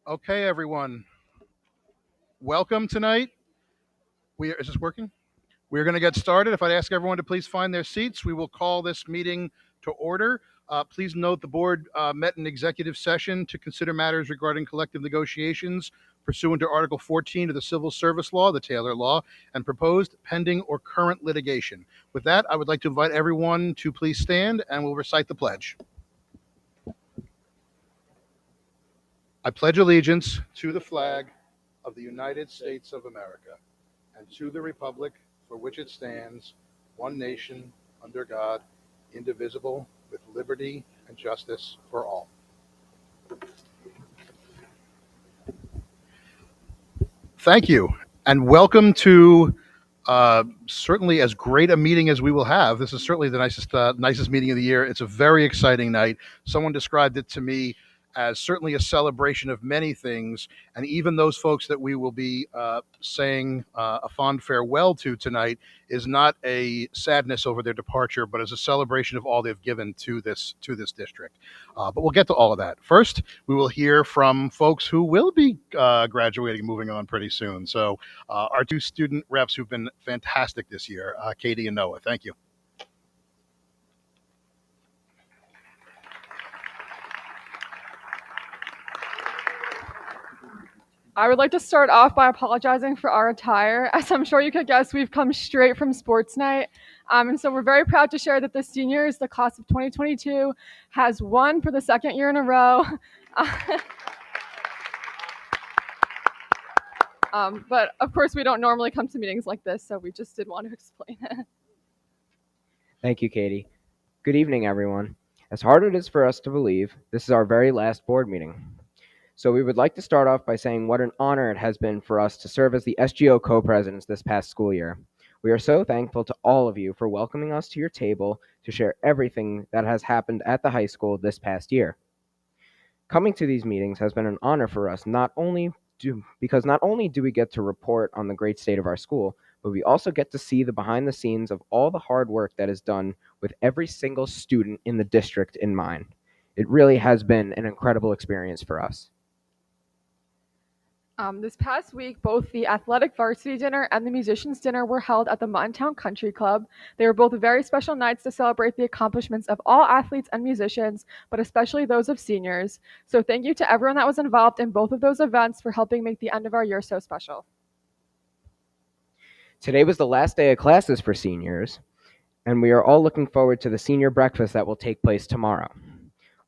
Okay, everyone. Welcome tonight. Is this working? We're going to get started. If I'd ask everyone to please find their seats, we will call this meeting to order. Please note the board met in executive session to consider matters regarding collective negotiations pursuant to Article 14 of the Civil Service Law, the Taylor Law, and proposed pending or current litigation. With that, I would like to invite everyone to please stand and we'll recite the pledge. I pledge allegiance to the flag of the United States of America and to the republic for which it stands, one nation, under God, indivisible, with liberty and justice for all. Thank you, and welcome to certainly as great a meeting as we will have. This is certainly the nicest meeting of the year. It's a very exciting night. Someone described it to me as certainly a celebration of many things, and even those folks that we will be saying a fond farewell to tonight is not a sadness over their departure, but as a celebration of all they've given to this district. But we'll get to all of that. First, we will hear from folks who will be graduating and moving on pretty soon. So our two student reps who've been fantastic this year, Katie and Noah. Thank you. I would like to start off by apologizing for our attire. As I'm sure you could guess, we've come straight from sports night. And so we're very proud to share that the seniors, the class of 2022, has won for the second year in a row. But of course, we don't normally come to meetings like this, so we just did want to explain it. Thank you, Katie. Good evening, everyone. As hard as it is for us to believe, this is our very last board meeting. So we would like to start off by saying what an honor it has been for us to serve as the SGO co-presidents this past school year. We are so thankful to all of you for welcoming us to your table to share everything that has happened at the high school this past year. Coming to these meetings has been an honor for us, because not only do we get to report on the great state of our school, but we also get to see the behind the scenes of all the hard work that is done with every single student in the district in mind. It really has been an incredible experience for us. This past week, both the athletic varsity dinner and the musicians dinner were held at the Muttontown Country Club. They were both very special nights to celebrate the accomplishments of all athletes and musicians, but especially those of seniors. So thank you to everyone that was involved in both of those events for helping make the end of our year so special. Today was the last day of classes for seniors, and we are all looking forward to the senior breakfast that will take place tomorrow.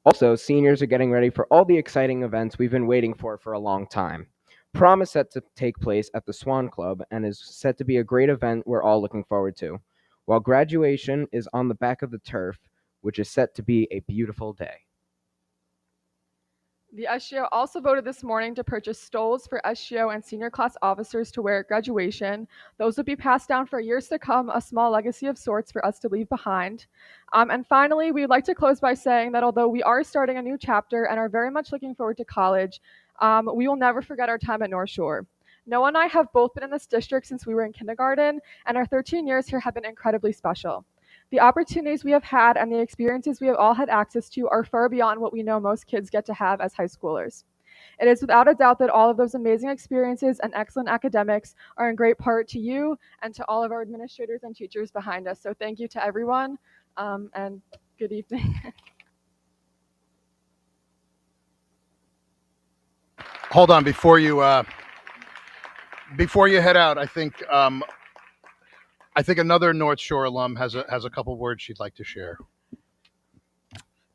Also, seniors are getting ready for all the exciting events we've been waiting for a long time. Prom is set to take place at the Swan Club and is set to be a great event we're all looking forward to, while graduation is on the back of the turf, which is set to be a beautiful day. The SGO also voted this morning to purchase stoles for SGO and senior class officers to wear at graduation. Those will be passed down for years to come, a small legacy of sorts for us to leave behind. And finally, we'd like to close by saying that although we are starting a new chapter and are very much looking forward to college, we will never forget our time at North Shore. Noah and I have both been in this district since we were in kindergarten, and our 13 years here have been incredibly special. The opportunities we have had and the experiences we have all had access to are far beyond what we know most kids get to have as high schoolers. It is without a doubt that all of those amazing experiences and excellent academics are in great part to you and to all of our administrators and teachers behind us. So thank you to everyone, and good evening. Hold on before you head out. I think another North Shore alum has a couple words she'd like to share.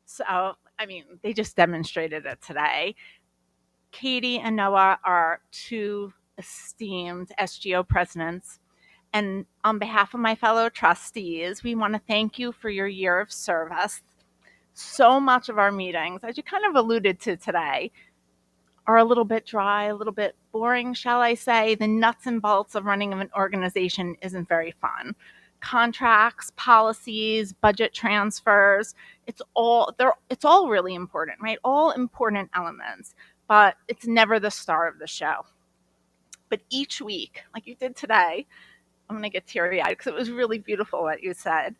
So, they just demonstrated it today. Katie and Noah are two esteemed SGO presidents. And on behalf of my fellow trustees, we want to thank you for your year of service. So much of our meetings, as you kind of alluded to today, are a little bit dry, a little bit boring, shall I say. The nuts and bolts of running an organization isn't very fun. Contracts, policies, budget transfers, it's all really important, right? All important elements, but it's never the star of the show. But each week, like you did today, I'm going to get teary-eyed because it was really beautiful what you said.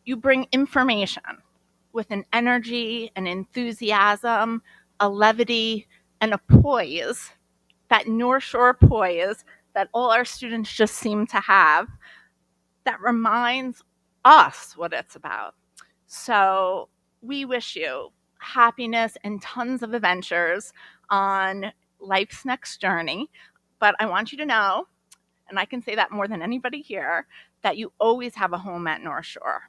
You bring information with an energy, an enthusiasm, a levity and a poise, that North Shore poise that all our students just seem to have, that reminds us what it's about. So we wish you happiness and tons of adventures on life's next journey. But I want you to know, and I can say that more than anybody here, that you always have a home at North Shore.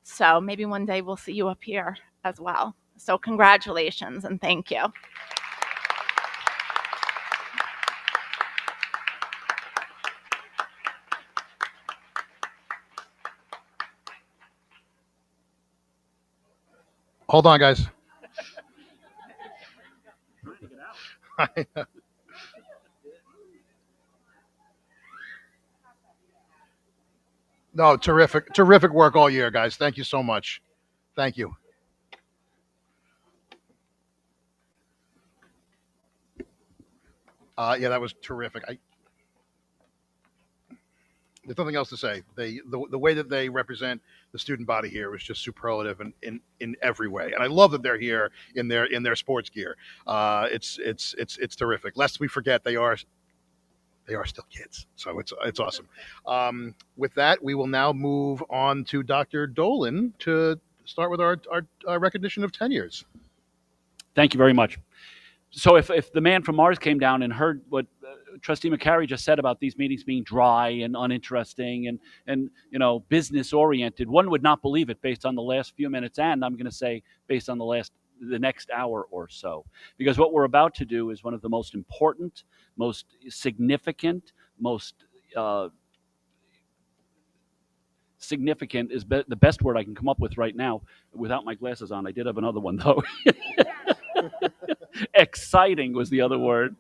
So maybe one day we'll see you up here as well. So congratulations and thank you. Hold on, guys. No, terrific work all year, guys. Thank you so much. Thank you. Yeah, that was terrific. There's nothing else to say. The way that they represent the student body here was just superlative in every way, and I love that they're here in their sports gear. It's terrific. Lest we forget, they are still kids, so it's awesome. With that, we will now move on to Dr. Dolan to start with our recognition of tenures. Thank you very much. So if the man from Mars came down and heard what Trustee McCary just said about these meetings being dry and uninteresting and business oriented, one would not believe it based on the last few minutes, and I'm going to say based on the next hour or so, because what we're about to do is one of the most important, most significant, most significant is the best word I can come up with right now without my glasses on. I did have another one though. Exciting was the other word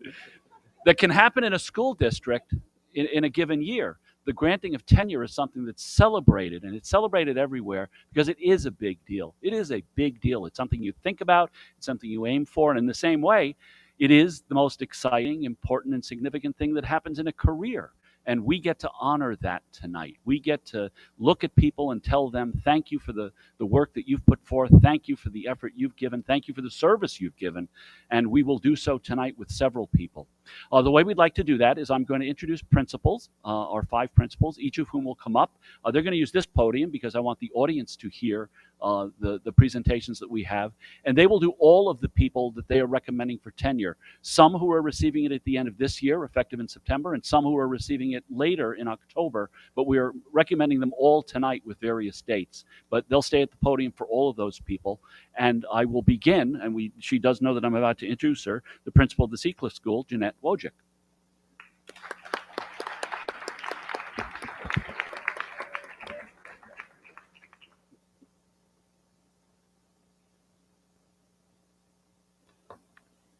that can happen in a school district in a given year. The granting of tenure is something that's celebrated, and it's celebrated everywhere because it is a big deal. It is a big deal. It's something you think about. It's something you aim for. And in the same way, it is the most exciting, important, and significant thing that happens in a career. And we get to honor that tonight. We get to look at people and tell them, thank you for the work that you've put forth. Thank you for the effort you've given. Thank you for the service you've given. And we will do so tonight with several people. The way we'd like to do that is I'm going to introduce principals, our 5 principals, each of whom will come up. They're going to use this podium because I want the audience to hear the presentations that we have. And they will do all of the people that they are recommending for tenure. Some who are receiving it at the end of this year, effective in September, and some who are receiving it later in October. But we are recommending them all tonight with various dates. But they'll stay at the podium for all of those people. And I will begin, and she does know that I'm about to introduce her, the principal of the Seacliff School, Jeanette Wojcik.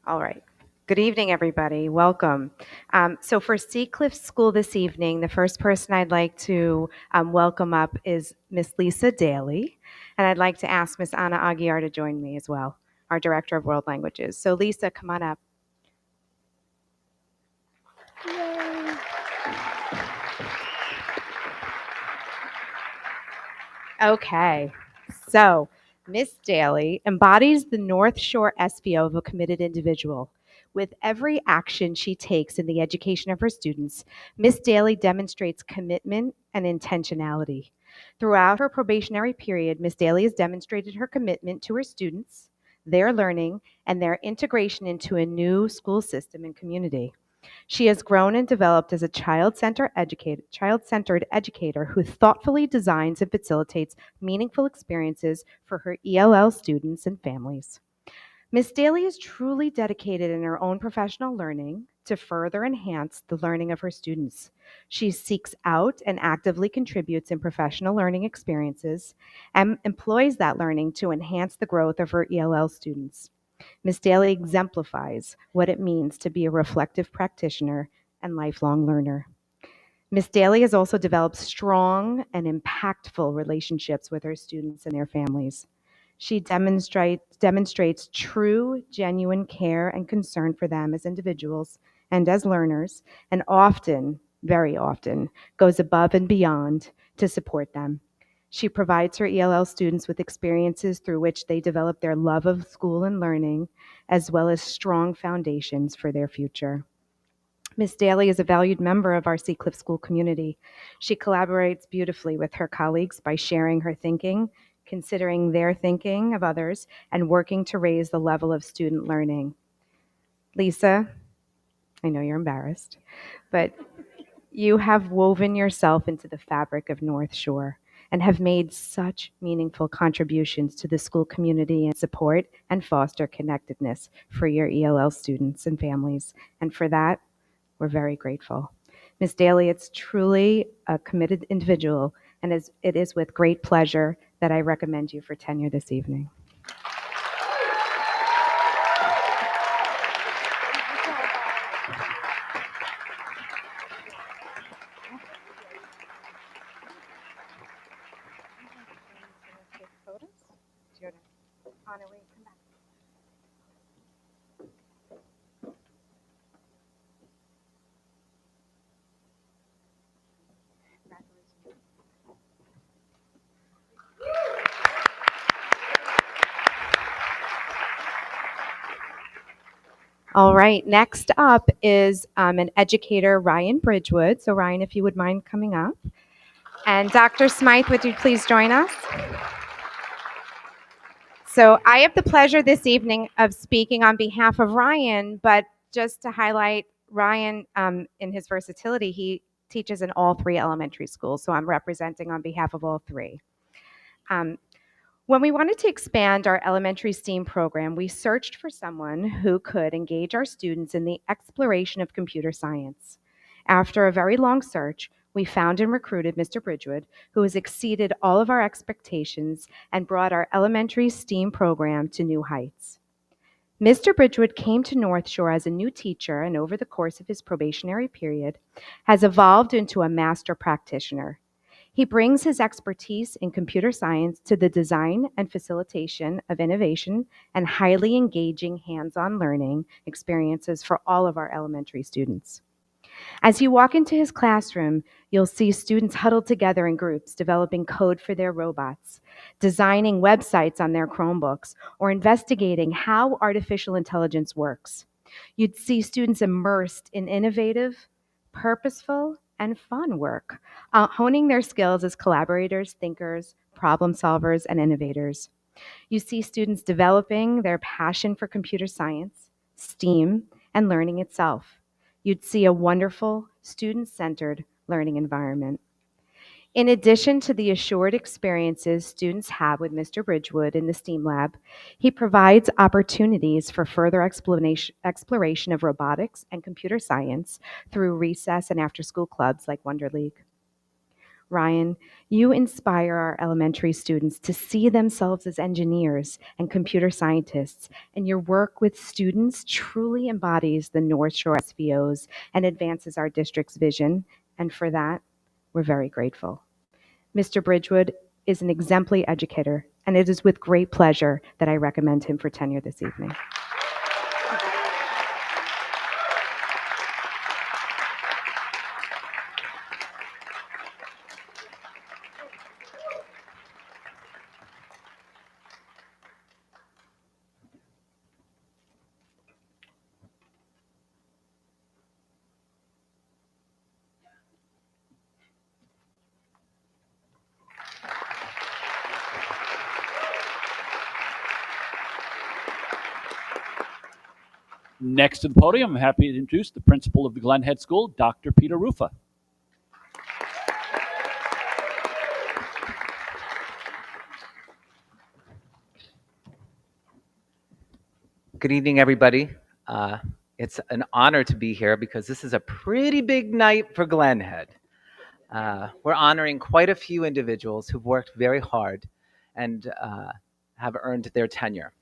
All right. Good evening, everybody. Welcome. So for Seacliff School this evening, the first person I'd like to welcome up is Miss Lisa Daly. And I'd like to ask Miss Anna Aguiar to join me as well, our Director of World Languages. So Lisa, come on up. Yay. Okay. So Miss Daly embodies the North Shore SVO of a committed individual. With every action she takes in the education of her students, Miss Daly demonstrates commitment and intentionality. Throughout her probationary period, Miss Daly has demonstrated her commitment to her students, their learning, and their integration into a new school system and community. She has grown and developed as a child-centered educator who thoughtfully designs and facilitates meaningful experiences for her ELL students and families. Ms. Daly is truly dedicated in her own professional learning to further enhance the learning of her students. She seeks out and actively contributes in professional learning experiences and employs that learning to enhance the growth of her ELL students. Ms. Daly exemplifies what it means to be a reflective practitioner and lifelong learner. Ms. Daly has also developed strong and impactful relationships with her students and their families. She demonstrates true, genuine care and concern for them as individuals and as learners, and often, very often, goes above and beyond to support them. She provides her ELL students with experiences through which they develop their love of school and learning, as well as strong foundations for their future. Ms. Daly is a valued member of our Seacliff School community. She collaborates beautifully with her colleagues by sharing her thinking, considering their thinking of others, and working to raise the level of student learning. Lisa, I know you're embarrassed, but you have woven yourself into the fabric of North Shore and have made such meaningful contributions to the school community and support and foster connectedness for your ELL students and families. And for that, we're very grateful. Ms. Daly, it's truly a committed individual, and it is with great pleasure that I recommend you for tenure this evening. All right, next up is an educator, Ryan Bridgewood. So Ryan, if you would mind coming up. And Dr. Smythe, would you please join us? So I have the pleasure this evening of speaking on behalf of Ryan, but just to highlight Ryan in his versatility, he teaches in all three elementary schools. So I'm representing on behalf of all three. When we wanted to expand our elementary STEAM program, we searched for someone who could engage our students in the exploration of computer science. After a very long search, we found and recruited Mr. Bridgewood, who has exceeded all of our expectations and brought our elementary STEAM program to new heights. Mr. Bridgewood came to North Shore as a new teacher, and over the course of his probationary period, has evolved into a master practitioner. He brings his expertise in computer science to the design and facilitation of innovation and highly engaging hands-on learning experiences for all of our elementary students. As you walk into his classroom, you'll see students huddled together in groups, developing code for their robots, designing websites on their Chromebooks, or investigating how artificial intelligence works. You'd see students immersed in innovative, purposeful, and fun work, honing their skills as collaborators, thinkers, problem solvers, and innovators. You see students developing their passion for computer science, STEAM, and learning itself. You'd see a wonderful, student-centered learning environment. In addition to the assured experiences students have with Mr. Bridgewood in the STEAM lab, he provides opportunities for further exploration of robotics and computer science through recess and after-school clubs like Wonder League. Ryan, you inspire our elementary students to see themselves as engineers and computer scientists, and your work with students truly embodies the North Shore SVOs and advances our district's vision, and for that, we're very grateful. Mr. Bridgewood is an exemplary educator, and it is with great pleasure that I recommend him for tenure this evening. Next to the podium, I'm happy to introduce the principal of the Glen Head School, Dr. Peter Rufa. Good evening, everybody. It's an honor to be here because this is a pretty big night for Glen Head. We're honoring quite a few individuals who've worked very hard and have earned their tenure.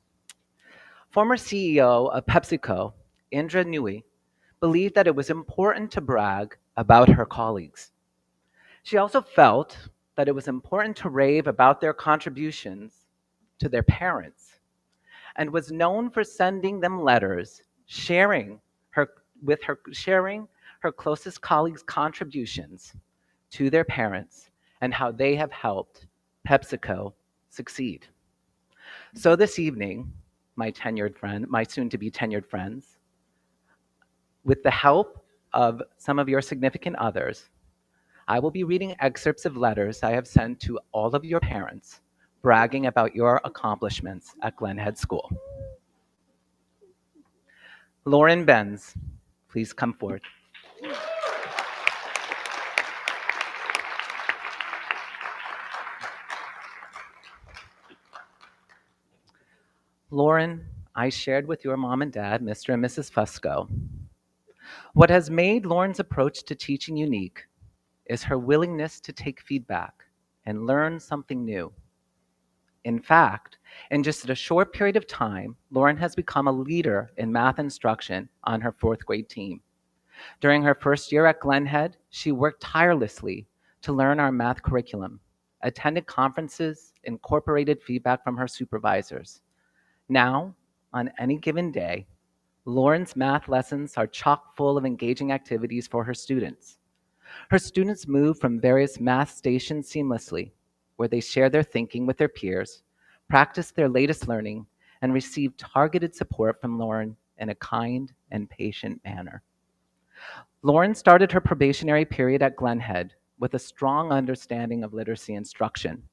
Former CEO of PepsiCo, Indra Nooyi, believed that it was important to brag about her colleagues. She also felt that it was important to rave about their contributions to their parents, and was known for sending them letters sharing her closest colleagues' contributions to their parents and how they have helped PepsiCo succeed. So this evening, my tenured friend, my soon-to-be tenured friends, with the help of some of your significant others, I will be reading excerpts of letters I have sent to all of your parents, bragging about your accomplishments at Glen Head School. Lauren Benz, please come forward. Lauren, I shared with your mom and dad, Mr. and Mrs. Fusco. What has made Lauren's approach to teaching unique is her willingness to take feedback and learn something new. In fact, in just a short period of time, Lauren has become a leader in math instruction on her 4th grade team. During her first year at Glen Head, she worked tirelessly to learn our math curriculum, attended conferences, incorporated feedback from her supervisors. Now, on any given day, Lauren's math lessons are chock full of engaging activities for her students. Her students move from various math stations seamlessly, where they share their thinking with their peers, practice their latest learning, and receive targeted support from Lauren in a kind and patient manner. Lauren started her probationary period at Glen Head with a strong understanding of literacy instruction.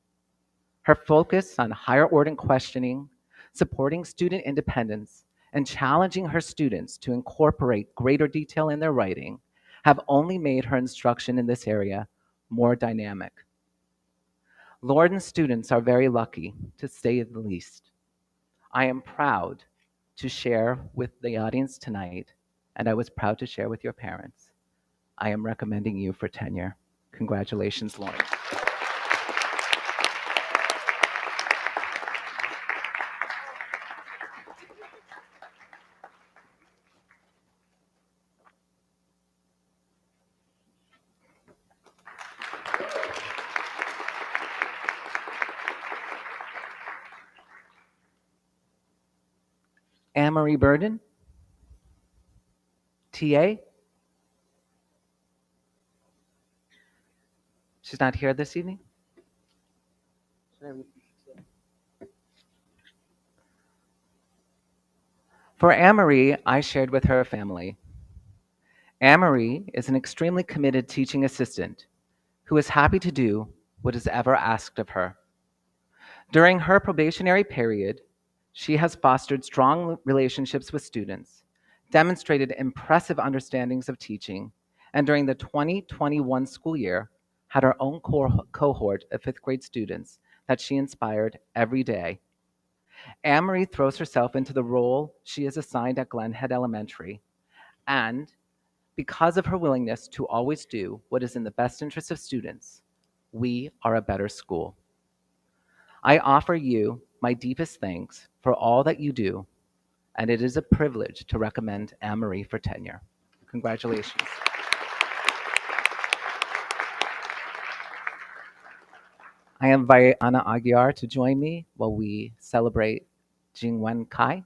Her focus on higher order questioning, supporting student independence, and challenging her students to incorporate greater detail in their writing have only made her instruction in this area more dynamic. Lauren's students are very lucky, to say the least. I am proud to share with the audience tonight, and I was proud to share with your parents. I am recommending you for tenure. Congratulations, Lauren. Anne-Marie Burden, TA. She's not here this evening? For Anne-Marie, I shared with her family. Anne-Marie is an extremely committed teaching assistant who is happy to do what is ever asked of her. During her probationary period, she has fostered strong relationships with students, demonstrated impressive understandings of teaching, and during the 2021 school year, had her own cohort of 5th grade students that she inspired every day. Anne-Marie throws herself into the role she is assigned at Glen Head Elementary, and because of her willingness to always do what is in the best interest of students, we are a better school. I offer you my deepest thanks for all that you do, and it is a privilege to recommend Anne-Marie for tenure. Congratulations. I invite Anna Aguiar to join me while we celebrate Jingwen Kai.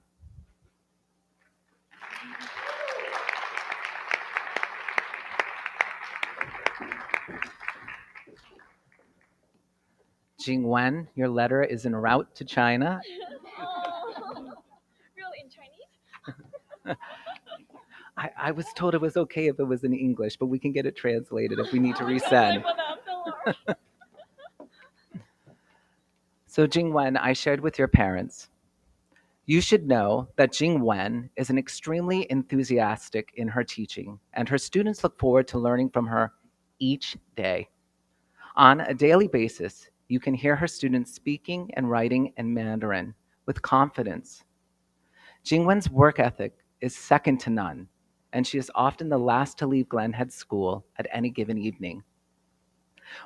Jingwen, your letter is en route to China. Really, in Chinese? I was told it was okay if it was in English, but we can get it translated if we need to resend. So Jingwen, I shared with your parents. You should know that Jingwen is an extremely enthusiastic in her teaching, and her students look forward to learning from her each day. On a daily basis, you can hear her students speaking and writing in Mandarin with confidence. Jingwen's work ethic is second to none, and she is often the last to leave Glen Head School at any given evening.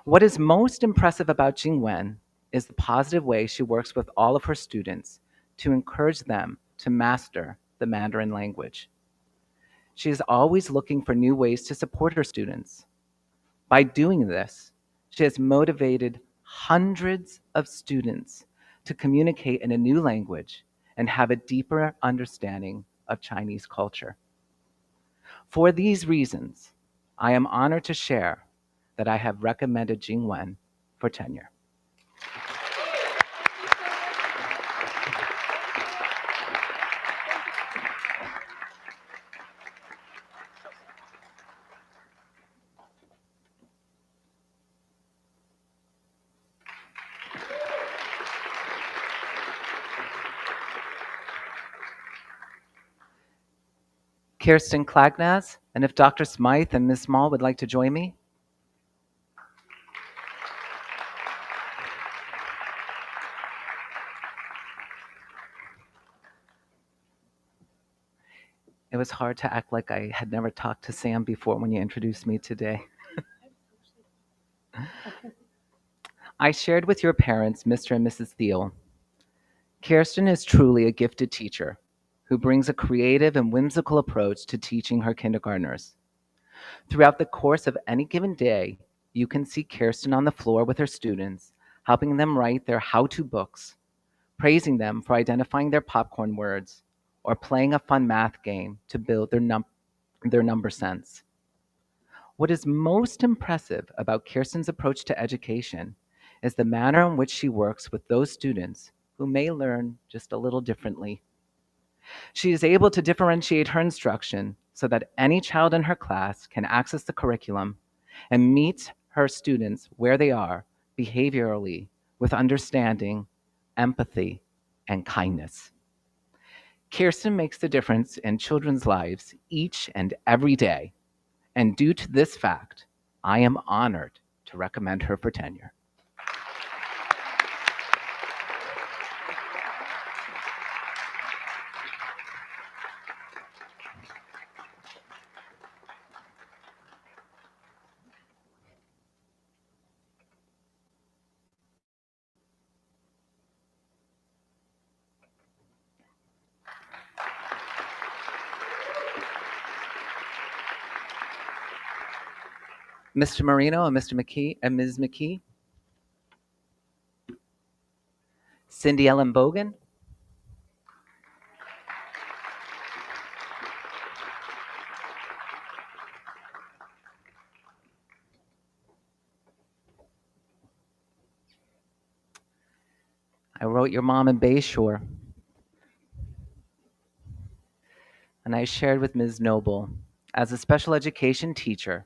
What is most impressive about Jingwen is the positive way she works with all of her students to encourage them to master the Mandarin language. She is always looking for new ways to support her students. By doing this, she has motivated hundreds of students to communicate in a new language and have a deeper understanding of Chinese culture. For these reasons, I am honored to share that I have recommended Jingwen for tenure. Kirsten Klagnaz, and if Dr. Smythe and Ms. Small would like to join me. It was hard to act like I had never talked to Sam before when you introduced me today. I shared with your parents, Mr. and Mrs. Thiel. Kirsten is truly a gifted teacher who brings a creative and whimsical approach to teaching her kindergartners. Throughout the course of any given day, you can see Kirsten on the floor with her students, helping them write their how-to books, praising them for identifying their popcorn words, or playing a fun math game to build their number sense. What is most impressive about Kirsten's approach to education is the manner in which she works with those students who may learn just a little differently. She is able to differentiate her instruction so that any child in her class can access the curriculum and meet her students where they are behaviorally with understanding, empathy, and kindness. Kirsten makes the difference in children's lives each and every day, and due to this fact, I am honored to recommend her for tenure. Mr. Marino and Mr. McKee and Ms. McKee. Cindy Ellen Bogan. I wrote your mom in Bayshore. And I shared with Ms. Noble, as a special education teacher,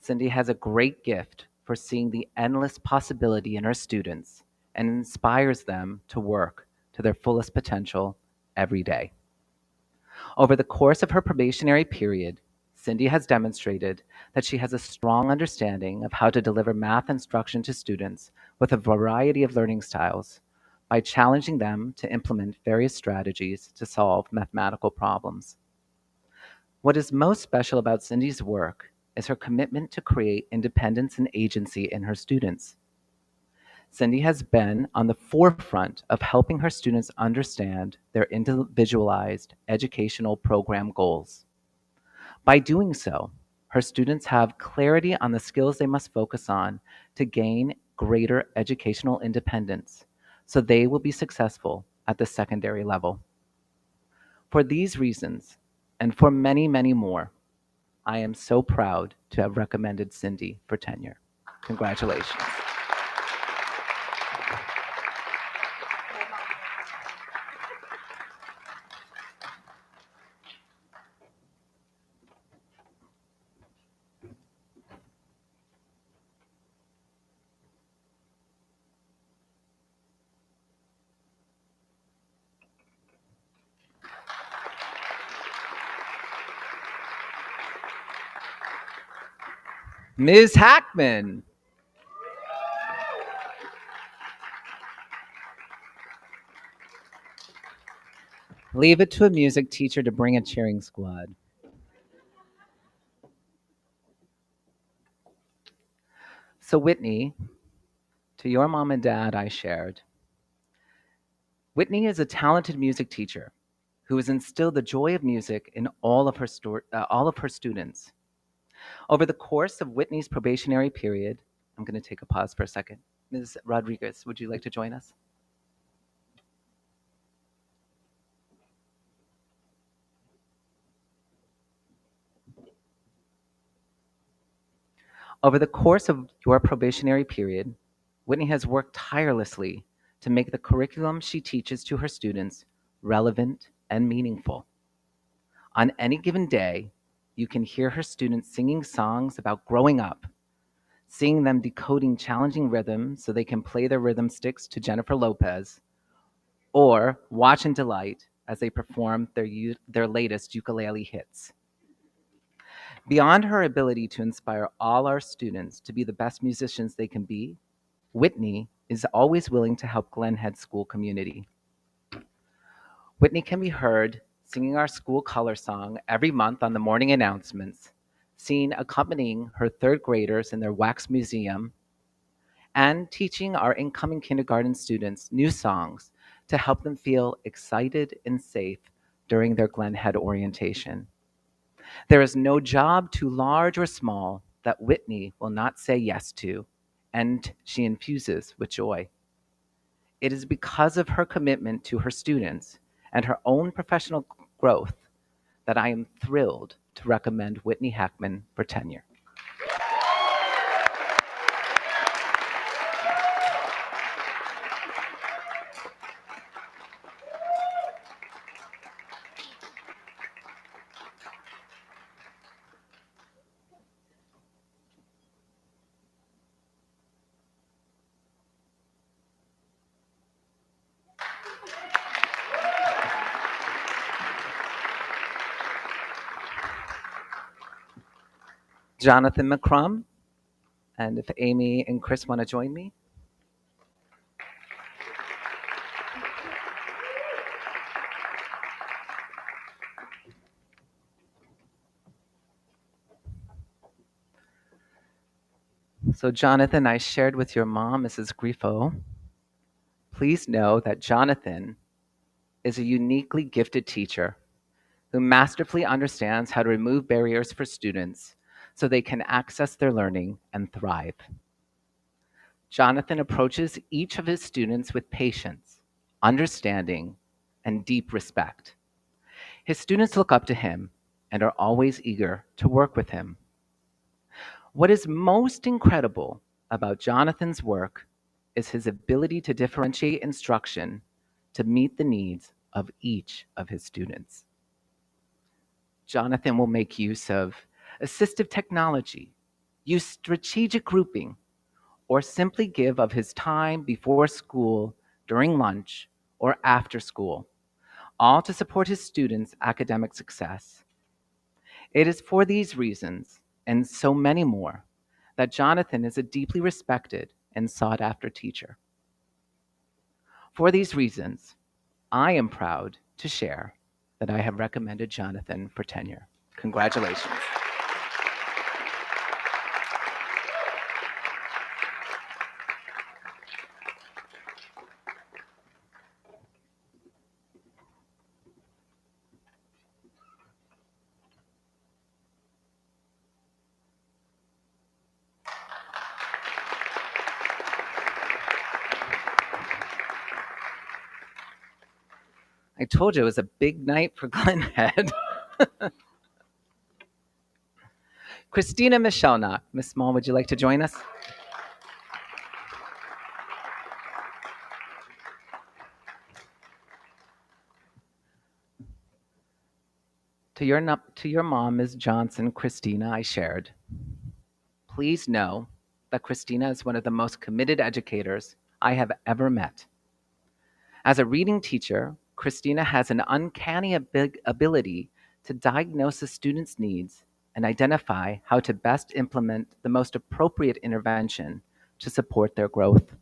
Cindy has a great gift for seeing the endless possibility in her students and inspires them to work to their fullest potential every day. Over the course of her probationary period, Cindy has demonstrated that she has a strong understanding of how to deliver math instruction to students with a variety of learning styles by challenging them to implement various strategies to solve mathematical problems. What is most special about Cindy's work is her commitment to create independence and agency in her students. Cindy has been on the forefront of helping her students understand their individualized educational program goals. By doing so, her students have clarity on the skills they must focus on to gain greater educational independence, so they will be successful at the secondary level. For these reasons, and for many, many more, I am so proud to have recommended Cindy for tenure. Congratulations. Ms. Hackman. Leave it to a music teacher to bring a cheering squad. So Whitney, to your mom and dad, I shared. Whitney is a talented music teacher who has instilled the joy of music in all of her students. Over the course of Whitney's probationary period, I'm going to take a pause for a second. Ms. Rodriguez, would you like to join us? Over the course of your probationary period, Whitney has worked tirelessly to make the curriculum she teaches to her students relevant and meaningful. On any given day, you can hear her students singing songs about growing up, seeing them decoding challenging rhythms so they can play their rhythm sticks to Jennifer Lopez, or watch and delight as they performed their latest ukulele hits. Beyond her ability to inspire all our students to be the best musicians they can be, Whitney is always willing to help Glen Head school community. Whitney can be heard singing our school color song every month on the morning announcements, seen accompanying her third graders in their wax museum, and teaching our incoming kindergarten students new songs to help them feel excited and safe during their Glen Head orientation. There is no job too large or small that Whitney will not say yes to, and she infuses with joy. It is because of her commitment to her students and her own professional growth that I am thrilled to recommend Whitney Heckman for tenure. Jonathan McCrum, and if Amy and Chris want to join me. So Jonathan, I shared with your mom, Mrs. Grifo. Please know that Jonathan is a uniquely gifted teacher who masterfully understands how to remove barriers for students so they can access their learning and thrive. Jonathan approaches each of his students with patience, understanding, and deep respect. His students look up to him and are always eager to work with him. What is most incredible about Jonathan's work is his ability to differentiate instruction to meet the needs of each of his students. Jonathan will make use of assistive technology, use strategic grouping, or simply give of his time before school, during lunch, or after school, all to support his students' academic success. It is for these reasons, and so many more, that Jonathan is a deeply respected and sought-after teacher. For these reasons, I am proud to share that I have recommended Jonathan for tenure. Congratulations. I told you it was a big night for Glen Head. Christina Michelnock. Miss Small, would you like to join us? To your mom, Ms. Johnson, Christina, I shared. Please know that Christina is one of the most committed educators I have ever met. As a reading teacher, Christina has an uncanny ability to diagnose a student's needs and identify how to best implement the most appropriate intervention to support their growth.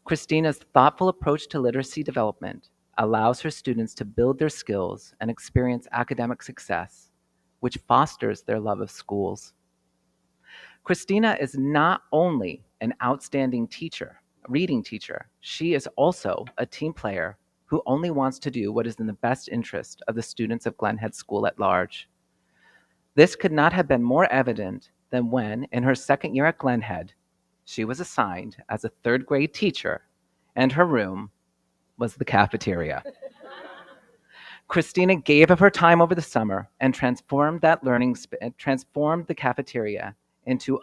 Christina's thoughtful approach to literacy development allows her students to build their skills and experience academic success, which fosters their love of schools. Christina is not only an outstanding teacher, reading teacher, she is also a team player who only wants to do what is in the best interest of the students of Glen Head School at large. This could not have been more evident than when, in her second year at Glen Head, she was assigned as a third grade teacher, and her room was the cafeteria. Christina gave of her time over the summer and transformed the cafeteria into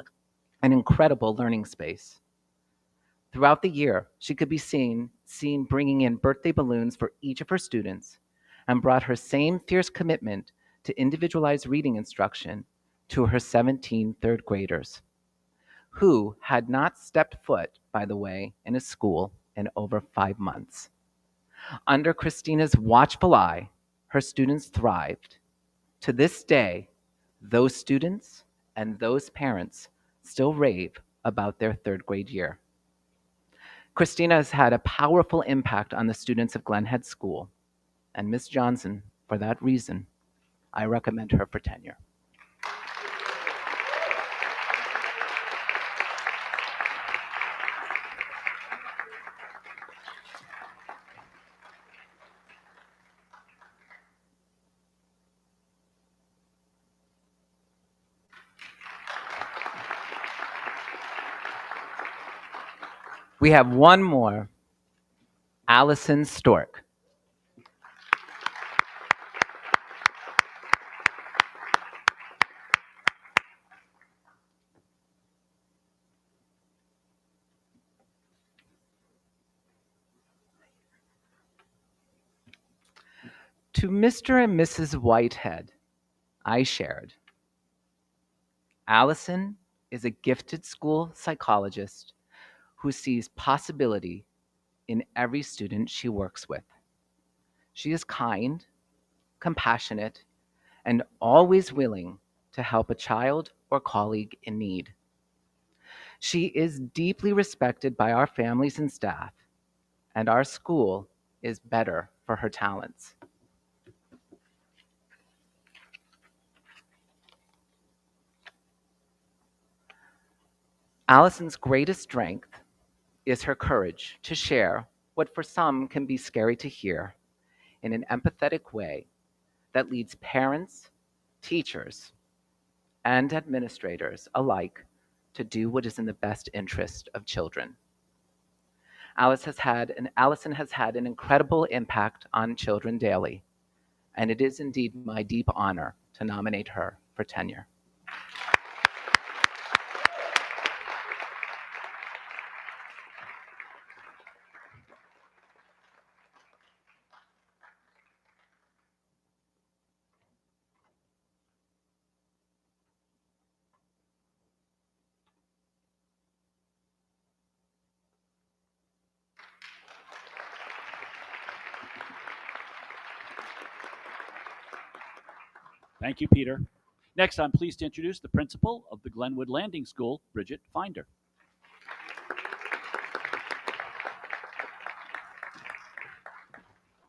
an incredible learning space. Throughout the year, she could be seen bringing in birthday balloons for each of her students and brought her same fierce commitment to individualized reading instruction to her 17 third graders, who had not stepped foot, by the way, in a school in over 5 months. Under Christina's watchful eye, her students thrived. To this day, those students and those parents still rave about their third grade year. Christina has had a powerful impact on the students of Glen Head School, and Ms. Johnson, for that reason, I recommend her for tenure. We have one more, Allison Stork. To Mr. and Mrs. Whitehead, I shared, Allison is a gifted school psychologist who sees possibility in every student she works with. She is kind, compassionate, and always willing to help a child or colleague in need. She is deeply respected by our families and staff, and our school is better for her talents. Allison's greatest strength is her courage to share what for some can be scary to hear in an empathetic way that leads parents, teachers, and administrators alike to do what is in the best interest of children. Allison has had an incredible impact on children daily, and it is indeed my deep honor to nominate her for tenure. Thank you, Peter. Next, I'm pleased to introduce the principal of the Glenwood Landing School, Bridget Finder.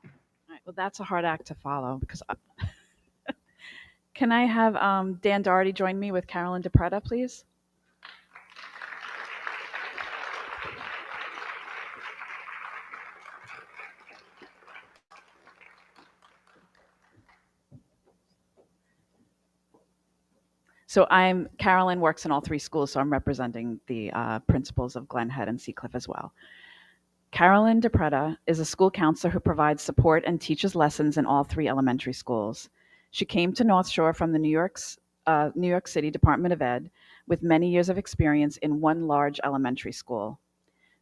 All right, well, that's a hard act to follow because can I have Dan Doherty join me with Carolyn DePretta, please? So Carolyn works in all three schools, so I'm representing the principals of Glen Head and Seacliff as well. Carolyn DePretta is a school counselor who provides support and teaches lessons in all three elementary schools. She came to North Shore from the New York City Department of Ed with many years of experience in one large elementary school.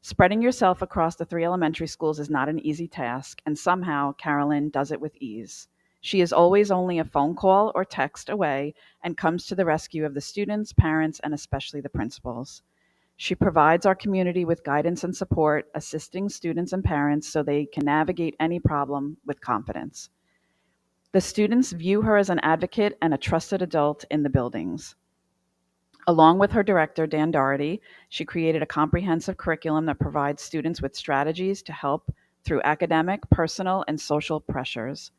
Spreading yourself across the three elementary schools is not an easy task, and somehow Carolyn does it with ease. She is always only a phone call or text away and comes to the rescue of the students, parents, and especially the principals. She provides our community with guidance and support, assisting students and parents so they can navigate any problem with confidence. The students view her as an advocate and a trusted adult in the buildings. Along with her director, Dan Doherty, she created a comprehensive curriculum that provides students with strategies to help through academic, personal, and social pressures.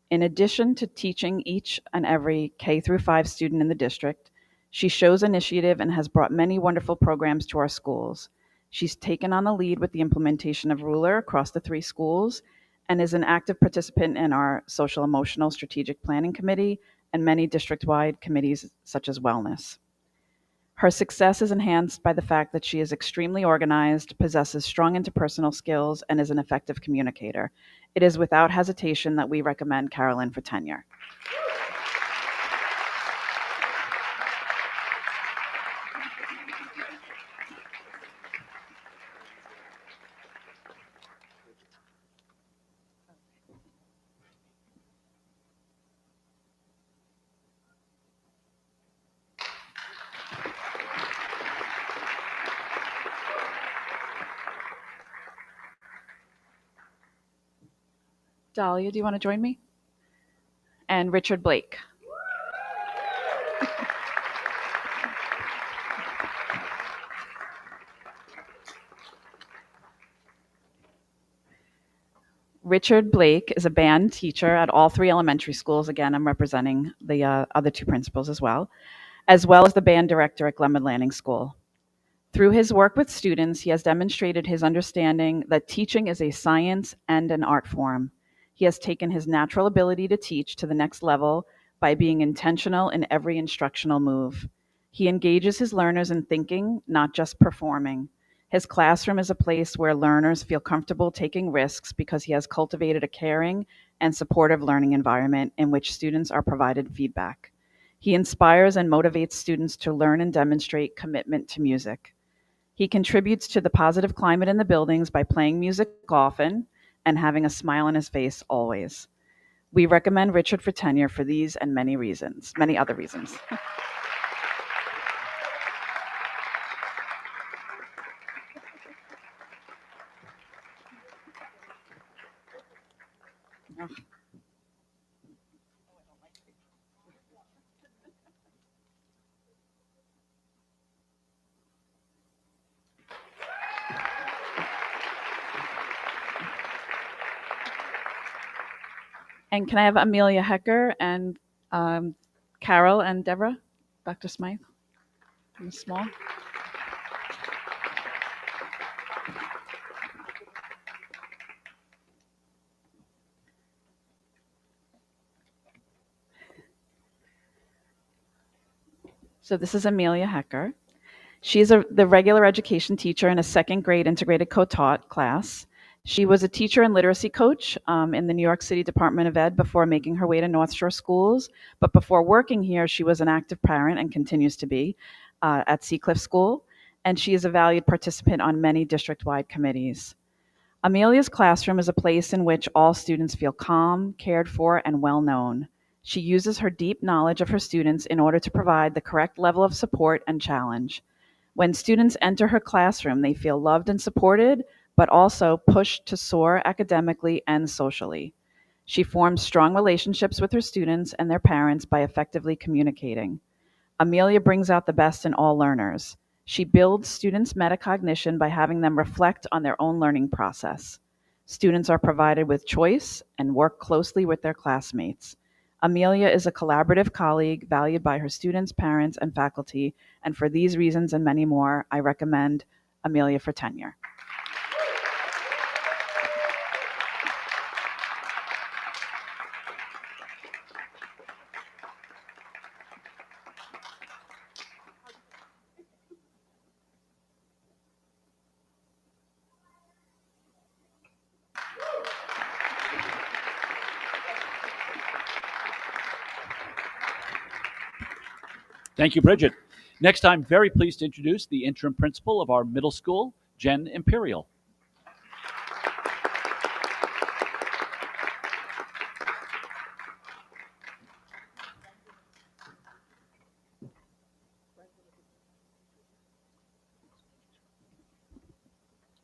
In addition to teaching each and every K-5 student in the district, she shows initiative and has brought many wonderful programs to our schools. She's taken on the lead with the implementation of Ruler across the three schools and is an active participant in our Social Emotional Strategic Planning Committee and many district-wide committees such as Wellness. Her success is enhanced by the fact that she is extremely organized, possesses strong interpersonal skills, and is an effective communicator. It is without hesitation that we recommend Carolyn for tenure. Dahlia, do you want to join me? And Richard Blake. Richard Blake is a band teacher at all 3 elementary schools. Again, I'm representing the other 2 principals as well as the band director at Glenwood Landing School. Through his work with students, he has demonstrated his understanding that teaching is a science and an art form. He has taken his natural ability to teach to the next level by being intentional in every instructional move. He engages his learners in thinking, not just performing. His classroom is a place where learners feel comfortable taking risks because he has cultivated a caring and supportive learning environment in which students are provided feedback. He inspires and motivates students to learn and demonstrate commitment to music. He contributes to the positive climate in the buildings by playing music often and having a smile on his face always. We recommend Richard for tenure for these and many other reasons. And can I have Amelia Hecker and Carol and Deborah, Dr. Smythe, and Small? So this is Amelia Hecker. She's the regular education teacher in a 2nd grade integrated co-taught class. She was a teacher and literacy coach in the New York City Department of Ed before making her way to North Shore Schools. But before working here, she was an active parent and continues to be at Seacliff School. And she is a valued participant on many district-wide committees. Amelia's classroom is a place in which all students feel calm, cared for, and well known. She uses her deep knowledge of her students in order to provide the correct level of support and challenge. When students enter her classroom, they feel loved and supported, but also pushed to soar academically and socially. She forms strong relationships with her students and their parents by effectively communicating. Amelia brings out the best in all learners. She builds students' metacognition by having them reflect on their own learning process. Students are provided with choice and work closely with their classmates. Amelia is a collaborative colleague valued by her students, parents, and faculty, and for these reasons and many more, I recommend Amelia for tenure. Thank you, Bridget. Next, I'm very pleased to introduce the interim principal of our middle school, Jen Imperial.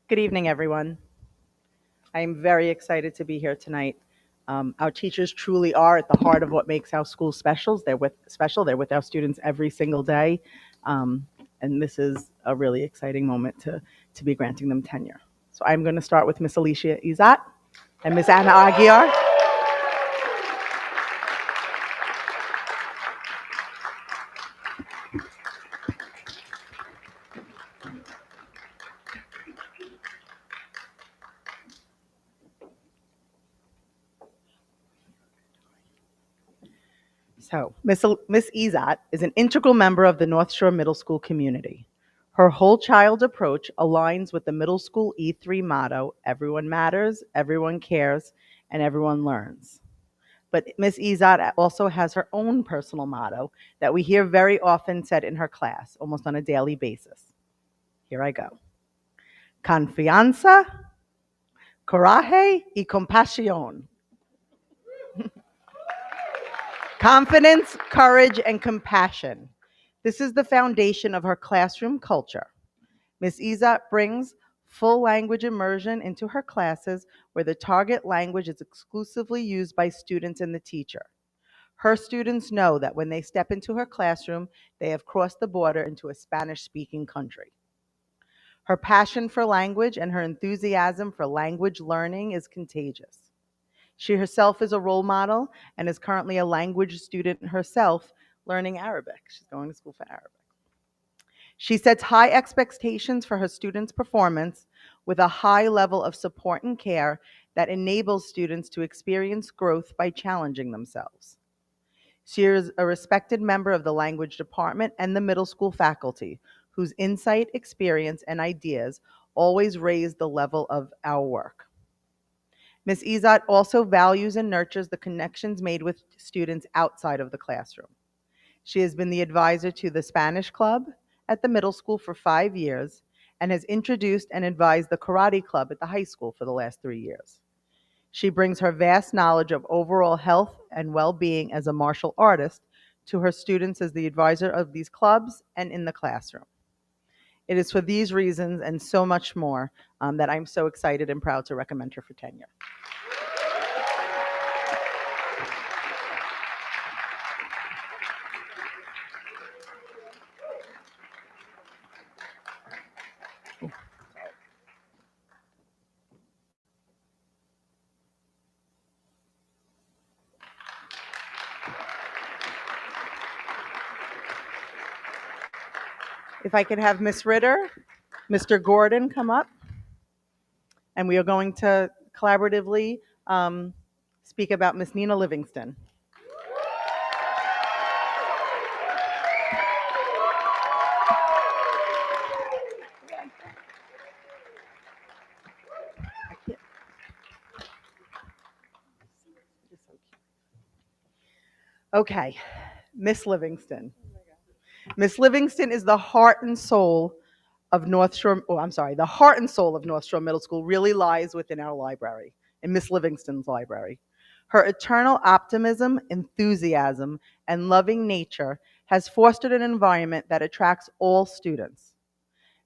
Good evening, everyone. I am very excited to be here tonight. Our teachers truly are at the heart of what makes our school special. They're with our students every single day. And this is a really exciting moment to be granting them tenure. So I'm going to start with Miss Alicia Izat and Miss Anna Aguiar. So, Miss Izat is an integral member of the North Shore Middle School community. Her whole child approach aligns with the middle school E3 motto, everyone matters, everyone cares, and everyone learns. But Miss Izat also has her own personal motto that we hear very often said in her class, almost on a daily basis. Here I go. Confianza, coraje y compasión. Confidence, courage, and compassion. This is the foundation of her classroom culture. Ms. Izat brings full language immersion into her classes where the target language is exclusively used by students and the teacher. Her students know that when they step into her classroom, they have crossed the border into a Spanish-speaking country. Her passion for language and her enthusiasm for language learning is contagious. She herself is a role model and is currently a language student herself learning Arabic. She's going to school for Arabic. She sets high expectations for her students' performance with a high level of support and care that enables students to experience growth by challenging themselves. She is a respected member of the language department and the middle school faculty, whose insight, experience, and ideas always raise the level of our work. Ms. Izat also values and nurtures the connections made with students outside of the classroom. She has been the advisor to the Spanish Club at the middle school for 5 years and has introduced and advised the Karate Club at the high school for the last 3 years. She brings her vast knowledge of overall health and well-being as a martial artist to her students as the advisor of these clubs and in the classroom. It is for these reasons and so much more that I'm so excited and proud to recommend her for tenure. If I could have Ms. Ritter, Mr. Gordon come up, and we are going to collaboratively speak about Ms. Nina Livingston. Okay, Miss Livingston. Miss Livingston is the heart and soul of North Shore, the heart and soul of North Shore Middle School really lies within our library, in Miss Livingston's library. Her eternal optimism, enthusiasm, and loving nature has fostered an environment that attracts all students.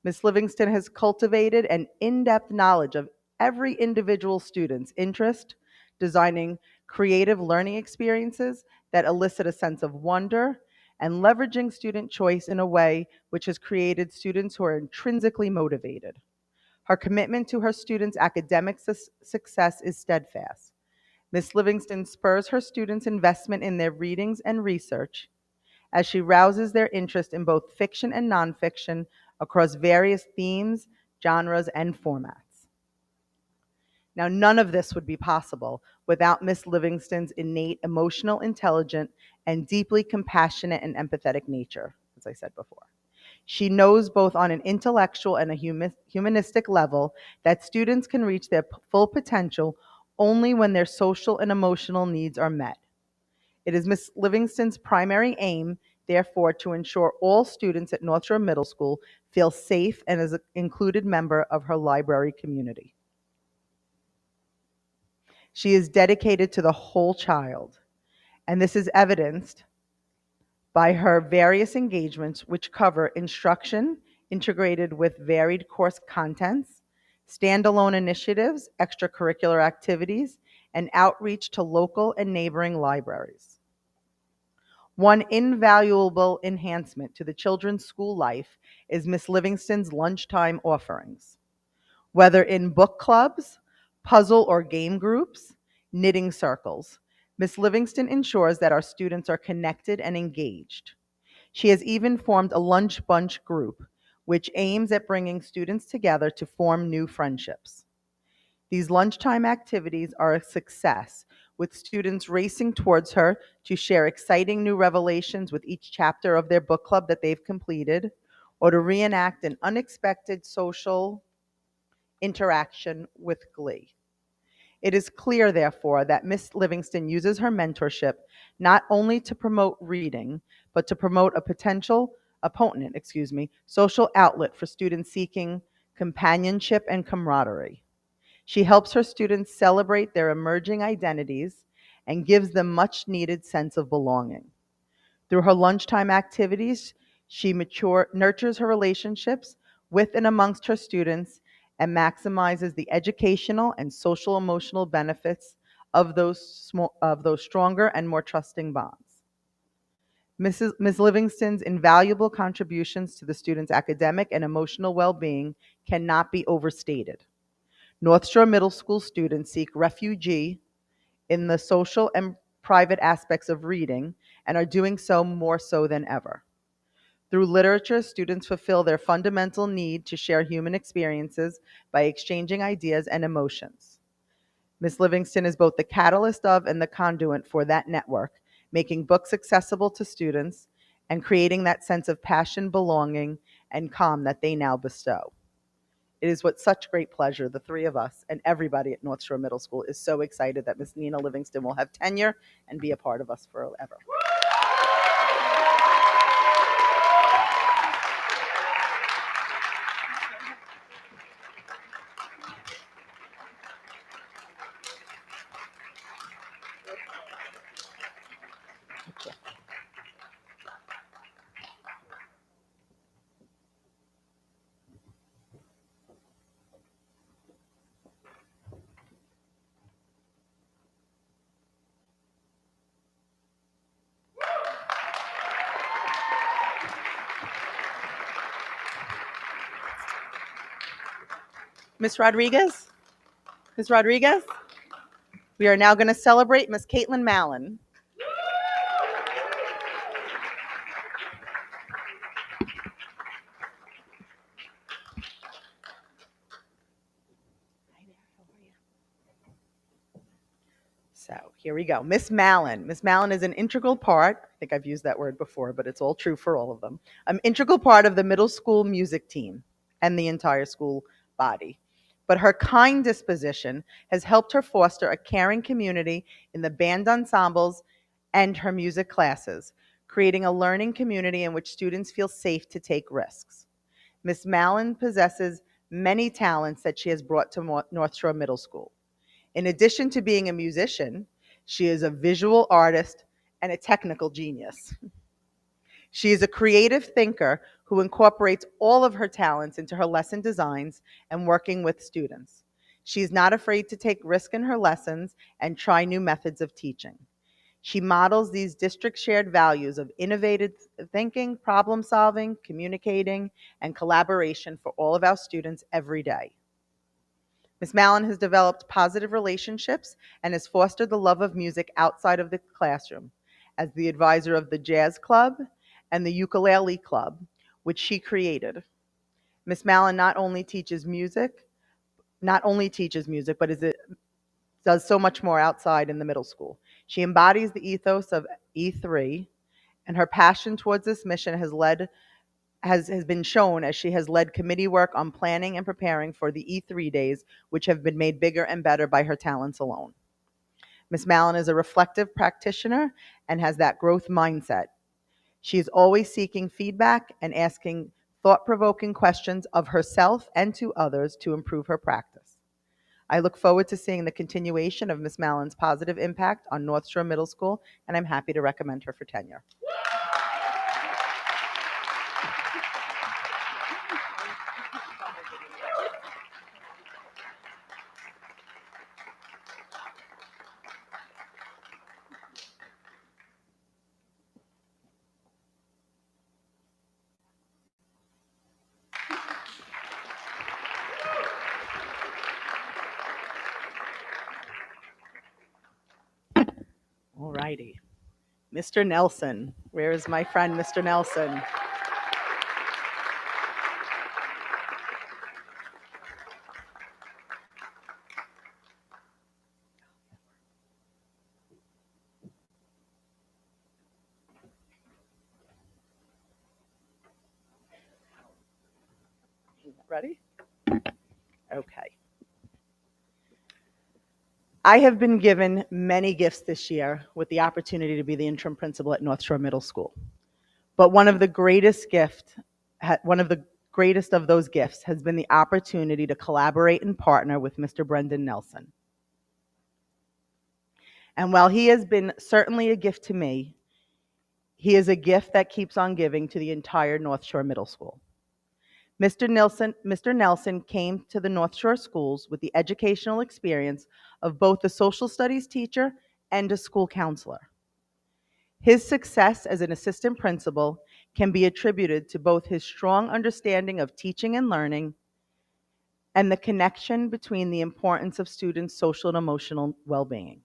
Miss Livingston has cultivated an in-depth knowledge of every individual student's interest, designing creative learning experiences that elicit a sense of wonder, and leveraging student choice in a way which has created students who are intrinsically motivated. Her commitment to her students' academic success is steadfast. Ms. Livingston spurs her students' investment in their readings and research as she rouses their interest in both fiction and nonfiction across various themes, genres, and formats. Now, none of this would be possible without Ms. Livingston's innate emotional intelligence and deeply compassionate and empathetic nature, as I said before. She knows both on an intellectual and a humanistic level that students can reach their full potential only when their social and emotional needs are met. It is Ms. Livingston's primary aim, therefore, to ensure all students at North Shore Middle School feel safe and as an included member of her library community. She is dedicated to the whole child, and this is evidenced by her various engagements which cover instruction integrated with varied course contents, standalone initiatives, extracurricular activities, and outreach to local and neighboring libraries. One invaluable enhancement to the children's school life is Ms. Livingston's lunchtime offerings. Whether in book clubs, puzzle or game groups, knitting circles, Ms. Livingston ensures that our students are connected and engaged. She has even formed a lunch bunch group, which aims at bringing students together to form new friendships. These lunchtime activities are a success, with students racing towards her to share exciting new revelations with each chapter of their book club that they've completed, or to reenact an unexpected social interaction with glee. It is clear, therefore, that Ms. Livingston uses her mentorship not only to promote reading, but to promote a potent social outlet for students seeking companionship and camaraderie. She helps her students celebrate their emerging identities and gives them much needed sense of belonging. Through her lunchtime activities, she nurtures her relationships with and amongst her students and maximizes the educational and social emotional benefits of those stronger and more trusting bonds. Ms. Livingston's invaluable contributions to the students' academic and emotional well-being cannot be overstated. North Shore Middle School students seek refuge in the social and private aspects of reading and are doing so more so than ever. Through literature, students fulfill their fundamental need to share human experiences by exchanging ideas and emotions. Ms. Livingston is both the catalyst of and the conduit for that network, making books accessible to students and creating that sense of passion, belonging, and calm that they now bestow. It is with such great pleasure, the three of us and everybody at North Shore Middle School is so excited that Ms. Nina Livingston will have tenure and be a part of us forever. Ms. Rodriguez? Ms. Rodriguez? We are now going to celebrate Ms. Caitlin Mallon. So here we go. Miss Mallon. Miss Mallon is an integral part, I think I've used that word before, but it's all true for all of them, an integral part of the middle school music team and the entire school body. But her kind disposition has helped her foster a caring community in the band ensembles and her music classes, creating a learning community in which students feel safe to take risks. Miss Mallon possesses many talents that she has brought to North Shore Middle School. In addition to being a musician, she is a visual artist and a technical genius. She is a creative thinker who incorporates all of her talents into her lesson designs and working with students. She is not afraid to take risks in her lessons and try new methods of teaching. She models these district-shared values of innovative thinking, problem solving, communicating, and collaboration for all of our students every day. Ms. Mallon has developed positive relationships and has fostered the love of music outside of the classroom as the advisor of the Jazz Club and the Ukulele Club, which she created. Ms. Mallon not only teaches music, but does so much more outside in the middle school. She embodies the ethos of E3, and her passion towards this mission has been shown as she has led committee work on planning and preparing for the E3 days, which have been made bigger and better by her talents alone. Ms. Mallon is a reflective practitioner and has that growth mindset. She is always seeking feedback and asking thought-provoking questions of herself and to others to improve her practice. I look forward to seeing the continuation of Ms. Mallon's positive impact on North Shore Middle School, and I'm happy to recommend her for tenure. All righty. Mr. Nelson. Where is my friend, Mr. Nelson? Ready? Okay. I have been given many gifts this year with the opportunity to be the interim principal at North Shore Middle School. But one of the greatest of those gifts has been the opportunity to collaborate and partner with Mr. Brendan Nelson. And while he has been certainly a gift to me, he is a gift that keeps on giving to the entire North Shore Middle School. Mr. Nelson came to the North Shore schools with the educational experience of both a social studies teacher and a school counselor. His success as an assistant principal can be attributed to both his strong understanding of teaching and learning and the connection between the importance of students' social and emotional well-being.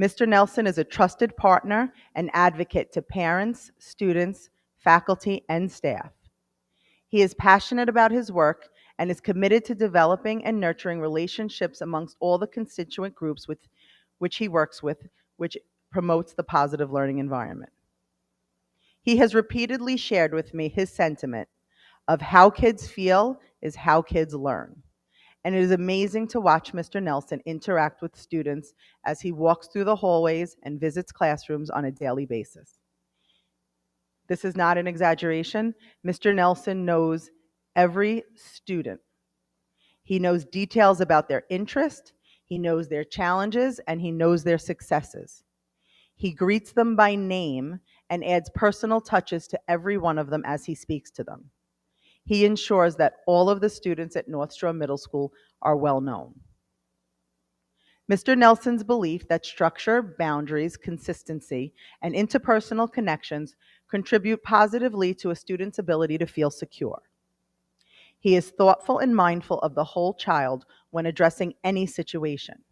Mr. Nelson is a trusted partner and advocate to parents, students, faculty, and staff. He is passionate about his work and is committed to developing and nurturing relationships amongst all the constituent groups with which he works with, which promotes the positive learning environment. He has repeatedly shared with me his sentiment of how kids feel is how kids learn. And it is amazing to watch Mr. Nelson interact with students as he walks through the hallways and visits classrooms on a daily basis. This is not an exaggeration. Mr. Nelson knows every student. He knows details about their interest, he knows their challenges, and he knows their successes. He greets them by name and adds personal touches to every one of them as he speaks to them. He ensures that all of the students at North Shore Middle School are well known. Mr. Nelson's belief that structure, boundaries, consistency, and interpersonal connections contribute positively to a student's ability to feel secure. He is thoughtful and mindful of the whole child when addressing any situation.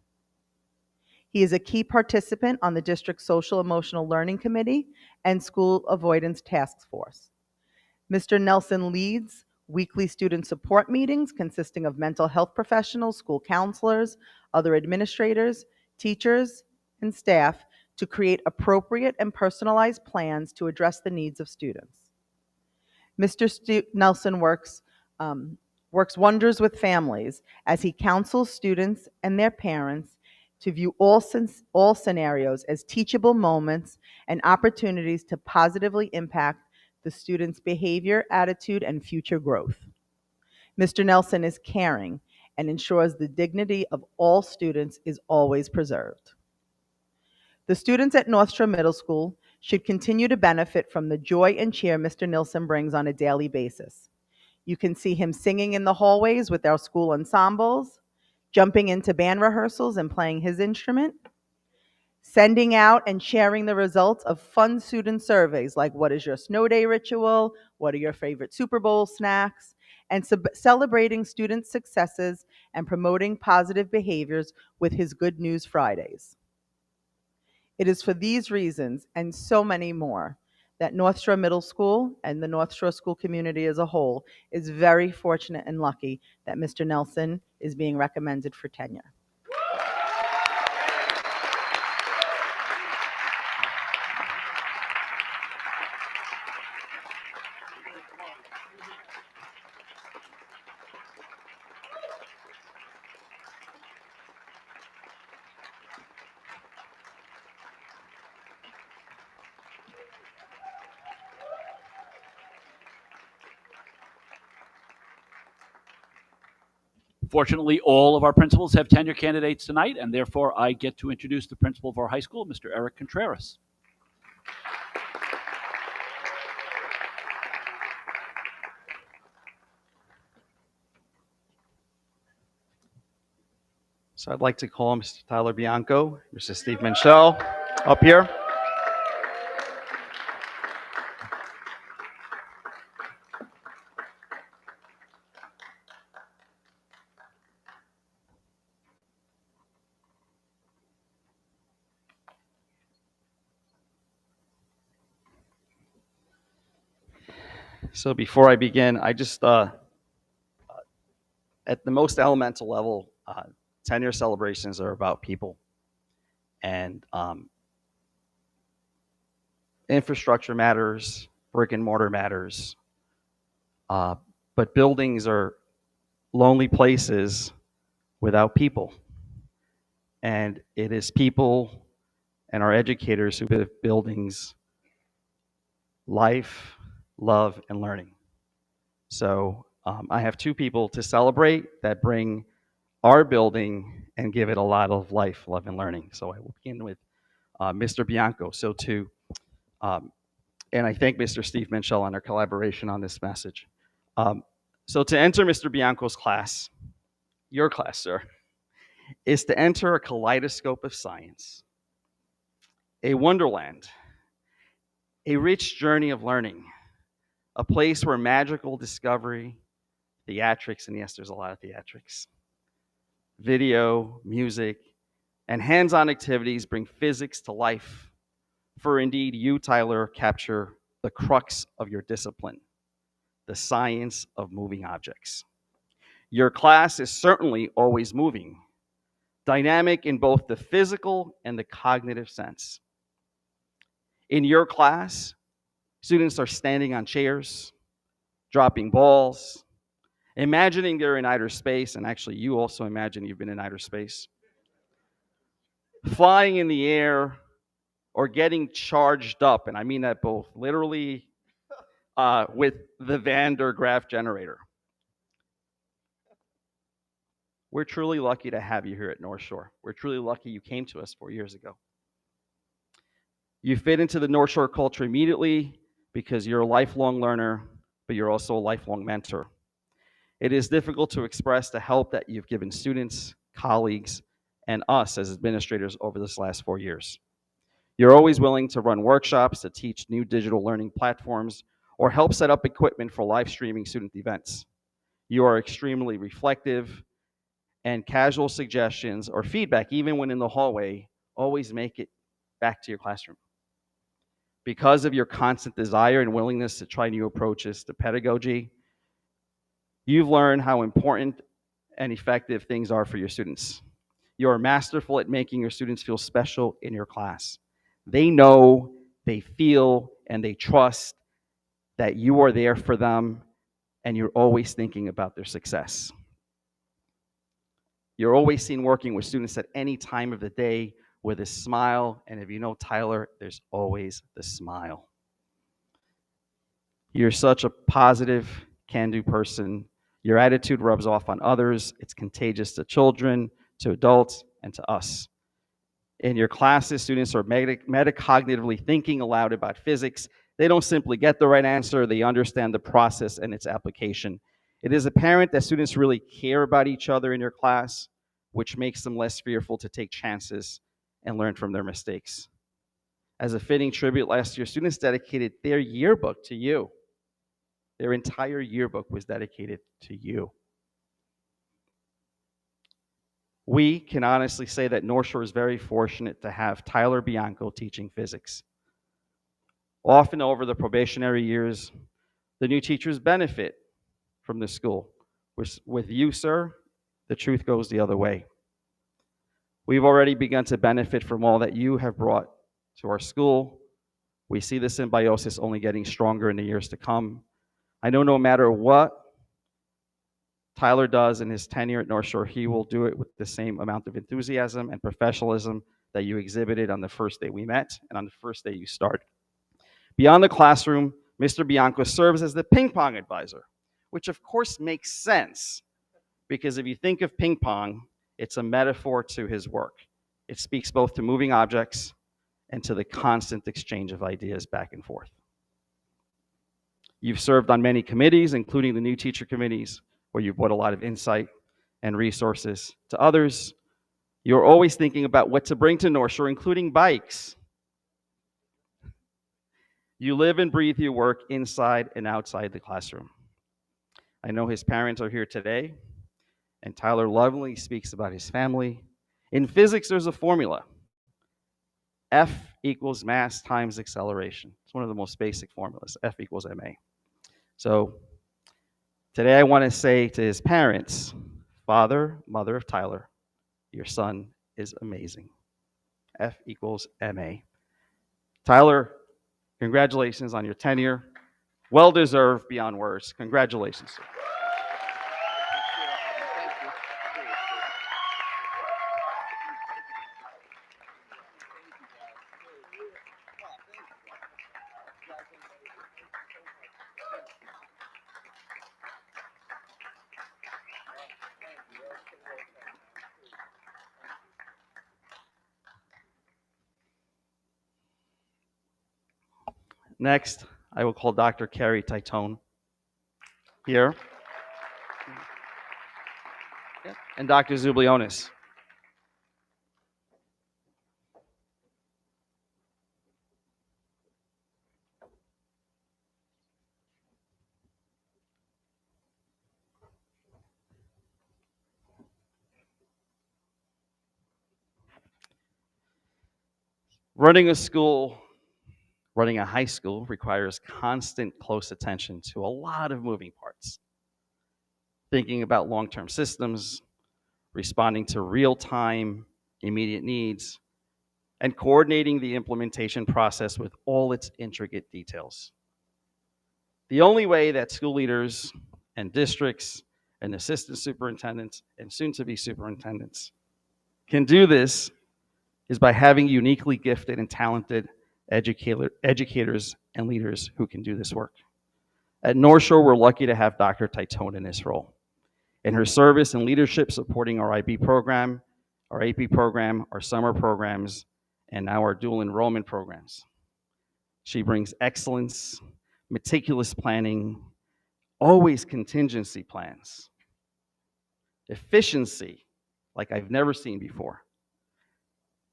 He is a key participant on the district's Social Emotional Learning Committee and School Avoidance Task Force. Mr. Nelson leads weekly student support meetings consisting of mental health professionals, school counselors, other administrators, teachers, and staff to create appropriate and personalized plans to address the needs of students. Mr. Nelson works wonders with families as he counsels students and their parents to view all scenarios as teachable moments and opportunities to positively impact the student's behavior, attitude, and future growth. Mr. Nelson is caring and ensures the dignity of all students is always preserved. The students at North Shore Middle School should continue to benefit from the joy and cheer Mr. Nelson brings on a daily basis. You can see him singing in the hallways with our school ensembles, jumping into band rehearsals and playing his instrument, sending out and sharing the results of fun student surveys like what is your snow day ritual, what are your favorite Super Bowl snacks, and celebrating student successes and promoting positive behaviors with his Good News Fridays. It is for these reasons and so many more that North Shore Middle School and the North Shore school community as a whole is very fortunate and lucky that Mr. Nelson is being recommended for tenure. Fortunately, all of our principals have tenure candidates tonight, and therefore I get to introduce the principal of our high school, Mr. Eric Contreras. So I'd like to call Mr. Tyler Bianco, Mr. Steve Minshall up here. So before I begin, I just, at the most elemental level, tenure celebrations are about people. And infrastructure matters, brick and mortar matters, but buildings are lonely places without people. And it is people and our educators who give buildings life, love, and learning. So I have two people to celebrate that bring our building and give it a lot of life, love, and learning. So I will begin with Mr. Bianco. And I thank Mr. Steve Minshall on our collaboration on this message. So to enter Mr. Bianco's class, your class, sir, is to enter a kaleidoscope of science, a wonderland, a rich journey of learning, a place where magical discovery, theatrics, and yes, there's a lot of theatrics, video, music, and hands-on activities bring physics to life. For indeed, you, Tyler, capture the crux of your discipline, the science of moving objects. Your class is certainly always moving, dynamic in both the physical and the cognitive sense. In your class, students are standing on chairs, dropping balls, imagining they're in outer space, and actually you also imagine you've been in outer space, flying in the air, or getting charged up, and I mean that both literally with the Van der Graaf generator. We're truly lucky to have you here at North Shore. We're truly lucky you came to us 4 years ago. You fit into the North Shore culture immediately because you're a lifelong learner, but you're also a lifelong mentor. It is difficult to express the help that you've given students, colleagues, and us as administrators over this last 4 years. You're always willing to run workshops to teach new digital learning platforms or help set up equipment for live streaming student events. You are extremely reflective, and casual suggestions or feedback, even when in the hallway, always make it back to your classroom. Because of your constant desire and willingness to try new approaches to pedagogy, you've learned how important and effective things are for your students. You are masterful at making your students feel special in your class. They know, they feel, and they trust that you are there for them, and you're always thinking about their success. You're always seen working with students at any time of the day with a smile, and if you know Tyler, there's always the smile. You're such a positive, can-do person. Your attitude rubs off on others. It's contagious to children, to adults, and to us. In your classes, students are metacognitively thinking aloud about physics. They don't simply get the right answer, they understand the process and its application. It is apparent that students really care about each other in your class, which makes them less fearful to take chances and learn from their mistakes. As a fitting tribute last year, students dedicated their yearbook to you. Their entire yearbook was dedicated to you. We can honestly say that North Shore is very fortunate to have Tyler Bianco teaching physics. Often over the probationary years, the new teachers benefit from the school. With you, sir, the truth goes the other way. We've already begun to benefit from all that you have brought to our school. We see the symbiosis only getting stronger in the years to come. I know no matter what Tyler does in his tenure at North Shore, he will do it with the same amount of enthusiasm and professionalism that you exhibited on the first day we met and on the first day you started. Beyond the classroom, Mr. Bianco serves as the ping pong advisor, which of course makes sense because if you think of ping pong, it's a metaphor to his work. It speaks both to moving objects and to the constant exchange of ideas back and forth. You've served on many committees, including the new teacher committees, where you've brought a lot of insight and resources to others. You're always thinking about what to bring to North Shore, including bikes. You live and breathe your work inside and outside the classroom. I know his parents are here today, and Tyler lovingly speaks about his family. In physics, there's a formula. F equals mass times acceleration. It's one of the most basic formulas. F equals ma. So today I want to say to his parents, father, mother of Tyler, your son is amazing. F equals ma. Tyler, congratulations on your tenure. Well deserved beyond words. Congratulations, sir. Next, I will call Dr. Carrie Titone. here. Yep. And Dr. Zublionis. Running a high school requires constant close attention to a lot of moving parts. Thinking about long-term systems, responding to real-time, immediate needs, and coordinating the implementation process with all its intricate details. The only way that school leaders and districts and assistant superintendents and soon-to-be superintendents can do this is by having uniquely gifted and talented educators and leaders who can do this work. At North Shore, we're lucky to have Dr. Titone in this role. In her service and leadership supporting our IB program, our AP program, our summer programs, and now our dual enrollment programs. She brings excellence, meticulous planning, always contingency plans, efficiency like I've never seen before,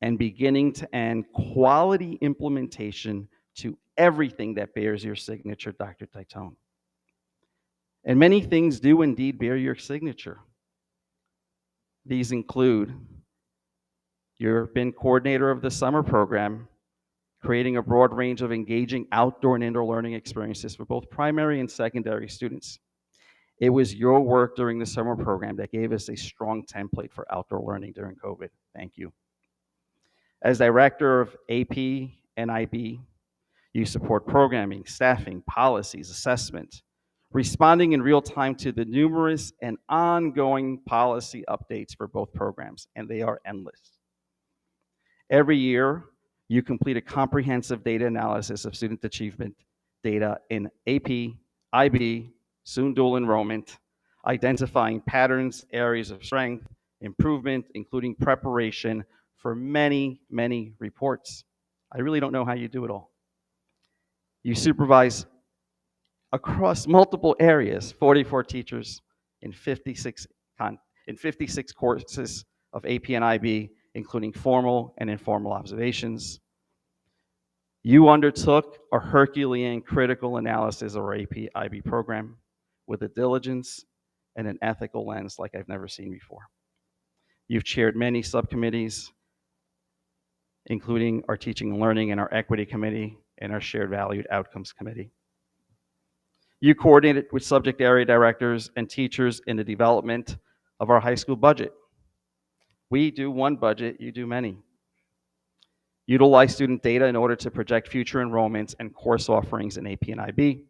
and beginning to end quality implementation to everything that bears your signature, Dr. Titone. And many things do indeed bear your signature. These include you've been coordinator of the summer program, creating a broad range of engaging outdoor and indoor learning experiences for both primary and secondary students. It was your work during the summer program that gave us a strong template for outdoor learning during COVID. Thank you. As director of AP and IB, you support programming, staffing, policies, assessment, responding in real time to the numerous and ongoing policy updates for both programs, and they are endless. Every year, you complete a comprehensive data analysis of student achievement data in AP, IB, soon dual enrollment, identifying patterns, areas of strength, improvement, including preparation for many, many reports. I really don't know how you do it all. You supervise across multiple areas, 44 teachers in 56 courses of AP and IB, including formal and informal observations. You undertook a Herculean critical analysis of our AP IB program with a diligence and an ethical lens like I've never seen before. You've chaired many subcommittees, including our Teaching and Learning and our Equity Committee and our Shared Valued Outcomes Committee. You coordinated with subject area directors and teachers in the development of our high school budget. We do one budget, you do many. Utilize student data in order to project future enrollments and course offerings in AP and IB.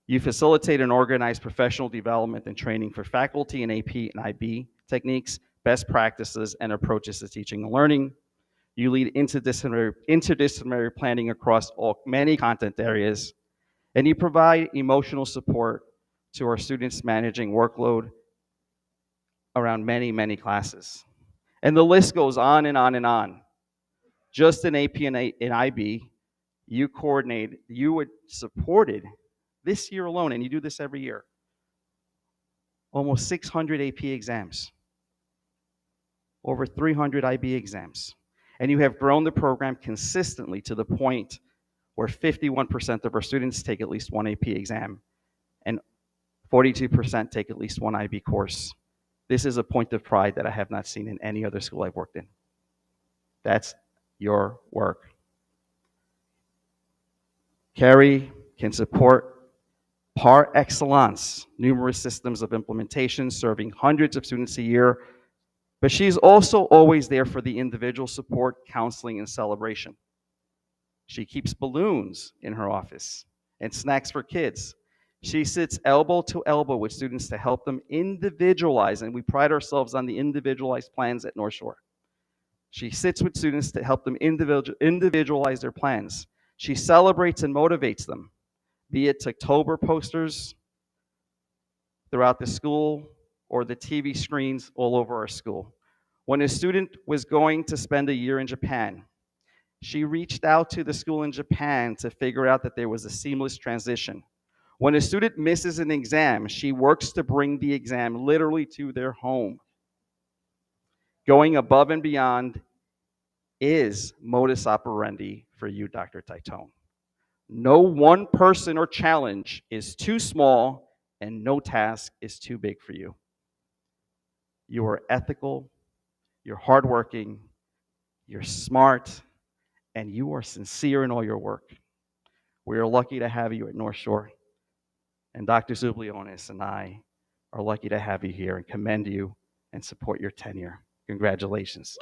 You facilitate and organize professional development and training for faculty in AP and IB techniques, best practices, and approaches to teaching and learning. You lead interdisciplinary planning across many content areas, and you provide emotional support to our students managing workload around many, many classes. And the list goes on and on and on. Just in AP and in IB, you supported this year alone, and you do this every year, almost 600 AP exams, over 300 IB exams. And you have grown the program consistently to the point where 51% of our students take at least one AP exam and 42% take at least one IB course. This is a point of pride that I have not seen in any other school I've worked in. That's your work. Carrie can support par excellence numerous systems of implementation serving hundreds of students a year, but she's also always there for the individual support, counseling, and celebration. She keeps balloons in her office and snacks for kids. She sits elbow to elbow with students to help them individualize, and we pride ourselves on the individualized plans at North Shore. She sits with students to help them individualize their plans. She celebrates and motivates them, be it October posters throughout the school or the TV screens all over our school. When a student was going to spend a year in Japan, she reached out to the school in Japan to figure out that there was a seamless transition. When a student misses an exam, she works to bring the exam literally to their home. Going above and beyond is modus operandi for you, Dr. Titone. No one person or challenge is too small, and no task is too big for you. You are ethical, you're hardworking, you're smart, and you are sincere in all your work. We are lucky to have you at North Shore, and Dr. Zublionis and I are lucky to have you here and commend you and support your tenure. Congratulations.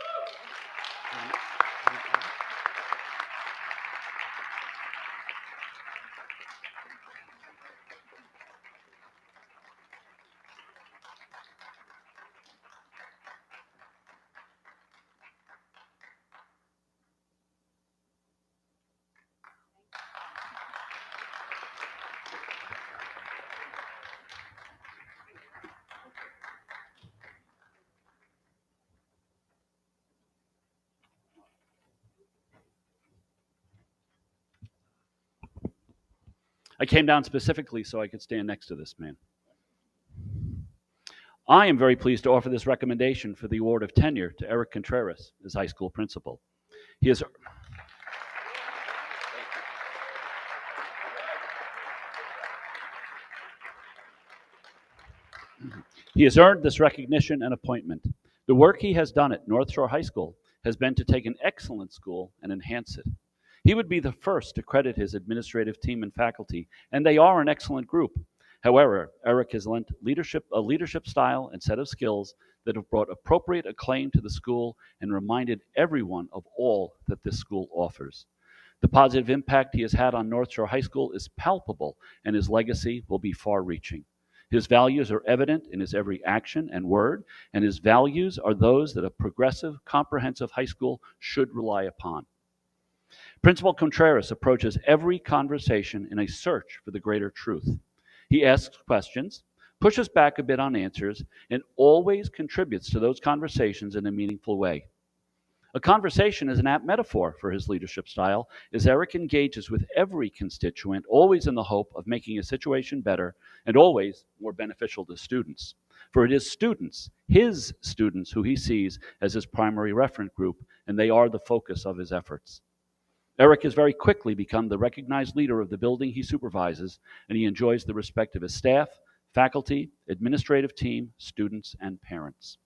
I came down specifically so I could stand next to this man. I am very pleased to offer this recommendation for the award of tenure to Eric Contreras as high school principal. He has earned this recognition and appointment. The work he has done at North Shore High School has been to take an excellent school and enhance it. He would be the first to credit his administrative team and faculty, and they are an excellent group. However, Eric has lent a leadership style and set of skills that have brought appropriate acclaim to the school and reminded everyone of all that this school offers. The positive impact he has had on North Shore High School is palpable, and his legacy will be far-reaching. His values are evident in his every action and word, and his values are those that a progressive, comprehensive high school should rely upon. Principal Contreras approaches every conversation in a search for the greater truth. He asks questions, pushes back a bit on answers, and always contributes to those conversations in a meaningful way. A conversation is an apt metaphor for his leadership style, as Eric engages with every constituent, always in the hope of making a situation better and always more beneficial to students. For it is students, his students, who he sees as his primary reference group, and they are the focus of his efforts. Eric has very quickly become the recognized leader of the building he supervises, and he enjoys the respect of his staff, faculty, administrative team, students, and parents.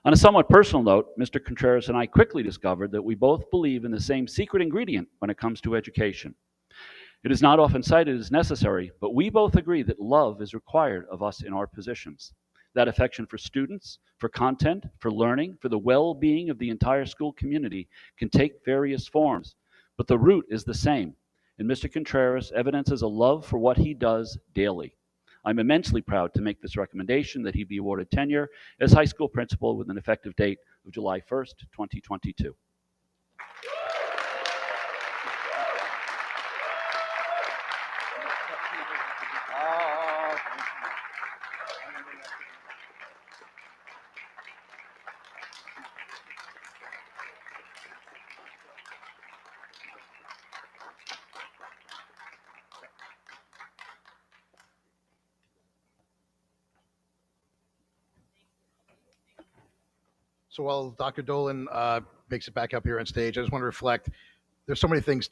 On a somewhat personal note, Mr. Contreras and I quickly discovered that we both believe in the same secret ingredient when it comes to education. It is not often cited as necessary, but we both agree that love is required of us in our positions. That affection for students, for content, for learning, for the well-being of the entire school community can take various forms, but the root is the same, and Mr. Contreras evidences a love for what he does daily. I'm immensely proud to make this recommendation that he be awarded tenure as high school principal with an effective date of July 1st, 2022. So while Dr. Dolan makes it back up here on stage, I just want to reflect. There's so many things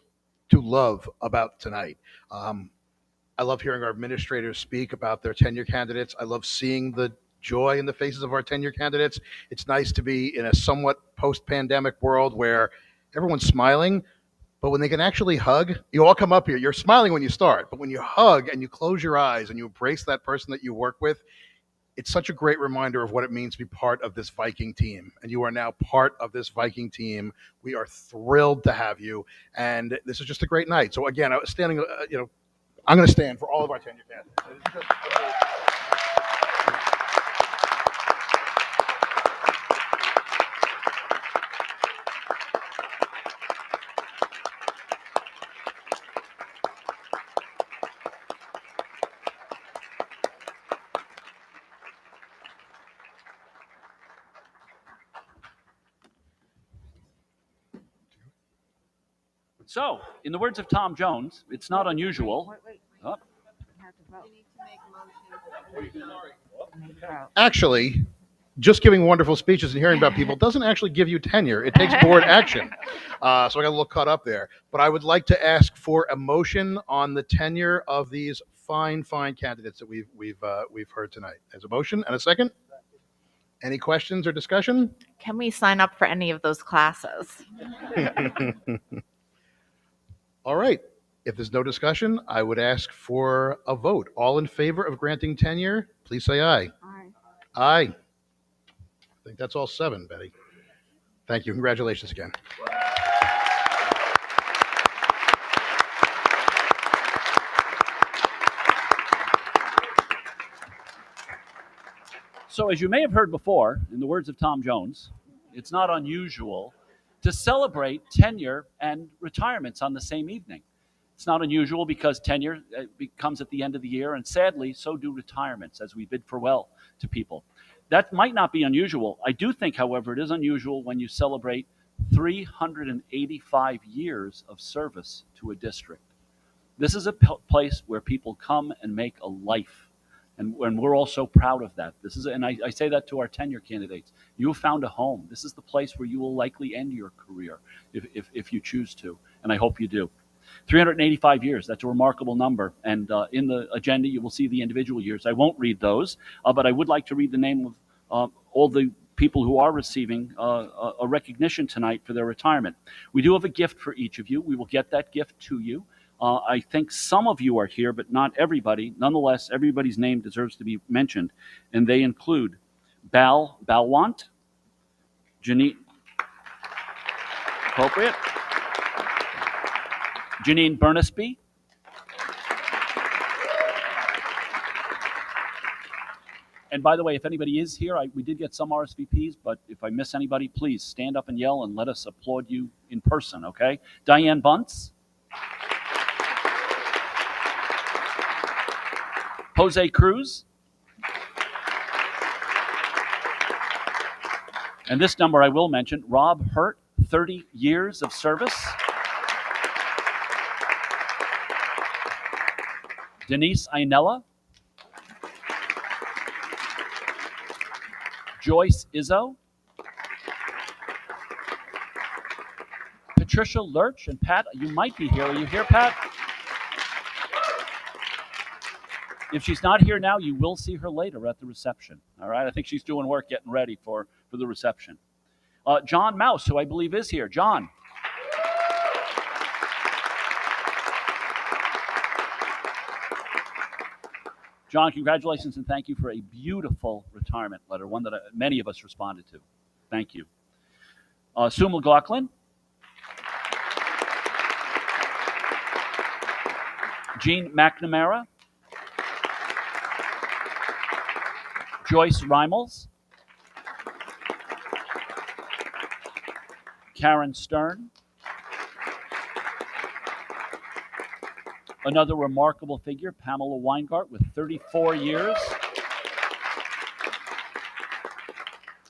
to love about tonight. I love hearing our administrators speak about their tenure candidates. I love seeing the joy in the faces of our tenure candidates. It's nice to be in a somewhat post-pandemic world where everyone's smiling, but when they can actually hug, you all come up here, you're smiling when you start, but when you hug and you close your eyes and you embrace that person that you work with, it's such a great reminder of what it means to be part of this Viking team. And you are now part of this Viking team. We are thrilled to have you. And this is just a great night. So again, I was standing, I'm going to stand for all of our tenure candidates. So, in the words of Tom Jones, it's not unusual. Oh, Actually, just giving wonderful speeches and hearing about people doesn't actually give you tenure. It takes board action. So I got a little caught up there. But I would like to ask for a motion on the tenure of these fine candidates that we've heard tonight. As a motion and a second. Any questions or discussion? Can we sign up for any of those classes? All right. If there's no discussion, I would ask for a vote. All in favor of granting tenure, please say aye. Aye. Aye. I think that's all 7, Betty. Thank you. Congratulations again. So, as you may have heard before, in the words of Tom Jones, it's not unusual to celebrate tenure and retirements on the same evening. It's not unusual because tenure comes at the end of the year, and sadly, so do retirements as we bid farewell to people. That might not be unusual. I do think, however, it is unusual when you celebrate 385 years of service to a district. This is a place where people come and make a life. And we're all so proud of that. And I say that to our tenure candidates. You have found a home. This is the place where you will likely end your career if you choose to, and I hope you do. 385 years, that's a remarkable number. And in the agenda, you will see the individual years. I won't read those, but I would like to read the name of all the people who are receiving a recognition tonight for their retirement. We do have a gift for each of you. We will get that gift to you. I think some of you are here, but not everybody. Nonetheless, everybody's name deserves to be mentioned, and they include Bal Balwant, Janine, appropriate, Janine Bernasby, and by the way, if anybody is here, we did get some RSVPs, but if I miss anybody, please stand up and yell and let us applaud you in person, okay? Diane Bunce, Jose Cruz, and this number I will mention, Rob Hurt, 30 years of service. Denise Ainella, Joyce Izzo, Patricia Lurch, and Pat, you might be here. Are you here, Pat? If she's not here now, you will see her later at the reception. All right, I think she's doing work getting ready for the reception. John Mouse, who I believe is here. John. John, congratulations and thank you for a beautiful retirement letter, one that many of us responded to. Thank you. Sue McLaughlin. Jean McNamara. Joyce Reimels. Karen Stern. Another remarkable figure, Pamela Weingart, with 34 years.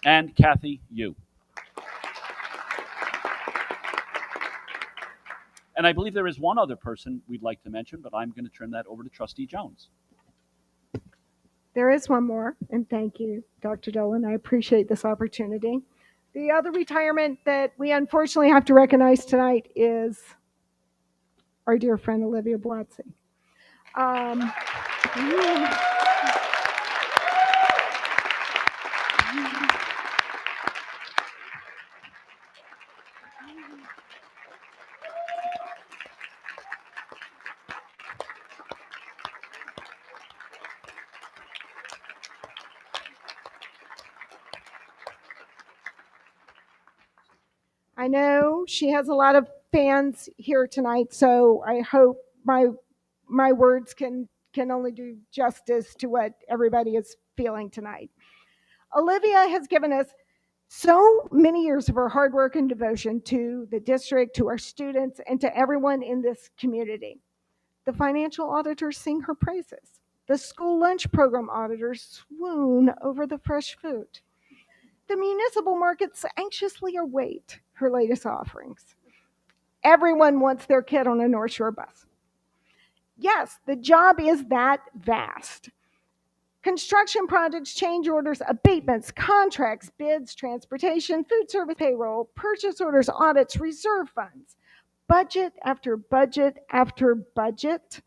And Kathy Yu. And I believe there is one other person we'd like to mention, but I'm going to turn that over to Trustee Jones. There is one more, and thank you, Dr. Dolan. I appreciate this opportunity. The other retirement that we unfortunately have to recognize tonight is our dear friend Olivia Blatzy. I know she has a lot of fans here tonight, so I hope my words can only do justice to what everybody is feeling tonight. Olivia has given us so many years of her hard work and devotion to the district, to our students, and to everyone in this community. The financial auditors sing her praises. The school lunch program auditors swoon over the fresh food. The municipal markets anxiously await her latest offerings. Everyone wants their kid on a North Shore bus. Yes, the job is that vast. Construction projects, change orders, abatements, contracts, bids, transportation, food service payroll, purchase orders, audits, reserve funds, budget after budget after budget,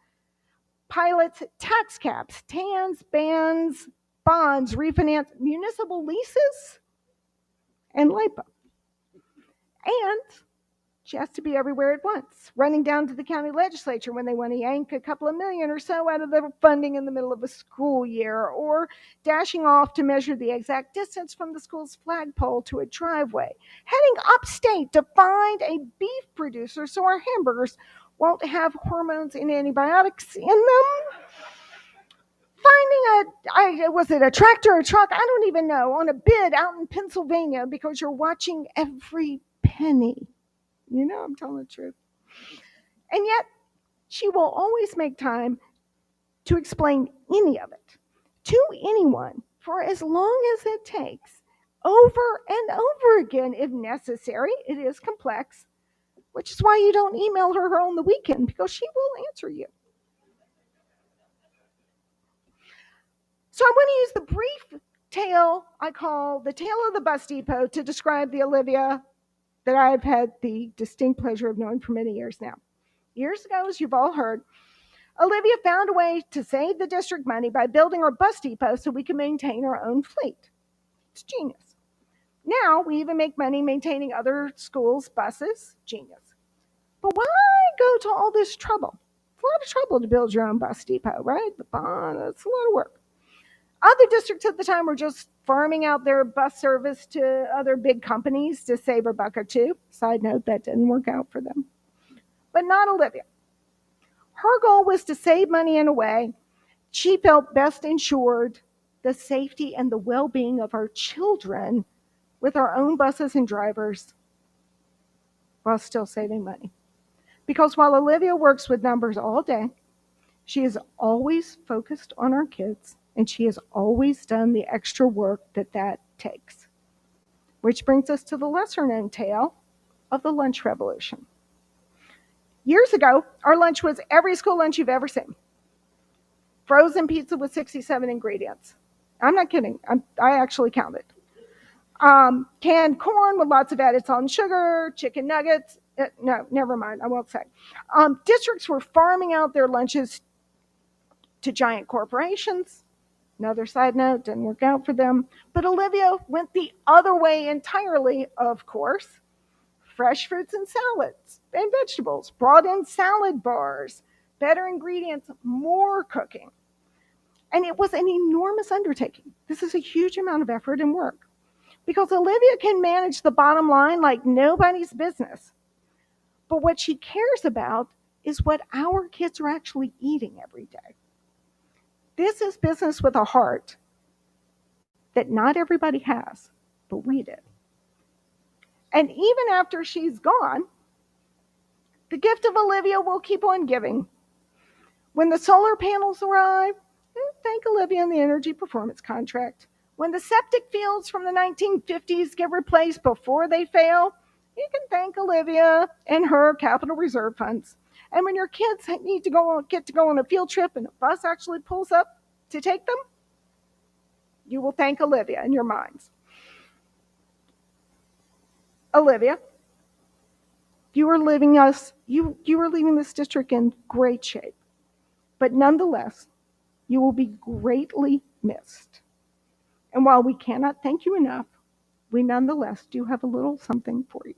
pilots, tax caps, TANs, bans, bonds, refinance, municipal leases, and LIPA. And she has to be everywhere at once, running down to the county legislature when they want to yank a couple of million or so out of the funding in the middle of a school year, or dashing off to measure the exact distance from the school's flagpole to a driveway, heading upstate to find a beef producer so our hamburgers won't have hormones and antibiotics in them. Finding was it a tractor or a truck? I don't even know, on a bid out in Pennsylvania because you're watching every penny. You know I'm telling the truth. And yet, she will always make time to explain any of it to anyone for as long as it takes, over and over again if necessary. It is complex, which is why you don't email her on the weekend, because she will answer you. So I want to use the brief tale I call the tale of the bus depot to describe the Olivia that I've had the distinct pleasure of knowing for many years now. Years ago, as you've all heard, Olivia found a way to save the district money by building our bus depot so we can maintain our own fleet. It's genius. Now we even make money maintaining other schools' buses. Genius. But why go to all this trouble? It's a lot of trouble to build your own bus depot, right? The bond, it's a lot of work. Other districts at the time were just farming out their bus service to other big companies to save a buck or two. Side note, that didn't work out for them. But not Olivia. Her goal was to save money in a way she felt best ensured the safety and the well-being of our children with our own buses and drivers while still saving money. Because while Olivia works with numbers all day, she is always focused on our kids, and she has always done the extra work that takes. Which brings us to the lesser-known tale of the lunch revolution. Years ago, our lunch was every school lunch you've ever seen. Frozen pizza with 67 ingredients. I'm not kidding. I actually counted. Canned corn with lots of added salt and sugar, chicken nuggets. No, never mind. I won't say. Districts were farming out their lunches to giant corporations. Another side note, didn't work out for them. But Olivia went the other way entirely, of course. Fresh fruits and salads and vegetables, brought in salad bars, better ingredients, more cooking. And it was an enormous undertaking. This is a huge amount of effort and work, because Olivia can manage the bottom line like nobody's business. But what she cares about is what our kids are actually eating every day. This is business with a heart that not everybody has, but we did. And even after she's gone, the gift of Olivia will keep on giving. When the solar panels arrive, thank Olivia and the energy performance contract. When the septic fields from the 1950s get replaced before they fail, you can thank Olivia and her capital reserve funds. And when your kids need to get to go on a field trip and a bus actually pulls up to take them, you will thank Olivia in your minds. Olivia, you are leaving this district in great shape, but nonetheless, you will be greatly missed. And while we cannot thank you enough, we nonetheless do have a little something for you.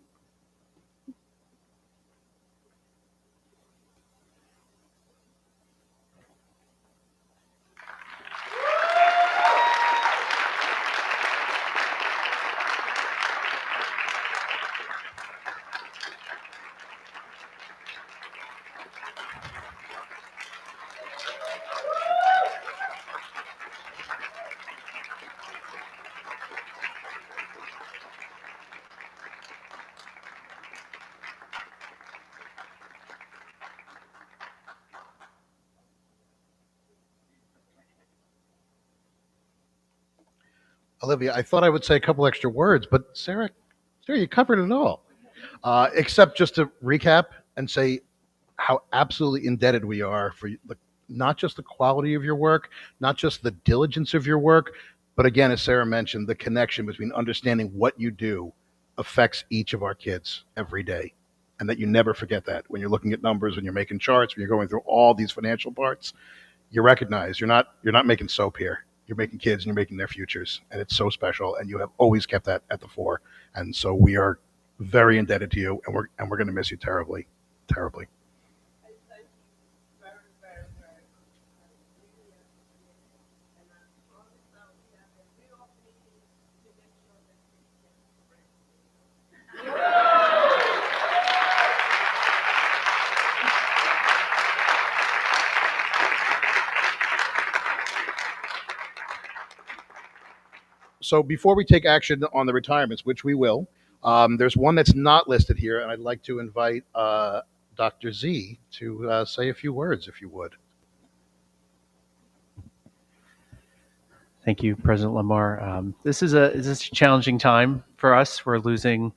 Olivia, I thought I would say a couple extra words, but Sarah, you covered it all. Except just to recap and say how absolutely indebted we are for not just the quality of your work, not just the diligence of your work, but again, as Sarah mentioned, the connection between understanding what you do affects each of our kids every day. And that you never forget that when you're looking at numbers, when you're making charts, when you're going through all these financial parts, you recognize you're not making soap here. You're making kids and you're making their futures. And it's so special. And you have always kept that at the fore. And so we are very indebted to you, and we're going to miss you terribly, terribly. So before we take action on the retirements, which we will, there's one that's not listed here, and I'd like to invite Dr. Z to say a few words, if you would. Thank you, President Lamar. This is a challenging time for us. We're losing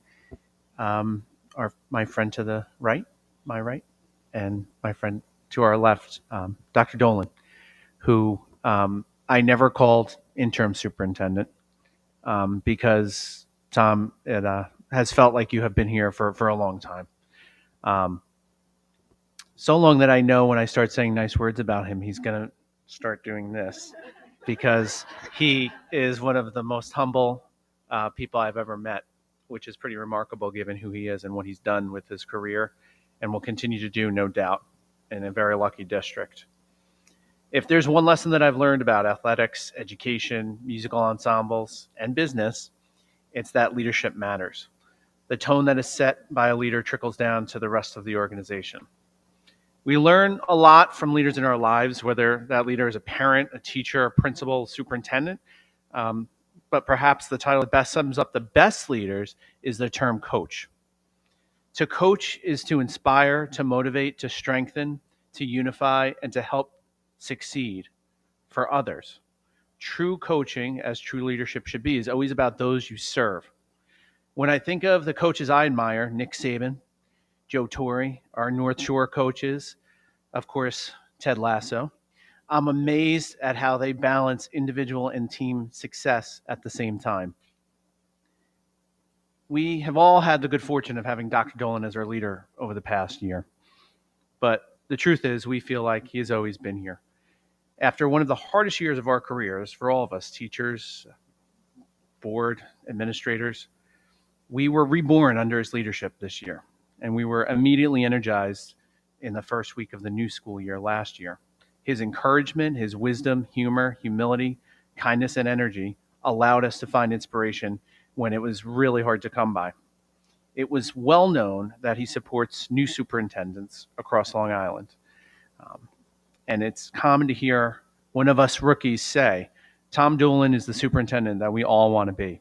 my friend to the right, my right, and my friend to our left, Dr. Dolan, who I never called interim superintendent because, Tom, it has felt like you have been here for a long time. So long that I know when I start saying nice words about him, he's going to start doing this, because he is one of the most humble people I've ever met, which is pretty remarkable given who he is and what he's done with his career and will continue to do, no doubt, in a very lucky district. If there's one lesson that I've learned about athletics, education, musical ensembles, and business, it's that leadership matters. The tone that is set by a leader trickles down to the rest of the organization. We learn a lot from leaders in our lives, whether that leader is a parent, a teacher, a principal, superintendent. But perhaps the title that best sums up the best leaders is the term coach. To coach is to inspire, to motivate, to strengthen, to unify, and to help succeed for others. True coaching, as true leadership should be, is always about those you serve. When I think of the coaches I admire, Nick Saban, Joe Torre, our North Shore coaches, of course, Ted Lasso, I'm amazed at how they balance individual and team success at the same time. We have all had the good fortune of having Dr. Dolan as our leader over the past year. But the truth is, we feel like he has always been here. After one of the hardest years of our careers for all of us, teachers, board, administrators, we were reborn under his leadership this year. And we were immediately energized in the first week of the new school year last year. His encouragement, his wisdom, humor, humility, kindness, and energy allowed us to find inspiration when it was really hard to come by. It was well known that he supports new superintendents across Long Island. And it's common to hear one of us rookies say, Tom Dolan is the superintendent that we all want to be.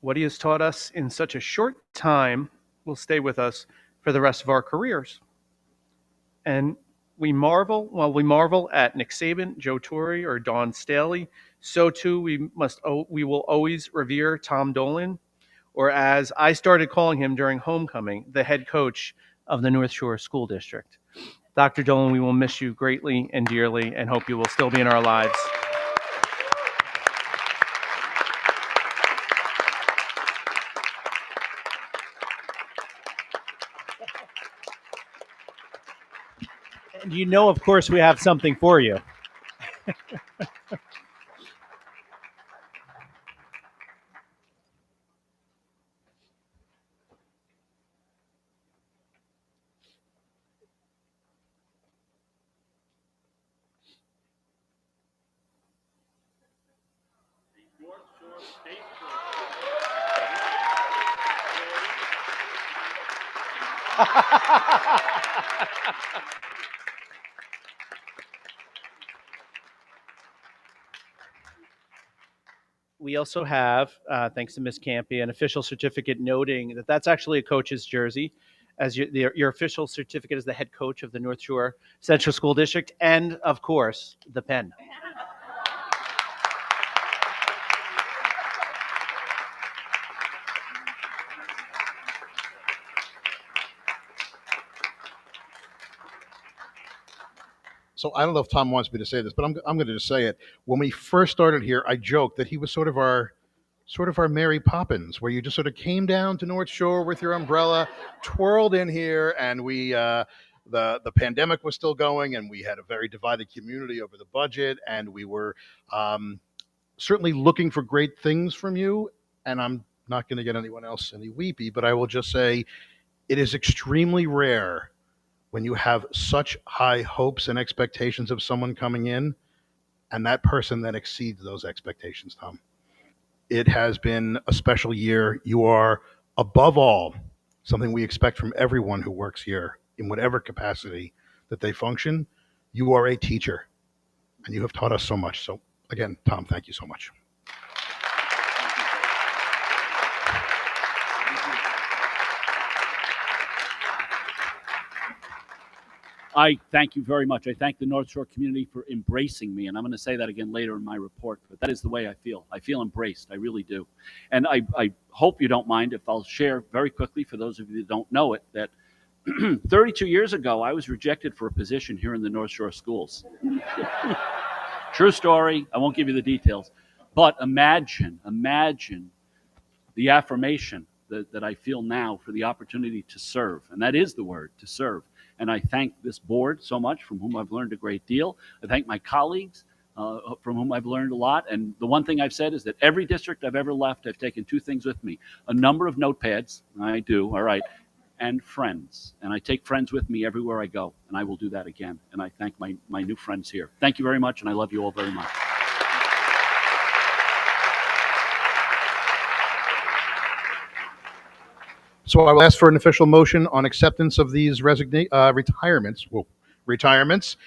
What he has taught us in such a short time will stay with us for the rest of our careers. And we marvel at Nick Saban, Joe Torre, or Dawn Staley, so too we will always revere Tom Dolan, or as I started calling him during homecoming, the head coach of the North Shore School District. Dr. Dolan, we will miss you greatly and dearly and hope you will still be in our lives. And you know, of course, we have something for you. We also have, thanks to Ms. Campy, an official certificate noting that that's actually a coach's jersey, as your official certificate as the head coach of the North Shore Central School District, and of course, the pen. So I don't know if Tom wants me to say this, but I'm going to just say it. When we first started here, I joked that he was sort of our Mary Poppins, where you just sort of came down to North Shore with your umbrella, twirled in here, and we the pandemic was still going, and we had a very divided community over the budget, and we were certainly looking for great things from you. And I'm not going to get anyone else any weepy, but I will just say it is extremely rare when you have such high hopes and expectations of someone coming in, and that person then exceeds those expectations, Tom. It has been a special year. You are, above all, something we expect from everyone who works here in whatever capacity that they function. You are a teacher, and you have taught us so much. So, again, Tom, thank you so much. I thank you very much. I thank the North Shore community for embracing me, and I'm going to say that again later in my report, but that is the way I feel. I feel embraced. I really do. And I hope you don't mind if I'll share very quickly, for those of you that don't know it, that 32 years ago, I was rejected for a position here in the North Shore schools. True story. I won't give you the details. But imagine the affirmation that I feel now for the opportunity to serve. And that is the word, to serve. And I thank this board so much, from whom I've learned a great deal. I thank my colleagues, from whom I've learned a lot. And the one thing I've said is that every district I've ever left, I've taken two things with me: a number of notepads, I do, all right, and friends. And I take friends with me everywhere I go, and I will do that again. And I thank my new friends here. Thank you very much, and I love you all very much. So I will ask for an official motion on acceptance of these retirements. Whoa, retirements.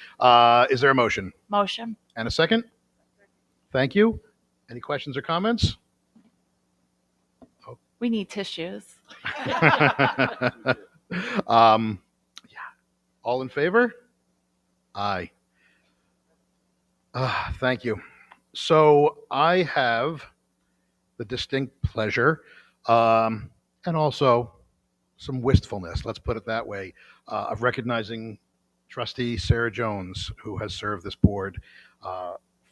Is there a motion? Motion. And a second? Thank you. Any questions or comments? We need tissues. Yeah. All in favor? Aye. Thank you. So I have the distinct pleasure, and also some wistfulness, let's put it that way, of recognizing Trustee Sarah Jones, who has served this board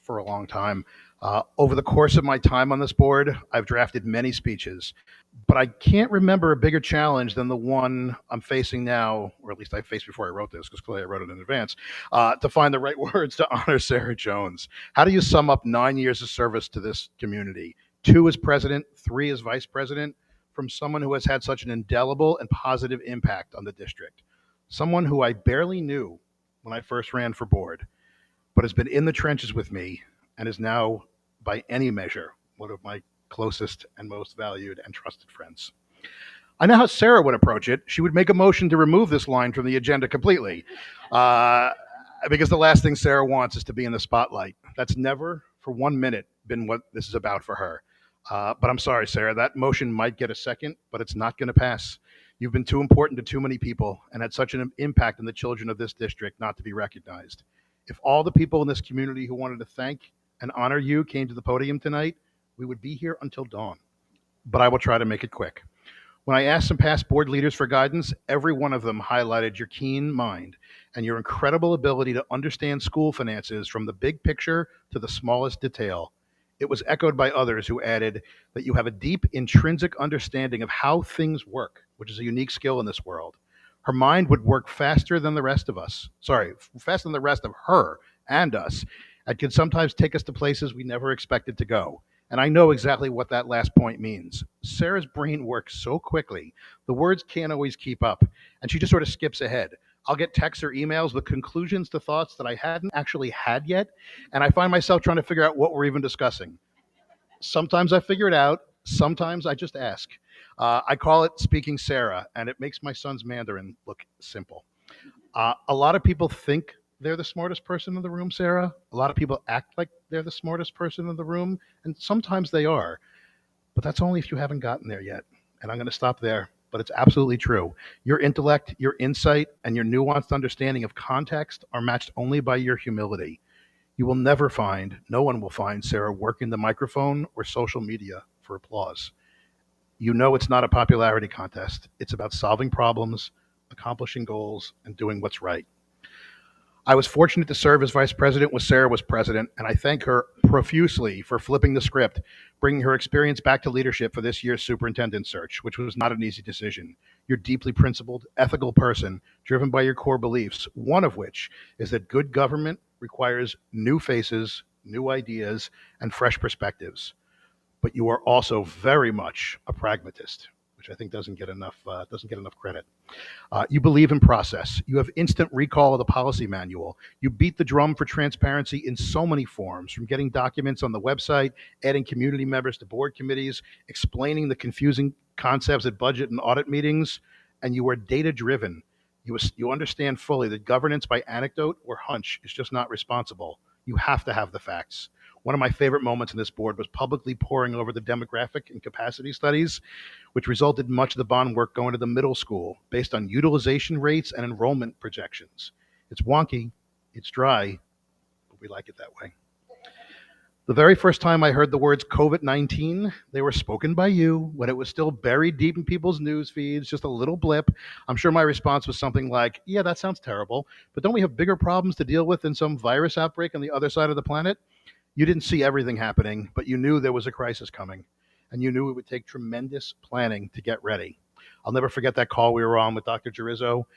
for a long time. Over the course of my time on this board, I've drafted many speeches, but I can't remember a bigger challenge than the one I'm facing now, or at least I faced before I wrote this, because clearly I wrote it in advance, to find the right words to honor Sarah Jones. How do you sum up 9 years of service to this community? 2 as president, 3 as vice president, from someone who has had such an indelible and positive impact on the district. Someone who I barely knew when I first ran for board, but has been in the trenches with me and is now, by any measure, one of my closest and most valued and trusted friends. I know how Sarah would approach it. She would make a motion to remove this line from the agenda completely, because the last thing Sarah wants is to be in the spotlight. That's never for 1 minute been what this is about for her. But I'm sorry, Sarah, that motion might get a second, but it's not going to pass. You've been too important to too many people and had such an impact on the children of this district not to be recognized. If all the people in this community who wanted to thank and honor you came to the podium tonight, we would be here until dawn. But I will try to make it quick. When I asked some past board leaders for guidance, every one of them highlighted your keen mind and your incredible ability to understand school finances from the big picture to the smallest detail. It was echoed by others who added that you have a deep intrinsic understanding of how things work, which is a unique skill in this world. Her mind would work faster than the rest of us. Faster than the rest of her and us. It could sometimes take us to places we never expected to go. And I know exactly what that last point means. Sarah's brain works so quickly, the words can't always keep up, and she just sort of skips ahead. I'll get texts or emails with conclusions to thoughts that I hadn't actually had yet, and I find myself trying to figure out what we're even discussing. Sometimes I figure it out, sometimes I just ask. I call it speaking Sarah, and it makes my son's Mandarin look simple. A lot of people think they're the smartest person in the room, Sarah. A lot of people act like they're the smartest person in the room, and sometimes they are. But that's only if you haven't gotten there yet. And I'm going to stop there, but it's absolutely true. Your intellect, your insight, and your nuanced understanding of context are matched only by your humility. You will never find, no one will find Sarah working the microphone or social media for applause. You know it's not a popularity contest. It's about solving problems, accomplishing goals, and doing what's right. I was fortunate to serve as vice president when Sarah was president, and I thank her profusely for flipping the script, bringing her experience back to leadership for this year's superintendent search, which was not an easy decision. You're a deeply principled, ethical person, driven by your core beliefs, one of which is that good government requires new faces, new ideas, and fresh perspectives. But you are also very much a pragmatist, which I think doesn't get enough credit. You believe in process. You have instant recall of the policy manual. You beat the drum for transparency in so many forms, from getting documents on the website, adding community members to board committees, explaining the confusing concepts at budget and audit meetings, and you are data driven. You understand fully that governance by anecdote or hunch is just not responsible. You have to have the facts. One of my favorite moments in this board was publicly poring over the demographic and capacity studies, which resulted in much of the bond work going to the middle school based on utilization rates and enrollment projections. It's wonky, it's dry, but we like it that way. The very first time I heard the words COVID-19, they were spoken by you when it was still buried deep in people's news feeds, just a little blip. I'm sure my response was something like, yeah, that sounds terrible, but don't we have bigger problems to deal with than some virus outbreak on the other side of the planet? You didn't see everything happening, but you knew there was a crisis coming, and you knew it would take tremendous planning to get ready. I'll never forget that call we were on with Dr. Girizzo,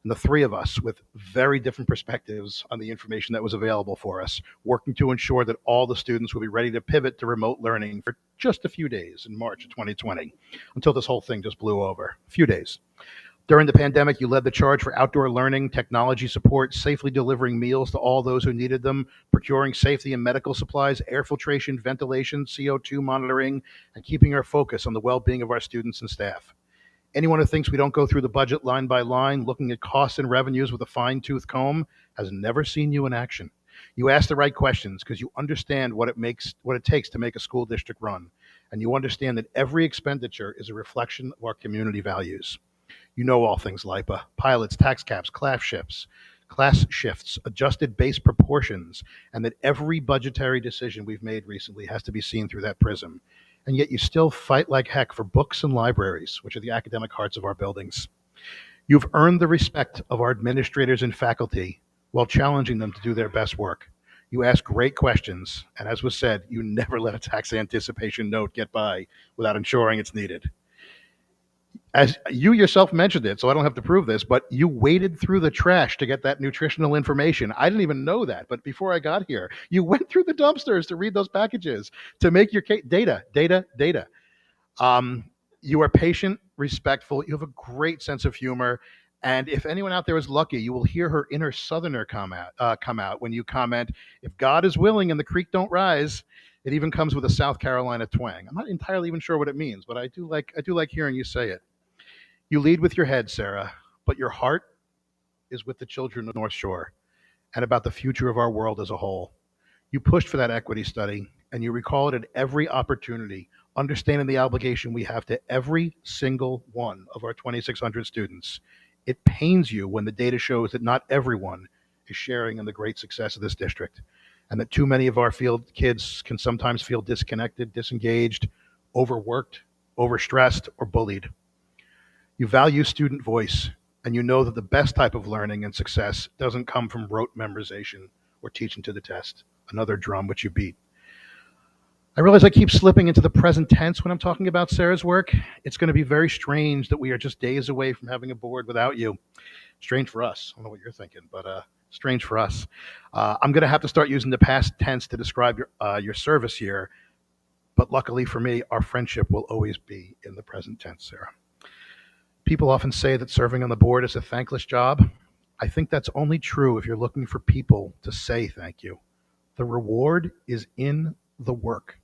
and the three of us with very different perspectives on the information that was available for us, working to ensure that all the students would be ready to pivot to remote learning for just a few days in March of 2020, until this whole thing just blew over. A few days. During the pandemic, you led the charge for outdoor learning, technology support, safely delivering meals to all those who needed them, procuring safety and medical supplies, air filtration, ventilation, CO2 monitoring, and keeping our focus on the well-being of our students and staff. Anyone who thinks we don't go through the budget line by line, looking at costs and revenues with a fine-tooth comb, has never seen you in action. You ask the right questions because you understand what it takes to make a school district run, and you understand that every expenditure is a reflection of our community values. You know all things LIPA, pilots, tax caps, class shifts, adjusted base proportions, and that every budgetary decision we've made recently has to be seen through that prism. And yet you still fight like heck for books and libraries, which are the academic hearts of our buildings. You've earned the respect of our administrators and faculty while challenging them to do their best work. You ask great questions, and as was said, you never let a tax anticipation note get by without ensuring it's needed. As you yourself mentioned it, so I don't have to prove this, but you waded through the trash to get that nutritional information. I didn't even know that, but before I got here, you went through the dumpsters to read those packages, to make your case. Data. You are patient, respectful. You have a great sense of humor. And if anyone out there is lucky, you will hear her inner Southerner come out when you comment, if God is willing and the creek don't rise. It even comes with a South Carolina twang. I'm not entirely even sure what it means, but I do like hearing you say it. You lead with your head, Sarah, but your heart is with the children of North Shore and about the future of our world as a whole. You pushed for that equity study, and you recall it at every opportunity, understanding the obligation we have to every single one of our 2,600 students. It pains you when the data shows that not everyone is sharing in the great success of this district, and that too many of our field kids can sometimes feel disconnected, disengaged, overworked, overstressed, or bullied. You value student voice, and you know that the best type of learning and success doesn't come from rote memorization or teaching to the test, another drum which you beat. I realize I keep slipping into the present tense when I'm talking about Sarah's work. It's going to be very strange that we are just days away from having a board without you. Strange for us. I don't know what you're thinking, but strange for us. I'm going to have to start using the past tense to describe your service here, but luckily for me, our friendship will always be in the present tense, Sarah. People often say that serving on the board is a thankless job. I think that's only true if you're looking for people to say thank you. The reward is in the work,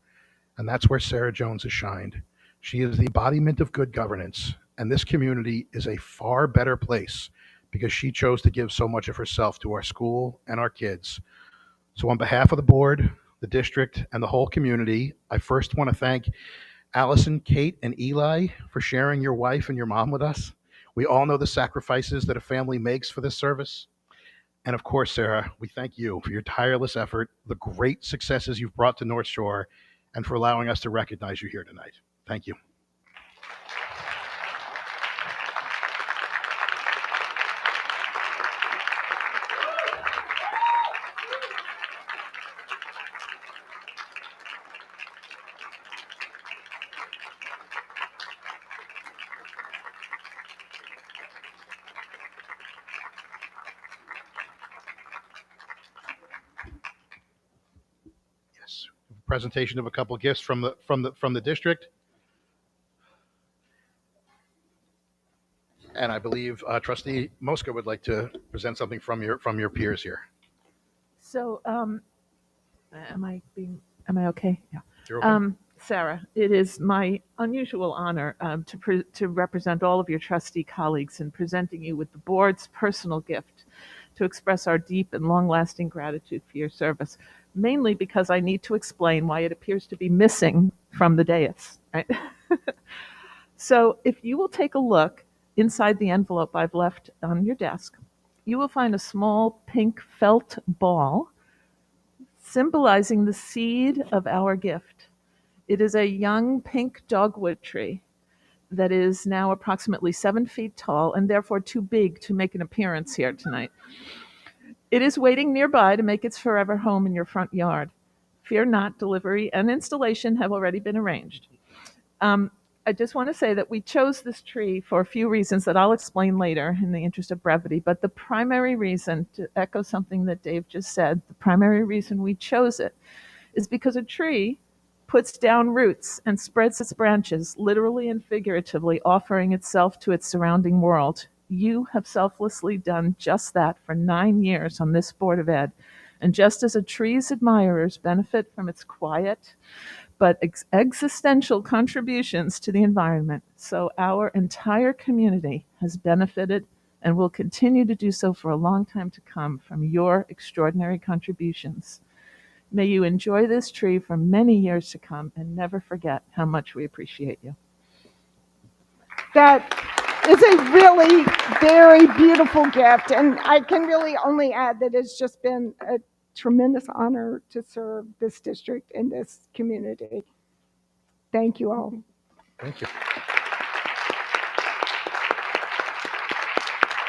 and that's where Sarah Jones has shined. She is the embodiment of good governance, and this community is a far better place because she chose to give so much of herself to our school and our kids. So on behalf of the board, the district, and the whole community, I first want to thank Allison, Kate, and Eli for sharing your wife and your mom with us. We all know the sacrifices that a family makes for this service. And of course, Sarah, we thank you for your tireless effort, the great successes you've brought to North Shore, and for allowing us to recognize you here tonight. Thank you. presentation of a couple gifts from the district. And I believe Trustee Mosca would like to present something from your peers here. So, am I okay? Yeah. You're okay. Sarah, it is my unusual honor to represent all of your trustee colleagues in presenting you with the board's personal gift to express our deep and long-lasting gratitude for your service, mainly because I need to explain why it appears to be missing from the dais. Right? So if you will take a look inside the envelope I've left on your desk, you will find a small pink felt ball symbolizing the seed of our gift. It is a young pink dogwood tree that is now approximately 7 feet tall and therefore too big to make an appearance here tonight. It is waiting nearby to make its forever home in your front yard. Fear not, delivery and installation have already been arranged. I just want to say that we chose this tree for a few reasons that I'll explain later in the interest of brevity, but the primary reason, to echo something that Dave just said, the primary reason we chose it is because a tree puts down roots and spreads its branches, literally and figuratively, offering itself to its surrounding world. You have selflessly done just that for 9 years on this Board of Ed. And just as a tree's admirers benefit from its quiet but existential contributions to the environment, so our entire community has benefited and will continue to do so for a long time to come from your extraordinary contributions. May you enjoy this tree for many years to come and never forget how much we appreciate you. That is a really very beautiful gift, and I can really only add that it's just been a tremendous honor to serve this district and this community. Thank you all. Thank you.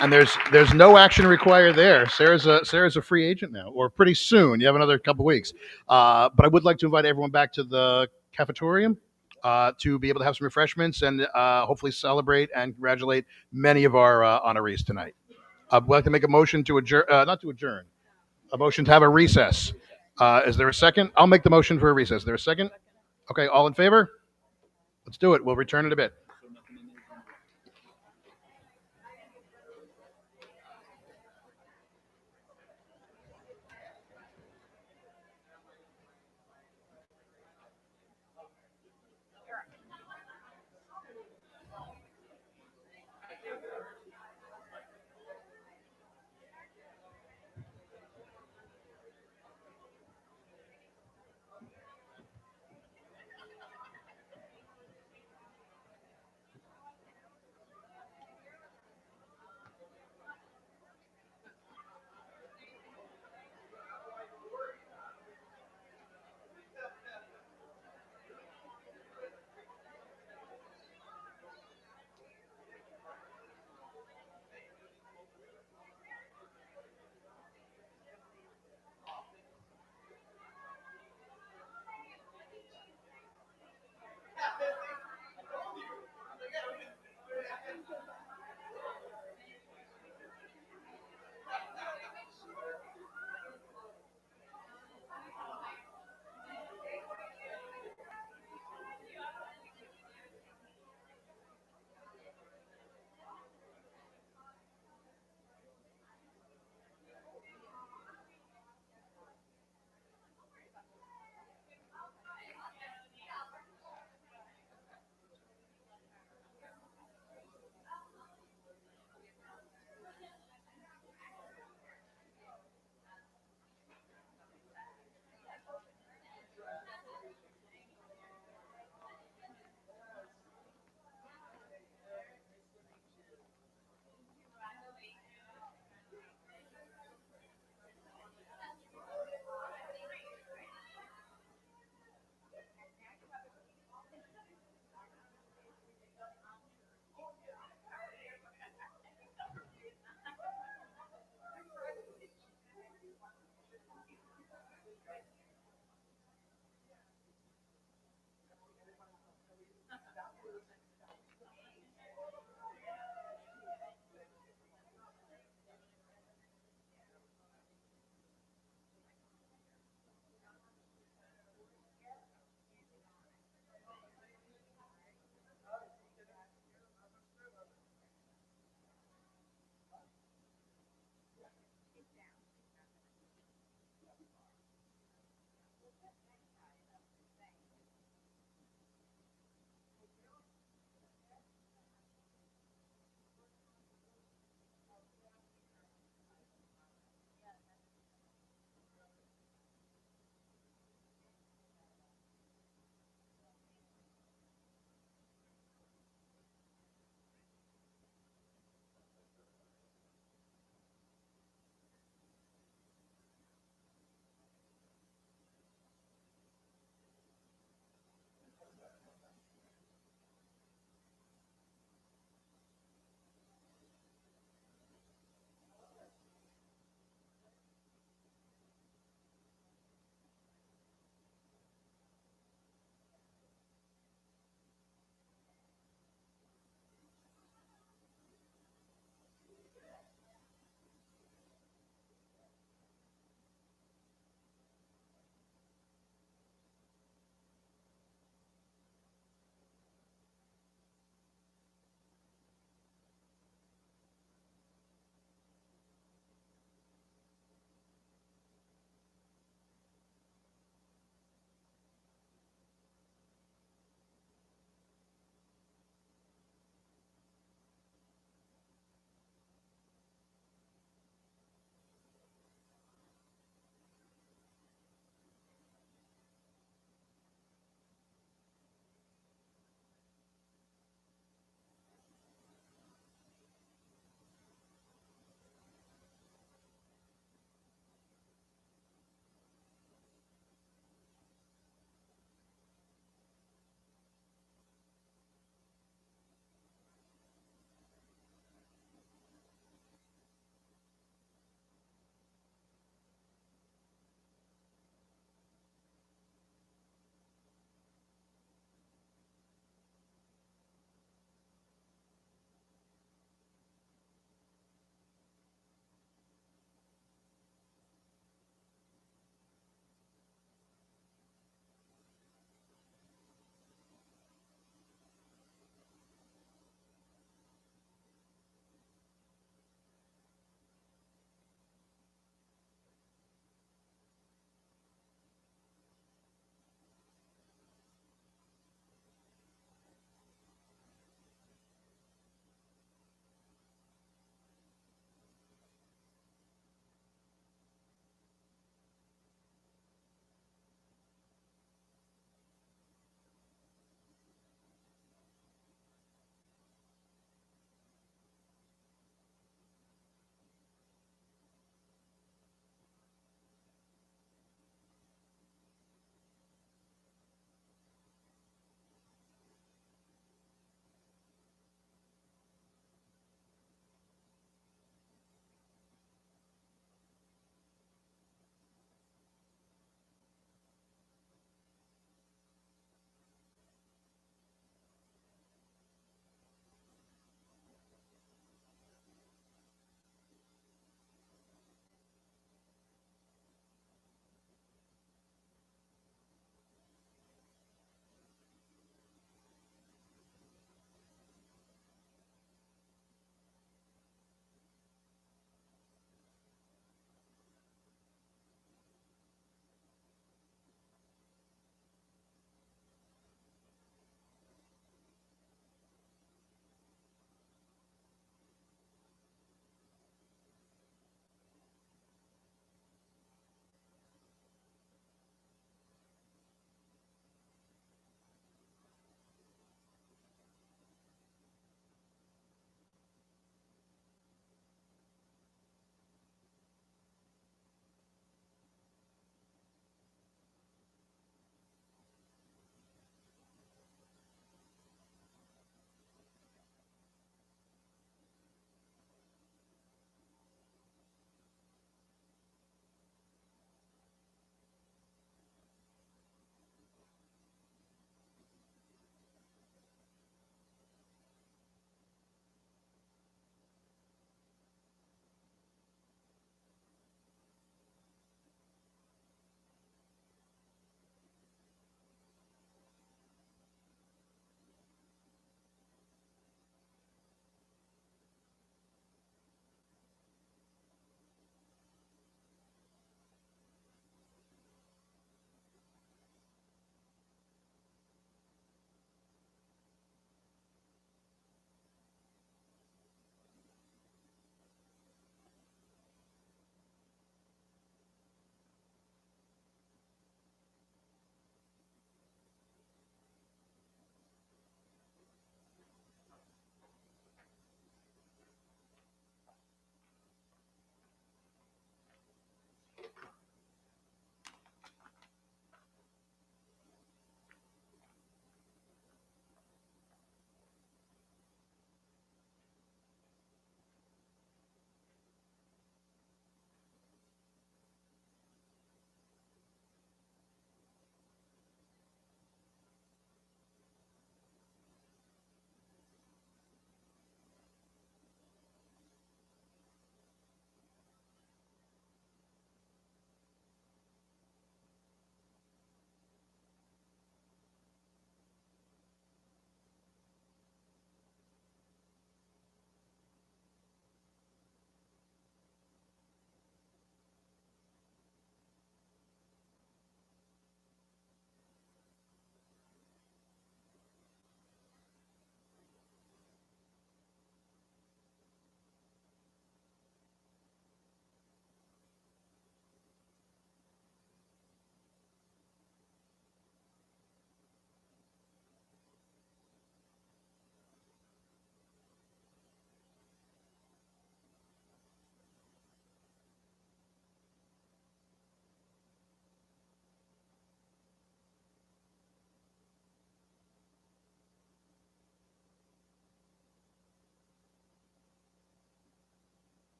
And there's no action required there. Sarah's a free agent now, or pretty soon. You have another couple weeks. But I would like to invite everyone back to the cafetorium to be able to have some refreshments and hopefully celebrate and congratulate many of our honorees tonight. I'd like to make a motion to adjourn, not to adjourn, a motion to have a recess. Is there a second? I'll make the motion for a recess. Is there a second? Okay, all in favor? Let's do it. We'll return in a bit.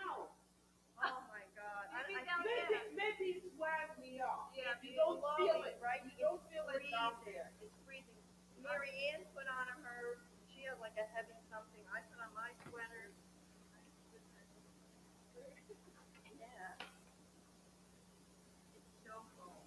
Oh my God. Maybe swag me off. Yeah, you don't feel it, right? You don't feel it out there. It's freezing. Mary Ann put on her, she had like a heavy something. I put on my sweater. Yeah. It's so cold.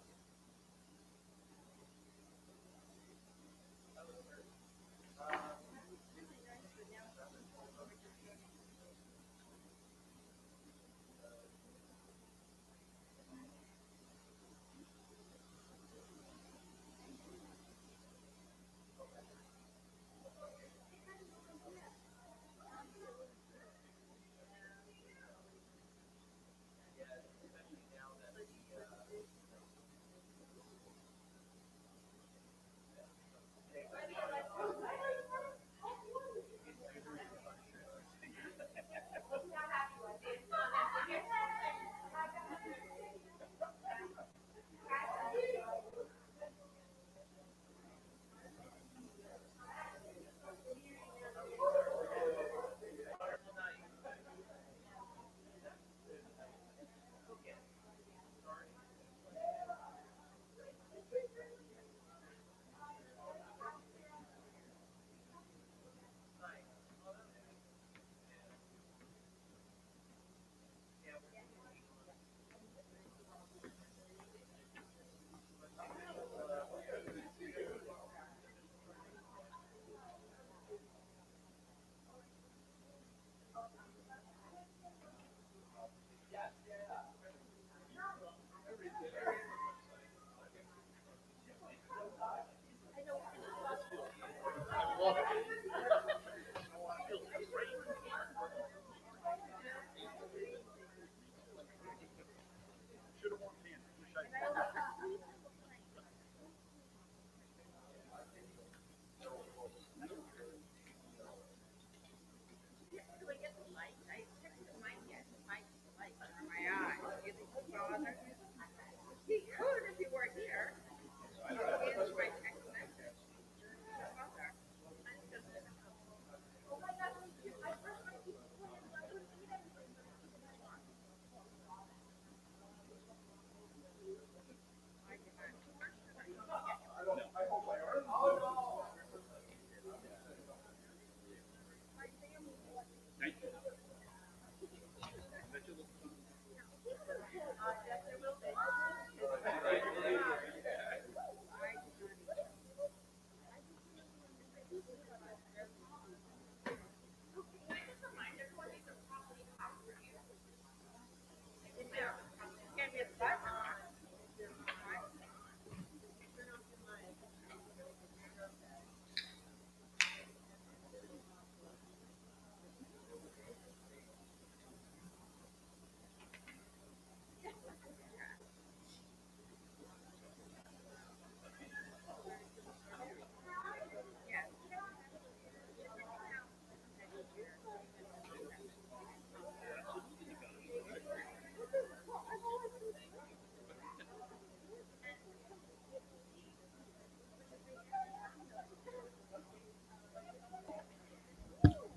He could if he were here.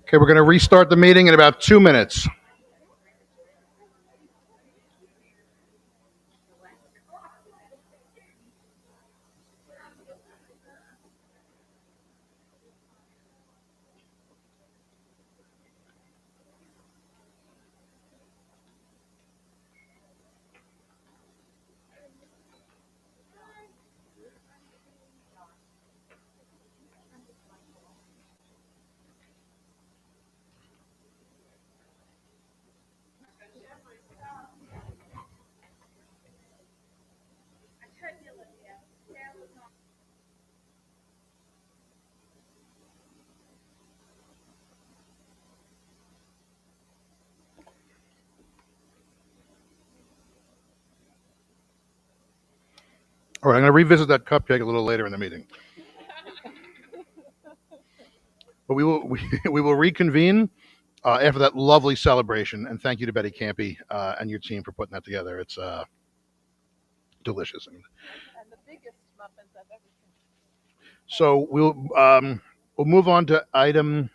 Okay, we're going to restart the meeting in about 2 minutes. All right, I'm going to revisit that cupcake a little later in the meeting. But we will reconvene after that lovely celebration. And thank you to Betty Campy and your team for putting that together. It's delicious. And the biggest muffins I've ever seen. So we'll move on to item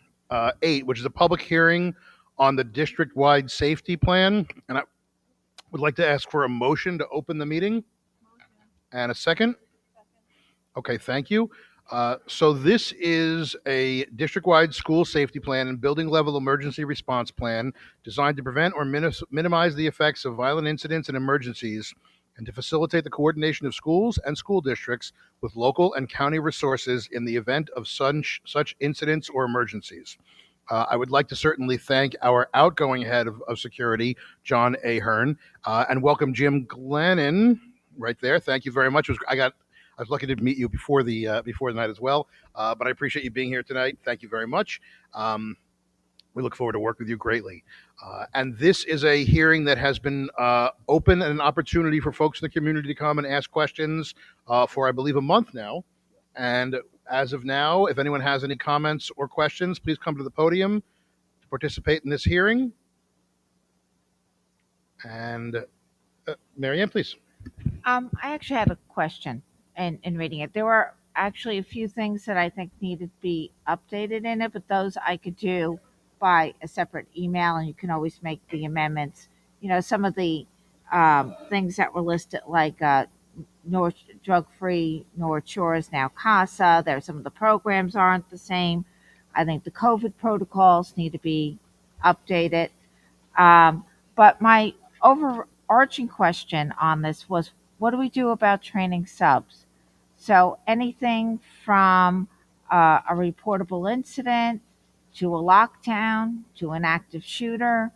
8, which is a public hearing on the district-wide safety plan. And I would like to ask for a motion to open the meeting. And a second? Okay, thank you. So this is a district-wide school safety plan and building-level emergency response plan designed to prevent or minimize the effects of violent incidents and emergencies, and to facilitate the coordination of schools and school districts with local and county resources in the event of such incidents or emergencies. I would like to certainly thank our outgoing head of security, John Ahern, and welcome Jim Glennon right there. Thank you very much. I was lucky to meet you before the night as well, but I appreciate you being here tonight. Thank you very much. We look forward to working with you greatly. And this is a hearing that has been open and an opportunity for folks in the community to come and ask questions for, I believe, a month now. And as of now, if anyone has any comments or questions, please come to the podium to participate in this hearing. And Mary Ann, please. I actually had a question in reading it. There were actually a few things that I think needed to be updated in it, but those I could do by a separate email, and you can always make the amendments. You know, some of the things that were listed, like North Drug Free North Shore is now CASA. There, some of the programs aren't the same. I think the COVID protocols need to be updated. But my overarching question on this was, what do we do about training subs? So anything from a reportable incident to a lockdown to an active shooter.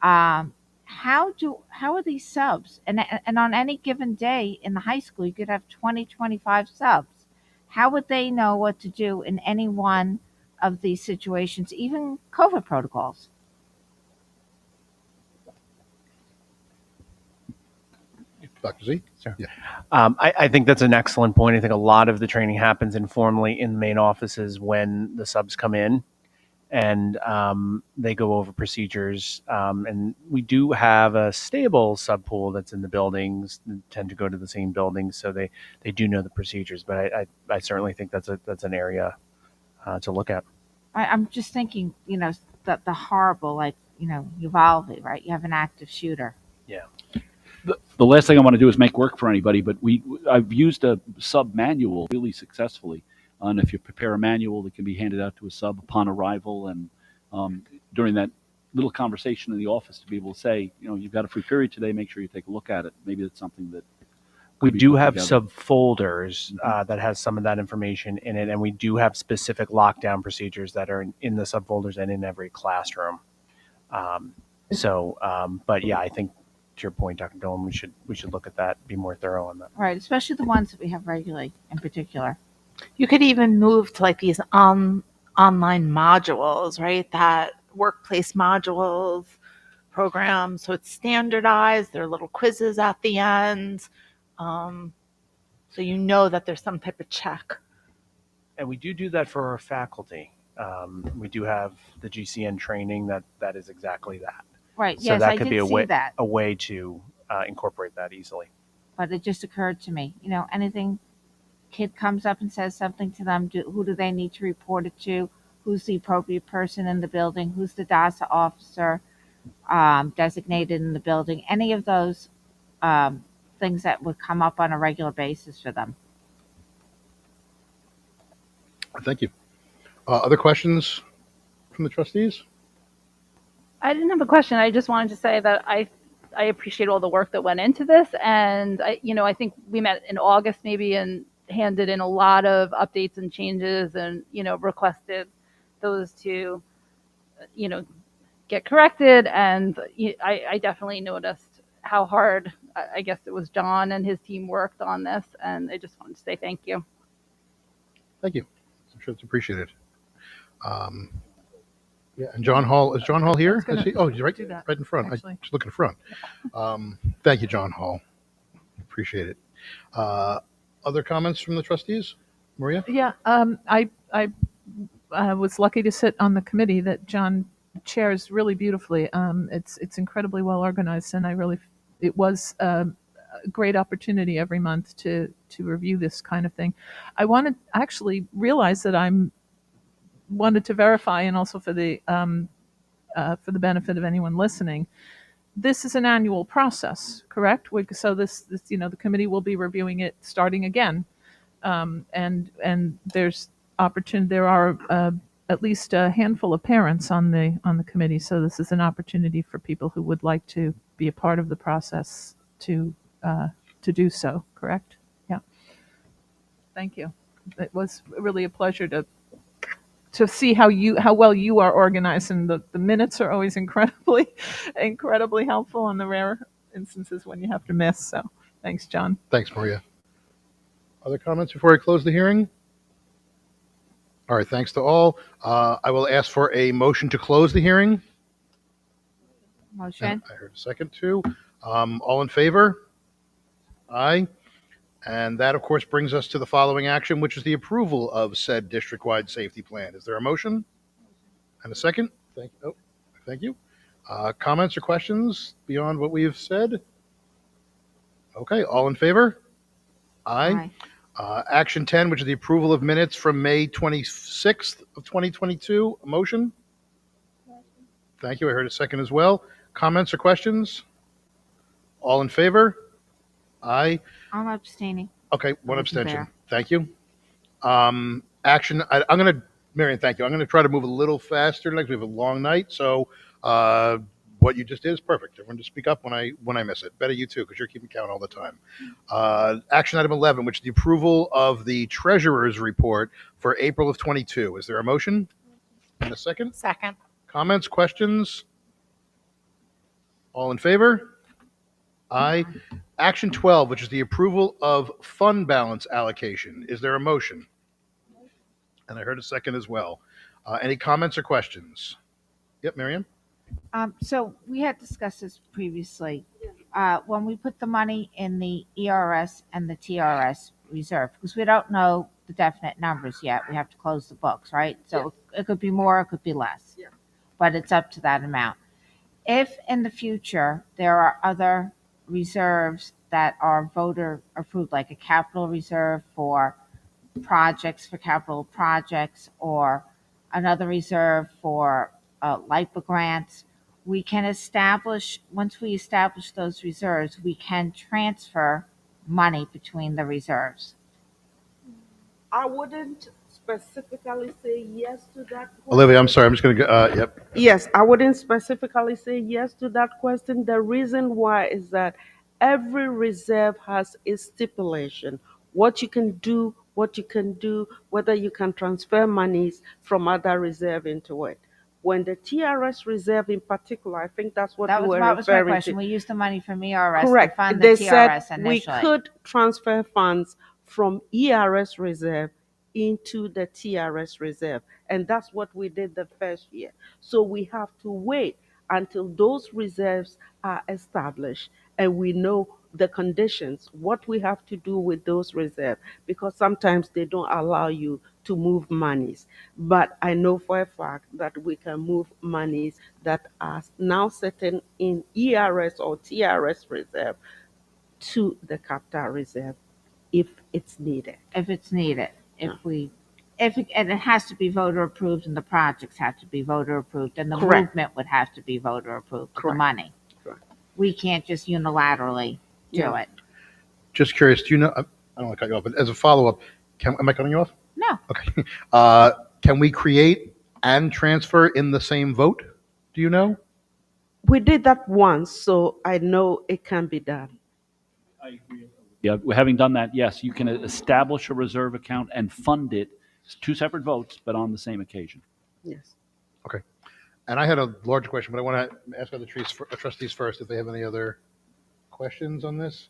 How are these subs? And on any given day in the high school, you could have 20, 25 subs. How would they know what to do in any one of these situations, even COVID protocols? Dr. Z? Sure. Yeah. I think that's an excellent point. I think a lot of the training happens informally in the main offices when the subs come in, and they go over procedures. And we do have a stable sub pool that's in the buildings, tend to go to the same buildings, so they do know the procedures. But I certainly think that's an area to look at. I'm just thinking, you know, the horrible, like, you know, Uvalde, right? You have an active shooter. Yeah. The last thing I want to do is make work for anybody, but I've used a sub manual really successfully. And if you prepare a manual that can be handed out to a sub upon arrival, and during that little conversation in the office, to be able to say, you know, you've got a free period today, make sure you take a look at it. Maybe that's something that we do have together. sub folders that has some of that information in it, and we do have specific lockdown procedures that are in the sub folders and in every classroom. But yeah, I think, to your point, Dr. Dolan, we should look at that, be more thorough on that. Right, especially the ones that we have regularly in particular. You could even move to like these online modules, right? That workplace modules programs. So it's standardized. There are little quizzes at the end. So you know that there's some type of check. And we do that for our faculty. We do have the GCN training that is exactly that. Right. So yes, that I could did be see that. a way to incorporate that easily. But it just occurred to me, you know, anything kid comes up and says something to them, who do they need to report it to? Who's the appropriate person in the building? Who's the DASA officer designated in the building? Any of those things that would come up on a regular basis for them. Thank you. Other questions from the trustees? I didn't have a question. I just wanted to say that I appreciate all the work that went into this, and I think we met in August maybe and handed in a lot of updates and changes, and requested those to get corrected. And I definitely noticed how hard I guess it was John and his team worked on this, and I just wanted to say thank you. Thank you. I'm sure it's appreciated. Yeah, and John Hall, is John Hall here? He's right in front. Actually. Just look in front. Thank you, John Hall. Appreciate it. Other comments from the trustees? Maria? Yeah, I was lucky to sit on the committee that John chairs really beautifully. It's incredibly well organized, and it was a great opportunity every month to review this kind of thing. I actually realized that wanted to verify, and also for the for the benefit of anyone listening, this is an annual process, correct? So this the committee will be reviewing it starting again, and there's opportunity. There are at least a handful of parents on the committee, so this is an opportunity for people who would like to be a part of the process to do so. Correct? Yeah. Thank you. It was really a pleasure to see how well you are organized, and the minutes are always incredibly helpful on the rare instances when you have to miss. So thanks, John. Thanks, Maria. Other comments before I close the hearing? All right, thanks to all. I will ask for a motion to close the hearing. Motion. I heard a second too. All in favor? Aye. And that, of course, brings us to the following action, which is the approval of said district-wide safety plan. Is there a motion? And a second? Thank you. Comments or questions beyond what we have said? Okay, all in favor? Aye. Action 10, which is the approval of minutes from May 26th of 2022. A motion? Thank you. I heard a second as well. Comments or questions? All in favor? Aye. I'm abstaining. Okay, one I wasn't abstention. there. Thank you. Action, I'm going to, Marion, thank you. I'm going to try to move a little faster tonight. We have a long night, so what you just did is perfect. Everyone just speak up when I miss it. Better you too, because you're keeping count all the time. Action item 11, which is the approval of the treasurer's report for April of 22. Is there a motion? And a second? Second. Comments, questions? All in favor? Aye. Action 12, which is the approval of fund balance allocation. Is there a motion? And I heard a second as well. Any comments or questions? Yep, Miriam? So we had discussed this previously. When we put the money in the ERS and the TRS reserve, because we don't know the definite numbers yet, we have to close the books, right? So it could be more, it could be less, but it's up to that amount. If in the future there are other reserves that are voter approved, like a capital reserve for capital projects, or another reserve for LIPA grants, we can once we establish those reserves, we can transfer money between the reserves. I wouldn't specifically say yes to that question. Olivia, I'm sorry. I'm just going to go. Yep. Yes, I wouldn't specifically say yes to that question. The reason why is that every reserve has a stipulation. What you can do, whether you can transfer monies from other reserve into it. When the TRS reserve in particular, I think that's what you were That was my referring question. to. We used the money from ERS Correct. to fund They the said TRS we initially. could transfer funds from ERS reserve into the TRS reserve. And that's what we did the first year. So we have to wait until those reserves are established and we know the conditions, what we have to do with those reserves, because sometimes they don't allow you to move monies. But I know for a fact that we can move monies that are now sitting in ERS or TRS reserve to the capital reserve if it's needed. If it's needed, and it has to be voter approved, and the projects have to be voter approved, and the Correct. movement would have to be voter approved for the Correct. money. Correct. We can't just unilaterally do Yeah. it. Just curious, do you know, I don't want to cut you off, but as a follow-up, am I cutting you off? No. Okay. Can we create and transfer in the same vote? Do you know? We did that once, so I know it can be done. Yeah, having done that, yes, you can establish a reserve account and fund it. It's two separate votes, but on the same occasion. Yes. Okay. And I had a larger question, but I want to ask other trustees first if they have any other questions on this.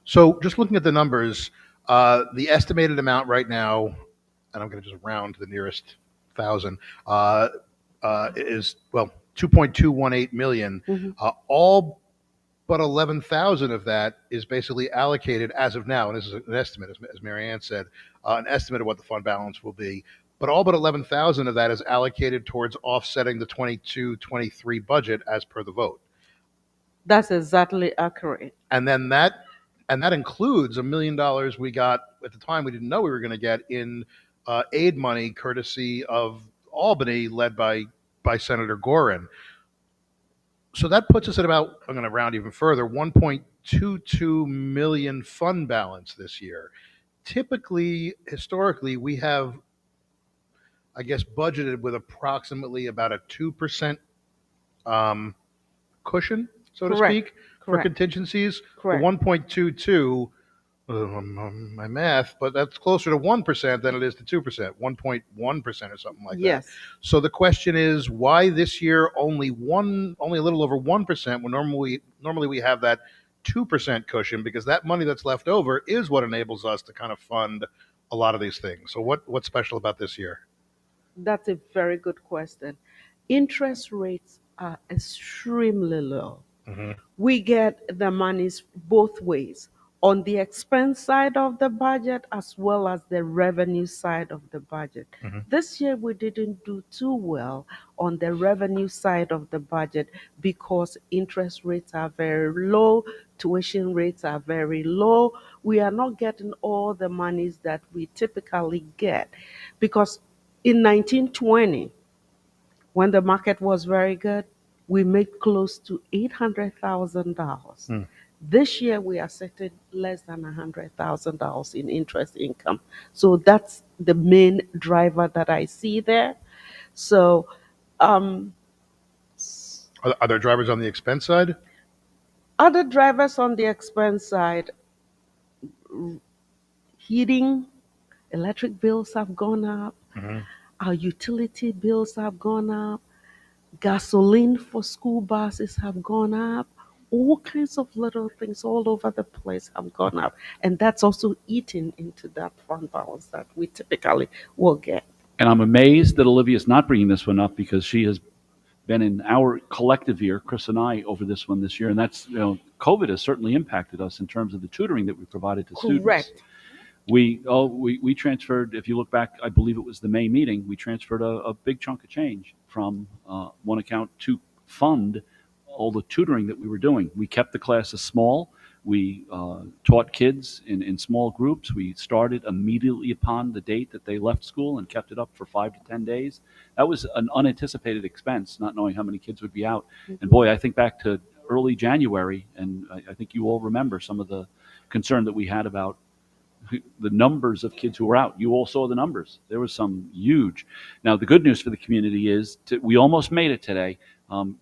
So just looking at the numbers, the estimated amount right now, and I'm going to just round to the nearest thousand, is, well, 2.218 million. All but 11,000 of that is basically allocated as of now, and this is an estimate, as Mary Ann said, an estimate of what the fund balance will be. But all but 11,000 of that is allocated towards offsetting the 22-23 budget as per the vote. That's exactly accurate. And then that includes $1 million we got at the time we didn't know we were going to get in aid money courtesy of Albany, led by by Senator Gorin. So that puts us at about, I'm going to round even further, 1.22 million fund balance this year. Typically, historically, we have, I guess, budgeted with approximately about a 2% cushion, so to Correct. speak, for Correct. contingencies. Correct. The 1.22, my math, but that's closer to 1% than it is to 2%, 1.1% or something like Yes. that. So the question is, why this year only a little over 1% when normally we have that 2% cushion, because that money that's left over is what enables us to kind of fund a lot of these things. So what's special about this year? That's a very good question. Interest rates are extremely low. We get the monies both ways, on the expense side of the budget as well as the revenue side of the budget. This year we didn't do too well on the revenue side of the budget because interest rates are very low, tuition rates are very low. We are not getting all the monies that we typically get because in 1920, when the market was very good, we made close to $800,000. This year, we are setting less than $100,000 in interest income. So that's the main driver that I see there. So, Are there drivers on the expense side? other drivers on the expense side, heating, electric bills have gone up. Our utility bills have gone up. Gasoline for school buses have gone up. All kinds of little things all over the place have gone up. And that's also eating into that fund balance that we typically will get. And I'm amazed that Olivia's not bringing this one up because she has been in our collective ear, Chris and I, over this one this year. And that's, COVID has certainly impacted us in terms of the tutoring that we provided to students. Correct. We transferred, if you look back, I believe it was the May meeting, we transferred a big chunk of change from one account to fund all the tutoring that we were doing. We kept the classes small. We taught kids in small groups. We started immediately upon the date that they left school and kept it up for 5 to 10 days. That was an unanticipated expense, not knowing how many kids would be out. And boy, I think back to early January, and I think you all remember some of the concern that we had about the numbers of kids who were out. You all saw the numbers. There was some huge. Now, the good news for the community is we almost made it today.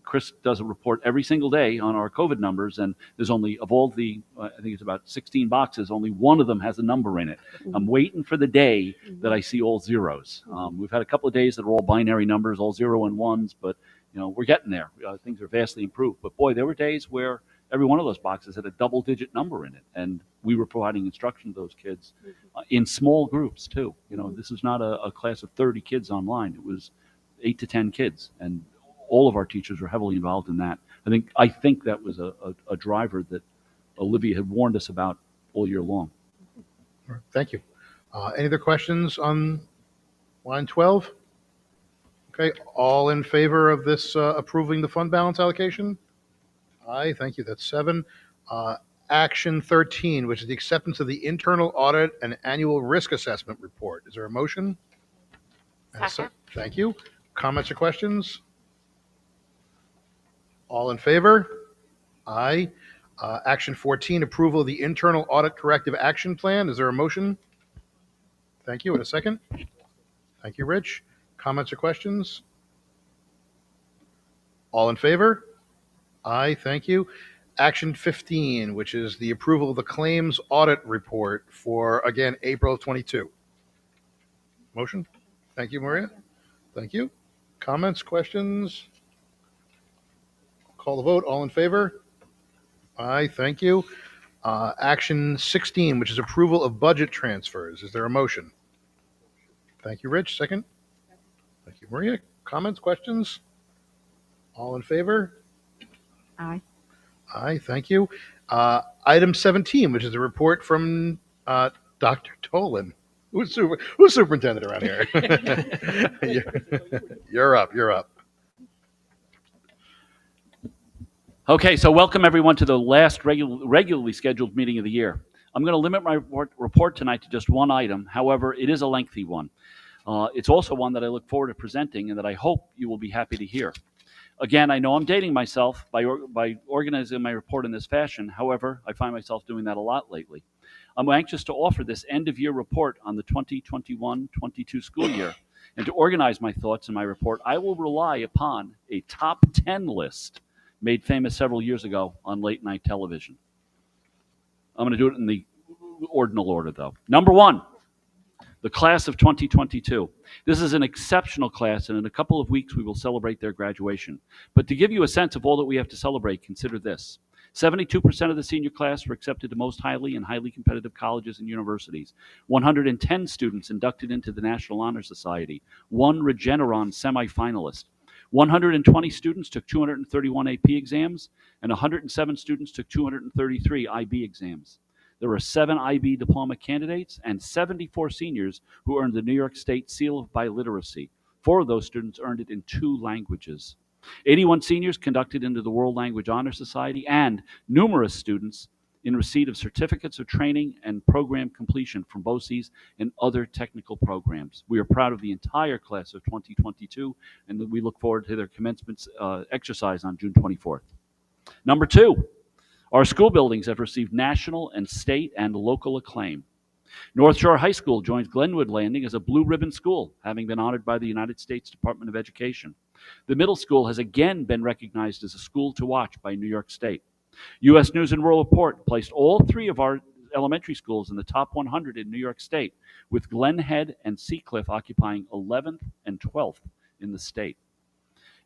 Chris does a report every single day on our COVID numbers, and there's only, of all the, I think it's about 16 boxes, only one of them has a number in it. I'm waiting for the day that I see all zeros. We've had a couple of days that are all binary numbers, all 0 and 1s, but we're getting there. Things are vastly improved. But boy, there were days where every one of those boxes had a double-digit number in it, and we were providing instruction to those kids in small groups too. This is not a class of 30 kids online. It was 8 to 10 kids, and all of our teachers were heavily involved in that. I think that was a driver that Olivia had warned us about all year long. All right, thank you. Any other questions on line 12? Okay, all in favor of this approving the fund balance allocation? Aye, thank you. That's 7. Action 13, which is the acceptance of the internal audit and annual risk assessment report. Is there a motion? Second. Thank you. Comments or questions? All in favor? Aye. Action 14, approval of the internal audit corrective action plan. Is there a motion? Thank you. And a second? Thank you, Rich. Comments or questions? All in favor? Aye, thank you. Action 15, which is the approval of the claims audit report for, again, April of 22. Motion? Thank you, Maria. Thank you. Comments, questions? Call the vote. All in favor? Aye, thank you. Action 16, which is approval of budget transfers. Is there a motion? Thank you, Rich. Second? Thank you, Maria. Comments, questions? All in favor? Aye. Aye, thank you. Item 17, which is a report from Dr. Tolan. Who's superintendent around here? You're up. Okay, so welcome everyone to the last regularly scheduled meeting of the year. I'm going to limit my report tonight to just one item. However, it is a lengthy one. It's also one that I look forward to presenting and that I hope you will be happy to hear. Again, I know I'm dating myself by organizing my report in this fashion. However, I find myself doing that a lot lately. I'm anxious to offer this end-of-year report on the 2021-22 school year. And to organize my thoughts in my report, I will rely upon a top 10 list made famous several years ago on late-night television. I'm going to do it in the ordinal order, though. Number 1, the class of 2022. This is an exceptional class, and in a couple of weeks we will celebrate their graduation. But to give you a sense of all that we have to celebrate, consider this. 72% of the senior class were accepted to most highly and highly competitive colleges and universities. 110 students inducted into the National Honor Society. 1 Regeneron semifinalist. 120 students took 231 AP exams, and 107 students took 233 IB exams. There were 7 IB diploma candidates and 74 seniors who earned the New York State Seal of Biliteracy. 4 of those students earned it in 2 languages. 81 seniors conducted into the World Language Honor Society, and numerous students in receipt of certificates of training and program completion from BOCES and other technical programs. We are proud of the entire class of 2022, and we look forward to their commencement exercise on June 24th. Number 2, our school buildings have received national and state and local acclaim. North Shore High School joins Glenwood Landing as a blue ribbon school, having been honored by the United States Department of Education. The middle school has again been recognized as a school to watch by New York State. U.S. News and World Report placed all 3 of our elementary schools in the top 100 in New York State, with Glen Head and Seacliff occupying 11th and 12th in the state.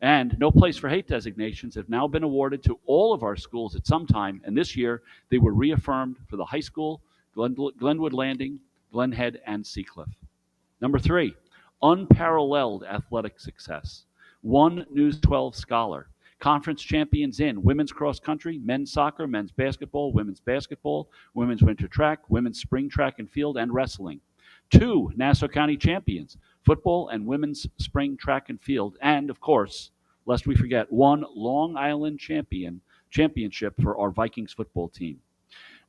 And No Place for Hate designations have now been awarded to all of our schools at some time, and this year they were reaffirmed for the high school, Glenwood Landing, Glen Head, and Seacliff. Number 3, unparalleled athletic success. 1 News 12 scholar. Conference champions in women's cross country, men's soccer, men's basketball, women's winter track, women's spring track and field, and wrestling. 2 Nassau County champions, football and women's spring track and field, and of course, lest we forget, 1 Long Island championship for our Vikings football team.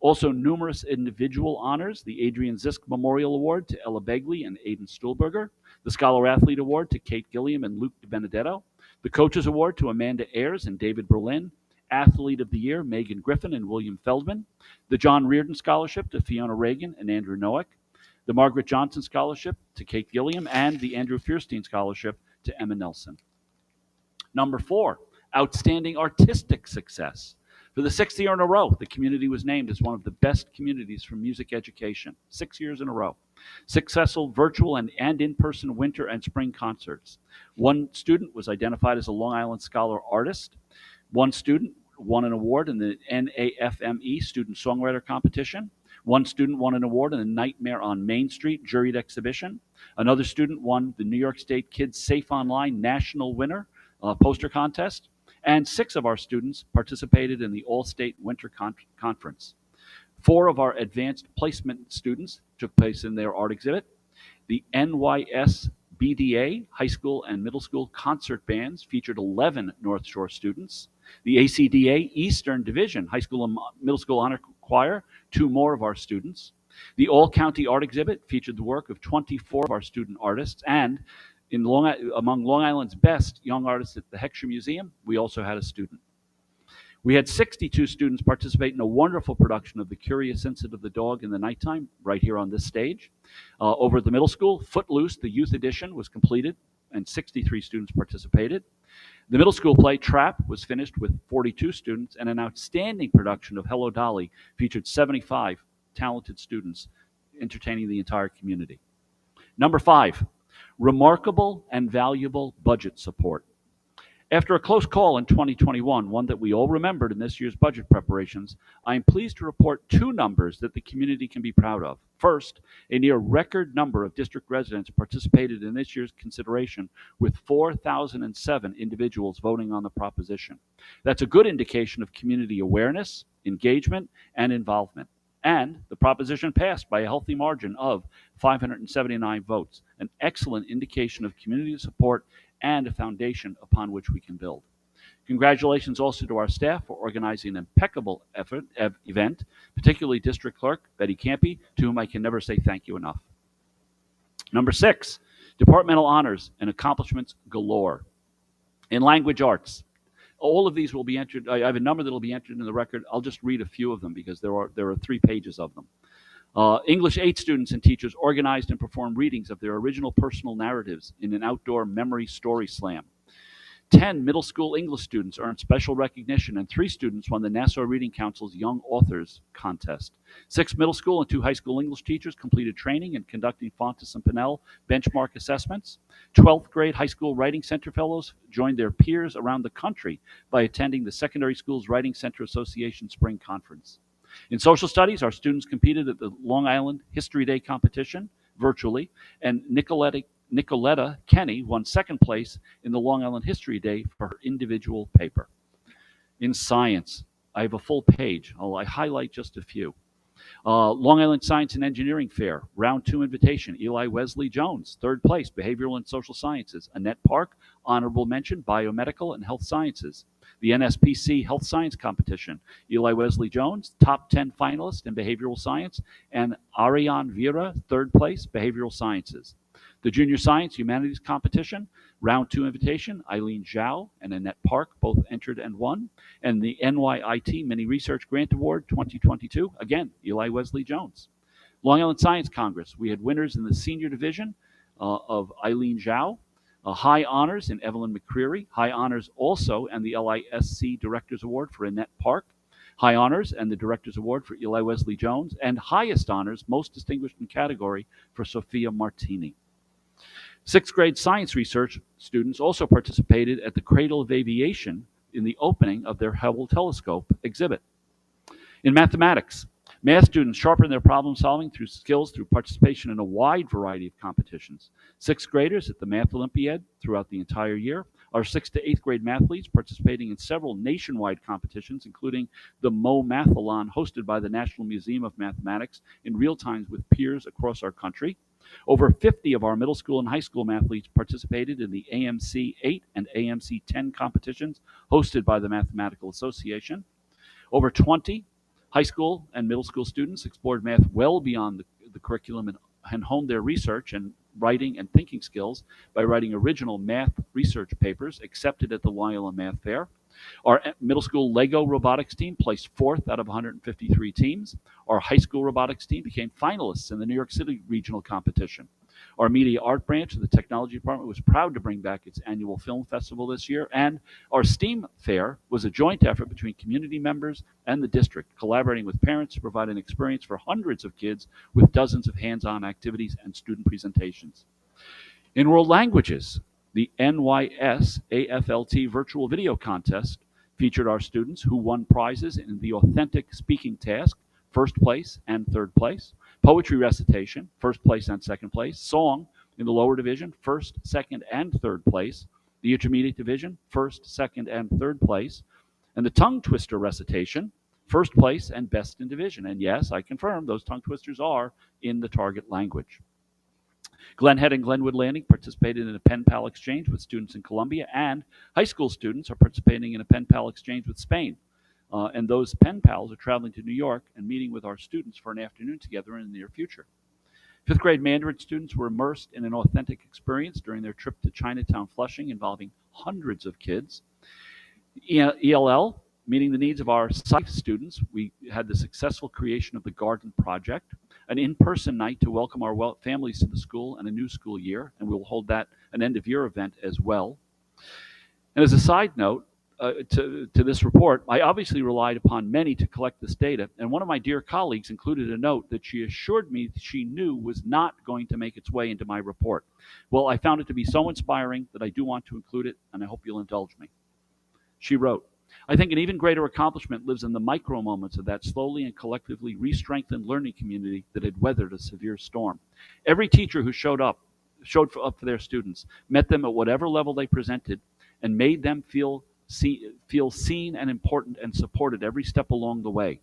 Also, numerous individual honors: the Adrian Zisk Memorial Award to Ella Begley and Aiden Stuhlberger, the Scholar Athlete Award to Kate Gilliam and Luke DiBenedetto, the Coaches Award to Amanda Ayers and David Berlin, Athlete of the Year Megan Griffin and William Feldman, the John Reardon Scholarship to Fiona Reagan and Andrew Noack, the Margaret Johnson Scholarship to Kate Gilliam, and the Andrew Fierstein Scholarship to Emma Nelson. Number 4, outstanding artistic success. For the 6th year in a row, the community was named as one of the best communities for music education. 6 years in a row. Successful virtual and in-person winter and spring concerts. 1 student was identified as a Long Island Scholar Artist. 1 student won an award in the NAFME Student Songwriter Competition. 1 student won an award in the Nightmare on Main Street juried exhibition. Another student won the New York State Kids Safe Online National Winner poster contest. And 6 of our students participated in the All-State Winter Conference. 4 of our advanced placement students took place in their art exhibit. The NYSBDA high school and middle school concert bands featured 11 North Shore students. The ACDA Eastern Division high school and middle school honor choir, 2 more of our students. The All-County art exhibit featured the work of 24 of our student artists, and among Long Island's best young artists at the Heckscher Museum, we also had a student. We had 62 students participate in a wonderful production of The Curious Incident of the Dog in the Nighttime, right here on this stage. Over at the middle school, Footloose, the youth edition, was completed, and 63 students participated. The middle school play, Trap, was finished with 42 students, and an outstanding production of Hello Dolly featured 75 talented students entertaining the entire community. Number 5, remarkable and valuable budget support. After a close call in 2021, one that we all remembered in this year's budget preparations, I am pleased to report 2 numbers that the community can be proud of. First, a near record number of district residents participated in this year's consideration, with 4,007 individuals voting on the proposition. That's a good indication of community awareness, engagement, and involvement. And the proposition passed by a healthy margin of 579 votes, an excellent indication of community support and a foundation upon which we can build. Congratulations also to our staff for organizing an impeccable event, particularly District Clerk Betty Campy, to whom I can never say thank you enough. Number 6, Departmental honors and accomplishments galore. In language arts, all of these will be entered. I have a number that will be entered in the record. I'll just read a few of them because there are 3 pages of them. English 8 students and teachers organized and performed readings of their original personal narratives in an outdoor memory story slam. 10 middle school English students earned special recognition, and 3 students won the Nassau Reading Council's Young Authors Contest. 6 middle school and 2 high school English teachers completed training in conducting Fontes and Pinnell benchmark assessments. 12th grade high school Writing Center fellows joined their peers around the country by attending the Secondary Schools Writing Center Association Spring Conference. In social studies, our students competed at the Long Island History Day competition virtually, and Nicoletta Kenny won 2nd place in the Long Island History Day for her individual paper. In science, I have a full page. I highlight just a few. Long Island Science and Engineering Fair, Round 2 invitation, Eli Wesley Jones, 3rd place, Behavioral and Social Sciences. Annette Park, honorable mention, Biomedical and Health Sciences. The NSPC Health Science Competition, Eli Wesley Jones, top 10 finalist in Behavioral Science, and Ariane Vera, 3rd place, Behavioral Sciences. The Junior Science Humanities Competition, Round 2 invitation, Eileen Zhao and Annette Park both entered and won. And the NYIT Mini Research Grant Award 2022, again, Eli Wesley Jones. Long Island Science Congress, we had winners in the senior division of Eileen Zhao, high honors in Evelyn McCreary, high honors also and the LISC Directors Award for Annette Park, high honors and the Directors Award for Eli Wesley Jones, and highest honors, most distinguished in category, for Sophia Martini. 6th grade science research students also participated at the Cradle of Aviation in the opening of their Hubble telescope exhibit. In mathematics, math students sharpened their problem solving skills through participation in a wide variety of competitions. 6th graders at the Math Olympiad throughout the entire year. Our 6th to 8th grade mathletes participating in several nationwide competitions, including the Mo Mathalon hosted by the National Museum of Mathematics in real time with peers across our country. Over 50 of our middle school and high school mathletes participated in the AMC 8 and AMC 10 competitions hosted by the Mathematical Association. Over 20 high school and middle school students explored math well beyond the curriculum and honed their research and writing and thinking skills by writing original math research papers accepted at the Long Island Math Fair. Our middle school Lego robotics team placed 4th out of 153 teams. Our high school robotics team became finalists in the New York City regional competition. Our media art branch of the technology department was proud to bring back its annual film festival this year, and our STEAM fair was a joint effort between community members and the district, collaborating with parents to provide an experience for hundreds of kids with dozens of hands-on activities and student presentations. In world languages, the NYS AFLT virtual video contest featured our students who won prizes in the authentic speaking task, 1st place and 3rd place, poetry recitation, 1st place and 2nd place, song in the lower division, 1st, 2nd, and 3rd place, the intermediate division, 1st, 2nd, and 3rd place, and the tongue twister recitation, 1st place and best in division. And yes, I confirm those tongue twisters are in the target language. Glen Head and Glenwood Landing participated in a pen pal exchange with students in Colombia, and high school students are participating in a pen pal exchange with Spain. And those pen pals are traveling to New York and meeting with our students for an afternoon together in the near future. 5th grade Mandarin students were immersed in an authentic experience during their trip to Chinatown Flushing involving hundreds of kids. ELL, meeting the needs of our SIFE students, we had the successful creation of the Garden Project, an in-person night to welcome our families to the school and a new school year, and we'll hold that an end-of-year event as well. And as a side note, to this report, I obviously relied upon many to collect this data, and one of my dear colleagues included a note that she assured me she knew was not going to make its way into my report. Well, I found it to be so inspiring that I do want to include it, and I hope you'll indulge me. She wrote, I think an even greater accomplishment lives in the micro moments of that slowly and collectively re-strengthened learning community that had weathered a severe storm. Every teacher who showed up for their students, met them at whatever level they presented, and made them feel seen and important and supported every step along the way.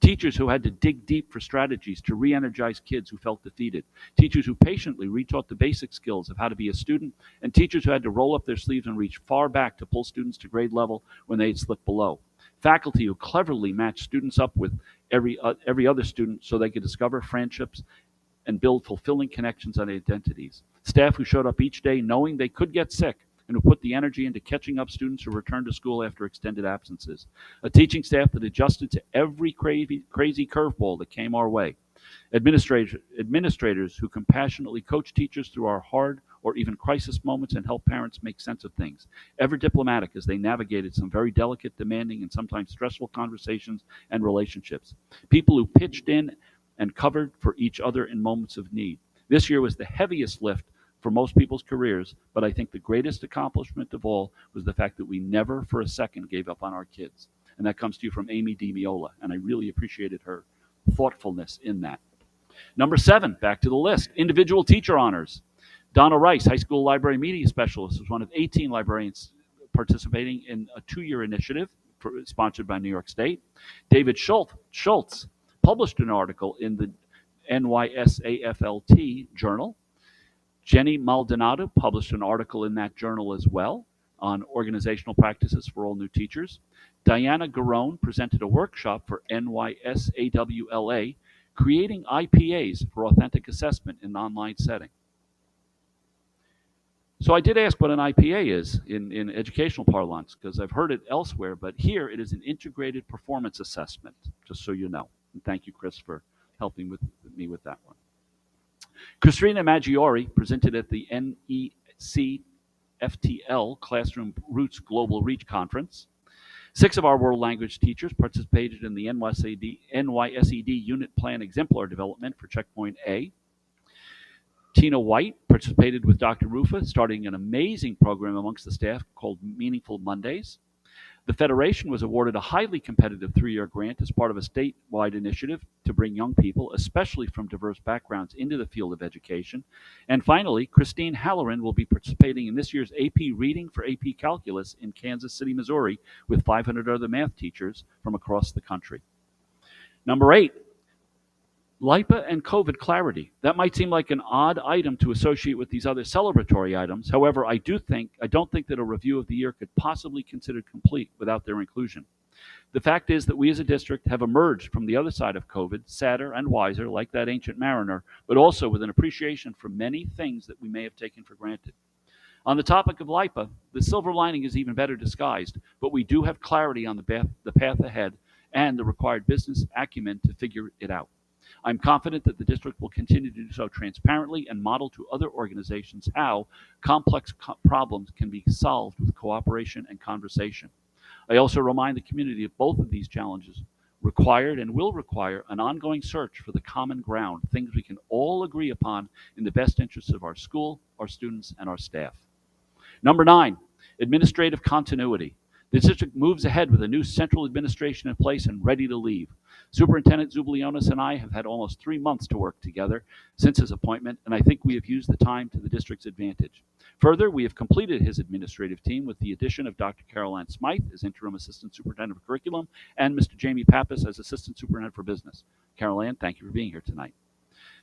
Teachers who had to dig deep for strategies to re-energize kids who felt defeated. Teachers who patiently retaught the basic skills of how to be a student, and teachers who had to roll up their sleeves and reach far back to pull students to grade level when they had slipped below. Faculty who cleverly matched students up with every other student so they could discover friendships and build fulfilling connections and identities. Staff who showed up each day knowing they could get sick and who put the energy into catching up students who returned to school after extended absences. A teaching staff that adjusted to every crazy curveball that came our way. Administrators who compassionately coach teachers through our hard or even crisis moments and help parents make sense of things. Ever diplomatic as they navigated some very delicate, demanding, and sometimes stressful conversations and relationships. People who pitched in and covered for each other in moments of need. This year was the heaviest lift for most people's careers, but I think the greatest accomplishment of all was the fact that we never for a second gave up on our kids. And that comes to you from Amy DiMiola, and I really appreciated her thoughtfulness in that. Number 7, back to the list, individual teacher honors. Donna Rice, high school library media specialist, was one of 18 librarians participating in a 2-year initiative sponsored by New York State. David Schultz published an article in the NYSAFLT journal. Jenny Maldonado published an article in that journal as well on organizational practices for all new teachers. Diana Garone presented a workshop for NYSAWLA, creating IPAs for authentic assessment in an online setting. So I did ask what an IPA is in educational parlance, because I've heard it elsewhere, but here it is an integrated performance assessment, just so you know. And thank you, Chris, for helping me with that one. Christina Maggiore presented at the NECFTL Classroom Roots Global Reach Conference. 6 of our world language teachers participated in the NYSED Unit Plan Exemplar Development for Checkpoint A. Tina White participated with Dr. Rufa, starting an amazing program amongst the staff called Meaningful Mondays. The Federation was awarded a highly competitive 3-year grant as part of a statewide initiative to bring young people, especially from diverse backgrounds, into the field of education. And finally, Christine Halloran will be participating in this year's AP Reading for AP Calculus in Kansas City, Missouri, with 500 other math teachers from across the country. Number 8, LIPA and COVID clarity. That might seem like an odd item to associate with these other celebratory items. However, I don't think that a review of the year could possibly be considered complete without their inclusion. The fact is that we as a district have emerged from the other side of COVID, sadder and wiser, like that ancient mariner, but also with an appreciation for many things that we may have taken for granted. On the topic of LIPA, the silver lining is even better disguised, but we do have clarity on the path ahead and the required business acumen to figure it out. I'm confident that the district will continue to do so transparently and model to other organizations how complex problems can be solved with cooperation and conversation. I also remind the community that both of these challenges required and will require an ongoing search for the common ground, things we can all agree upon in the best interests of our school, our students, and our staff. Number 9, administrative continuity. The district moves ahead with a new central administration in place and ready to leave. Superintendent Zublionis and I have had almost 3 months to work together since his appointment, and I think we have used the time to the district's advantage. Further, we have completed his administrative team with the addition of Dr. Carol Ann Smythe as Interim Assistant Superintendent of Curriculum and Mr. Jamie Pappas as Assistant Superintendent for Business. Carol Ann, thank you for being here tonight.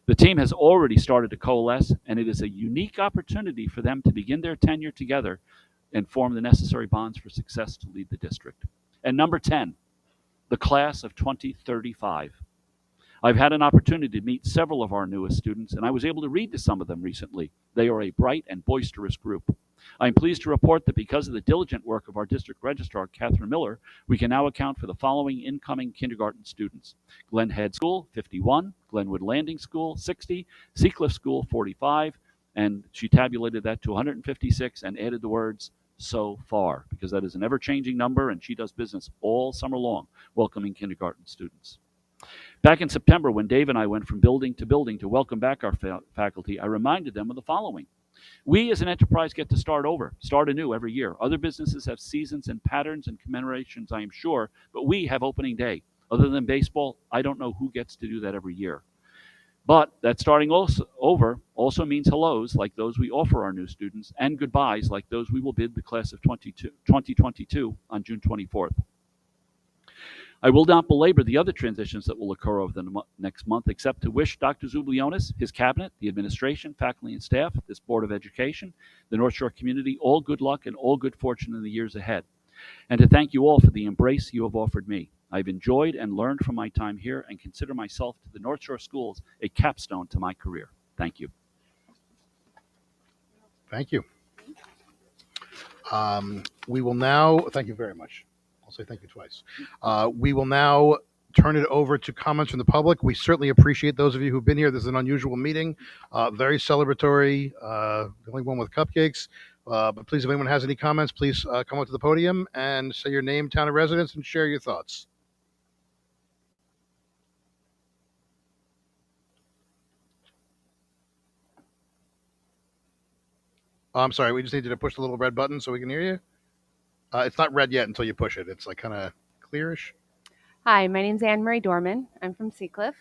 The team has already started to coalesce, and it is a unique opportunity for them to begin their tenure together and form the necessary bonds for success to lead the district. And number 10, the class of 2035. I've had an opportunity to meet several of our newest students, and I was able to read to some of them recently. They are a bright and boisterous group. I'm pleased to report that because of the diligent work of our district registrar, Catherine Miller, we can now account for the following incoming kindergarten students. Glen Head School, 51, Glenwood Landing School, 60, Seacliff School, 45, and she tabulated that to 156 and added the words, so far, because that is an ever-changing number, and she does business all summer long, welcoming kindergarten students. Back in September, when Dave and I went from building to welcome back our faculty, I reminded them of the following. We as an enterprise get to start anew every year. Other businesses have seasons and patterns and commemorations, I am sure, but we have opening day. Other than baseball, I don't know who gets to do that every year. But that starting over also means hellos like those we offer our new students and goodbyes like those we will bid the class of 2022 on June 24th. I will not belabor the other transitions that will occur over the next month, except to wish Dr. Zublionis, his cabinet, the administration, faculty and staff, this Board of Education, the North Shore community, all good luck and all good fortune in the years ahead. And to thank you all for the embrace you have offered me. I've enjoyed and learned from my time here and consider myself to the North Shore Schools a capstone to my career. Thank you. Thank you. We will now, thank you very much. I'll say thank you twice. We will now turn it over to comments from the public. We certainly appreciate those of you who've been here. This is an unusual meeting, very celebratory, the only one with cupcakes. But please, if anyone has any comments, please come up to the podium and say your name, town of residence, and share your thoughts. I'm sorry, we just need you to push the little red button so we can hear you. It's not red yet until you push it. It's like kind of clearish. Hi, my name's Anne Marie Dorman. I'm from Seacliff.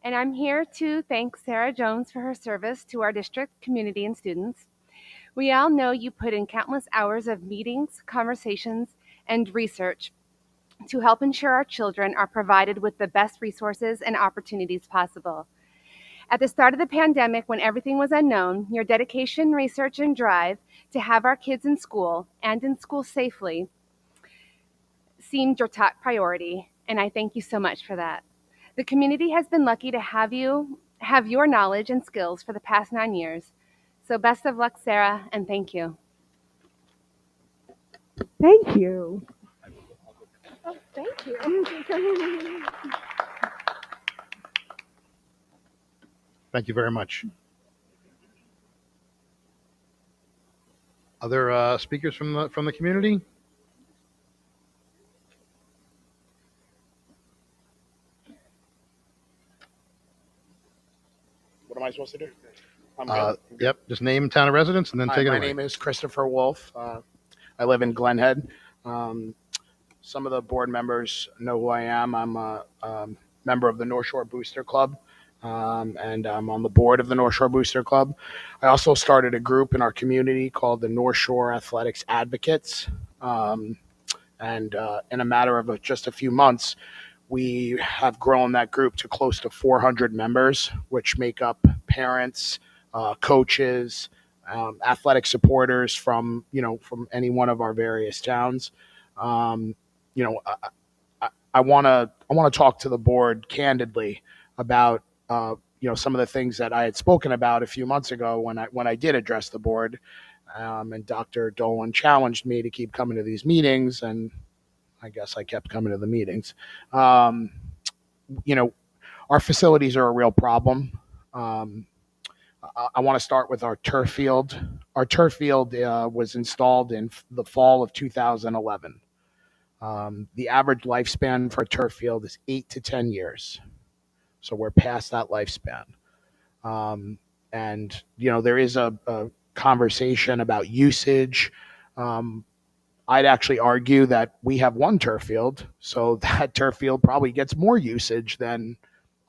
And I'm here to thank Sarah Jones for her service to our district, community, and students. We all know you put in countless hours of meetings, conversations, and research to help ensure our children are provided with the best resources and opportunities possible. At the start of the pandemic, when everything was unknown, your dedication, research, and drive to have our kids in school and in school safely seemed your top priority, and I thank you so much for that. The community has been lucky to have your knowledge and skills for the past 9 years. So best of luck, Sarah, and thank you. Thank you. Oh, thank you. Thank you very much. Other speakers from the community? What am I supposed to do? I'm good. Yep, just name, town of residence, and then Hi, take it my away. name is Christopher Wolf. I live in Glen Head. Some of the board members know who I am. I'm a member of the North Shore Booster Club, and I'm on the board of the North Shore Booster Club. I also started a group in our community called the North Shore Athletics Advocates. And in a matter of just a few months, we have grown that group to close to 400 members, which make up parents, coaches, athletic supporters from any one of our various towns. I want to talk to the board candidly about some of the things that I had spoken about a few months ago when I did address the board, and Dr. Dolan challenged me to keep coming to these meetings, and I guess I kept coming to the meetings. Our facilities are a real problem. I want to start with our turf field. Our turf field was installed in the fall of 2011. The average lifespan for a turf field is 8 to 10 years. So we're past that lifespan. And there is a conversation about usage. I'd actually argue that we have one turf field, so that turf field probably gets more usage than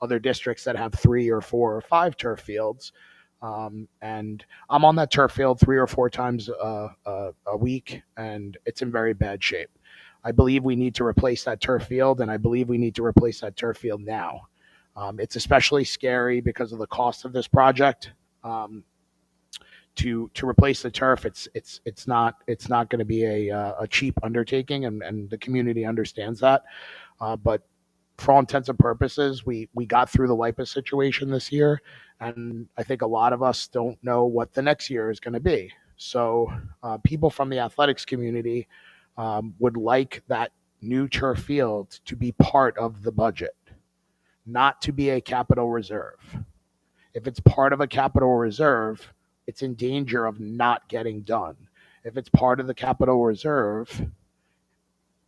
other districts that have 3 or 4 or 5 turf fields. And I'm on that turf field 3 or 4 times a week, and it's in very bad shape. I believe we need to replace that turf field, and I believe we need to replace that turf field now. It's especially scary because of the cost of this project. To replace the turf, it's not going to be a cheap undertaking, and the community understands that. But for all intents and purposes, we got through the LIPA situation this year, and I think a lot of us don't know what the next year is going to be. So people from the athletics community would like that new turf field to be part of the budget, not to be a capital reserve. If it's part of a capital reserve, it's in danger of not getting done. If it's part of the capital reserve,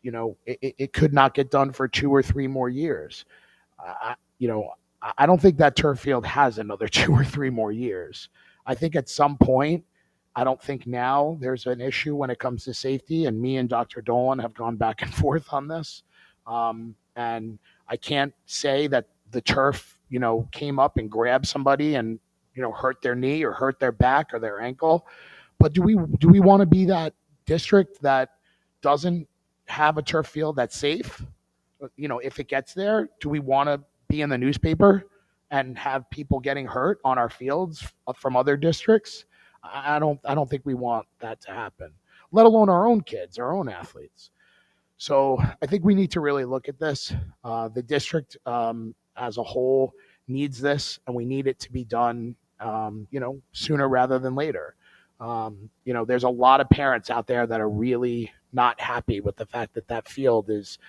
it could not get done for 2 or 3 more years. I don't think that turf field has another 2 or 3 more years. I think at some point, I don't think now there's an issue when it comes to safety, and me and Dr. Dolan have gone back and forth on this. And I can't say that the turf, came up and grabbed somebody and, hurt their knee or hurt their back or their ankle. But do we want to be that district that doesn't have a turf field that's safe? If it gets there, do we want to be in the newspaper and have people getting hurt on our fields from other districts? I don't think we want that to happen, let alone our own kids, our own athletes. So I think we need to really look at this. The district as a whole needs this, and we need it to be done, sooner rather than later. There's a lot of parents out there that are really not happy with the fact that that field is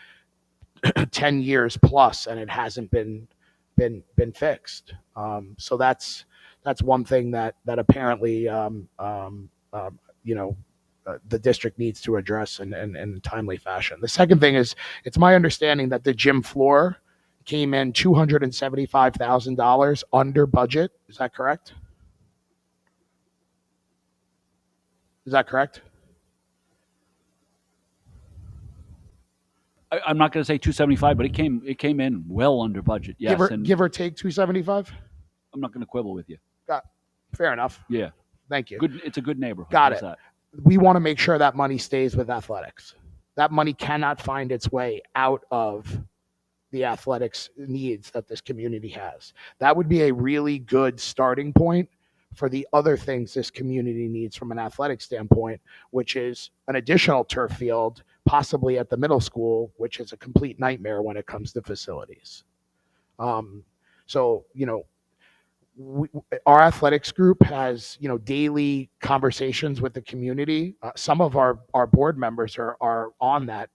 10 years plus and it hasn't been fixed. So that's one thing that apparently the district needs to address in a timely fashion. The second thing is, it's my understanding that the gym floor came in $275,000 under budget. Is that correct? Is that correct? I'm not going to say 275, but it came in well under budget. Yes, Give or take 275. I'm not going to quibble with you. Fair enough. Yeah. Thank you. Good. It's a good neighborhood. Got How's it. that? We want to make sure that money stays with athletics. That money cannot find its way out of the athletics needs that this community has. That would be a really good starting point for the other things this community needs from an athletic standpoint, which is an additional turf field, possibly at the middle school, which is a complete nightmare when it comes to facilities. Our athletics group has, daily conversations with the community. Some of our board members are on that,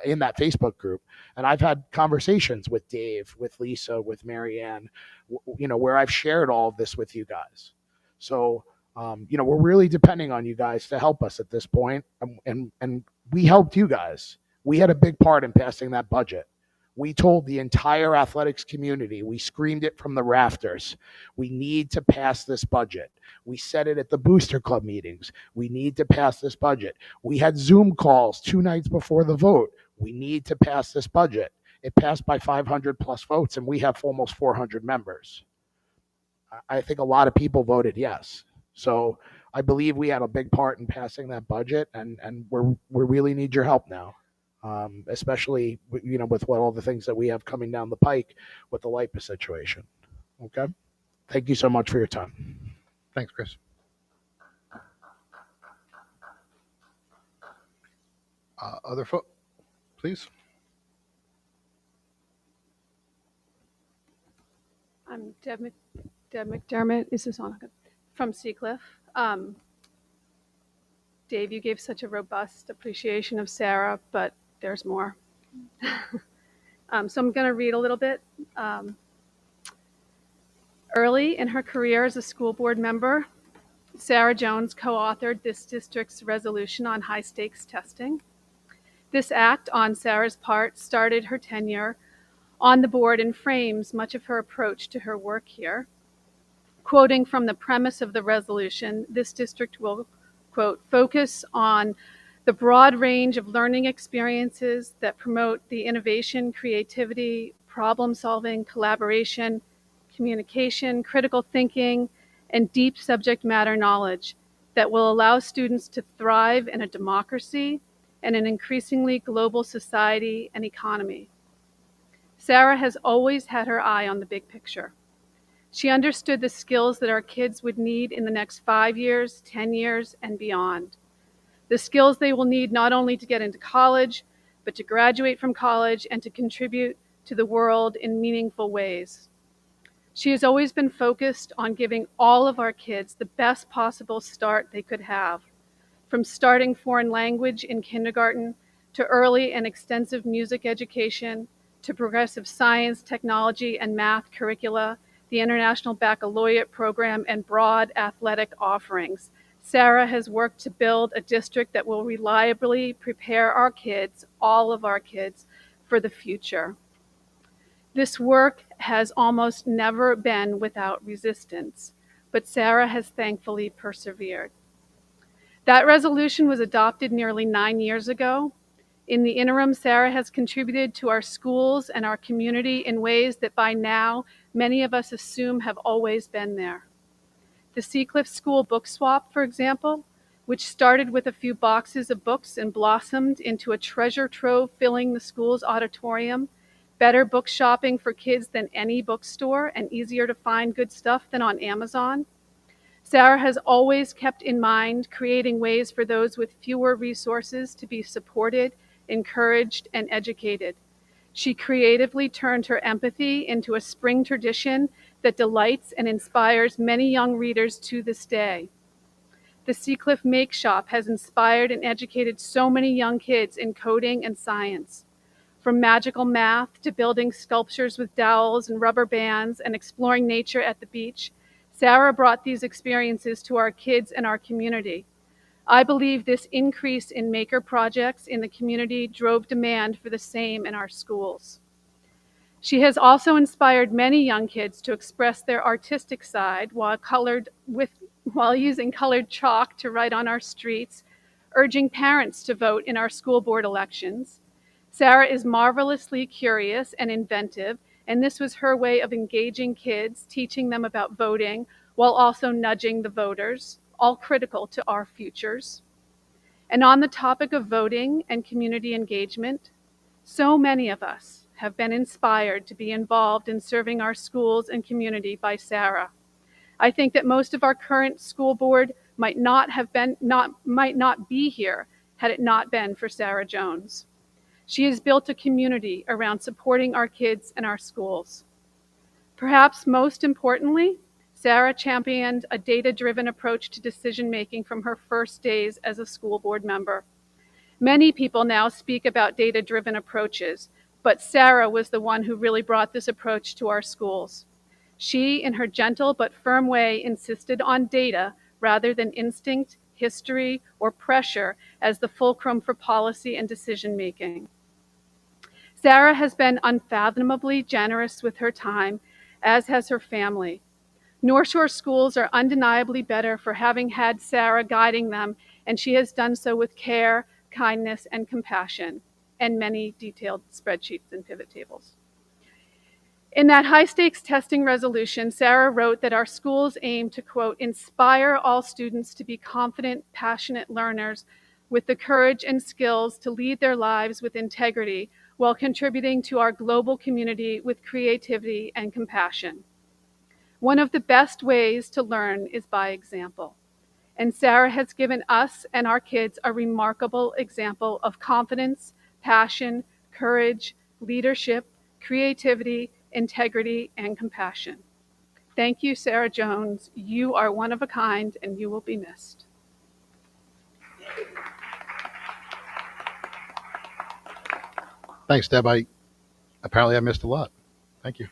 in that Facebook group. And I've had conversations with Dave, with Lisa, with Marianne, where I've shared all of this with you guys. So, we're really depending on you guys to help us at this point. And we helped you guys. We had a big part in passing that budget. We told the entire athletics community, we screamed it from the rafters, we need to pass this budget. We said it at the Booster Club meetings. We need to pass this budget. We had Zoom calls 2 nights before the vote. We need to pass this budget. It passed by 500 plus votes, and we have almost 400 members. I think a lot of people voted yes. So I believe we had a big part in passing that budget, and we really need your help now. Especially with all the things that we have coming down the pike with the LIPA situation. Okay, thank you so much for your time. Thanks, Chris. Other folks, please. I'm Deb McDermott. Is this on? From Seacliff. Dave, you gave such a robust appreciation of Sarah, but there's more. So I'm going to read a little bit. Early in her career as a school board member, Sarah Jones co-authored this district's resolution on high-stakes testing. This act on Sarah's part started her tenure on the board and frames much of her approach to her work here. Quoting from the premise of the resolution, this district will, quote, focus on the broad range of learning experiences that promote the innovation, creativity, problem-solving, collaboration, communication, critical thinking, and deep subject matter knowledge that will allow students to thrive in a democracy and an increasingly global society and economy. Sarah has always had her eye on the big picture. She understood the skills that our kids would need in the next 5 years, 10 years, and beyond. The skills they will need not only to get into college, but to graduate from college and to contribute to the world in meaningful ways. She has always been focused on giving all of our kids the best possible start they could have, from starting foreign language in kindergarten to early and extensive music education, to progressive science, technology, and math curricula, the International Baccalaureate program, and broad athletic offerings. Sarah has worked to build a district that will reliably prepare our kids, all of our kids, for the future. This work has almost never been without resistance, but Sarah has thankfully persevered. That resolution was adopted nearly 9 years ago. In the interim, Sarah has contributed to our schools and our community in ways that by now many of us assume have always been there. The Seacliff School Book Swap, for example, which started with a few boxes of books and blossomed into a treasure trove filling the school's auditorium, better book shopping for kids than any bookstore, and easier to find good stuff than on Amazon. Sarah has always kept in mind creating ways for those with fewer resources to be supported encouraged, and educated. She creatively turned her empathy into a spring tradition that delights and inspires many young readers to this day. The Seacliff Make Shop has inspired and educated so many young kids in coding and science. From magical math to building sculptures with dowels and rubber bands and exploring nature at the beach, Sarah brought these experiences to our kids and our community. I believe this increase in maker projects in the community drove demand for the same in our schools. She has also inspired many young kids to express their artistic side while using colored chalk to write on our streets, urging parents to vote in our school board elections. Sarah is marvelously curious and inventive, and this was her way of engaging kids, teaching them about voting, while also nudging the voters, all critical to our futures. And on the topic of voting and community engagement, so many of us have been inspired to be involved in serving our schools and community by Sarah. I think that most of our current school board might not be here had it not been for Sarah Jones. She has built a community around supporting our kids and our schools. Perhaps most importantly, Sarah championed a data-driven approach to decision-making from her first days as a school board member. Many people now speak about data-driven approaches, but Sarah was the one who really brought this approach to our schools. She, in her gentle but firm way, insisted on data rather than instinct, history, or pressure as the fulcrum for policy and decision-making. Sarah has been unfathomably generous with her time, as has her family. North Shore schools are undeniably better for having had Sarah guiding them, and she has done so with care, kindness, and compassion, and many detailed spreadsheets and pivot tables. In that high-stakes testing resolution, Sarah wrote that our schools aim to, quote, inspire all students to be confident, passionate learners with the courage and skills to lead their lives with integrity while contributing to our global community with creativity and compassion. One of the best ways to learn is by example. And Sarah has given us and our kids a remarkable example of confidence, passion, courage, leadership, creativity, integrity, and compassion. Thank you, Sarah Jones. You are one of a kind, and you will be missed. Thanks, Deb. Apparently I missed a lot. Thank you.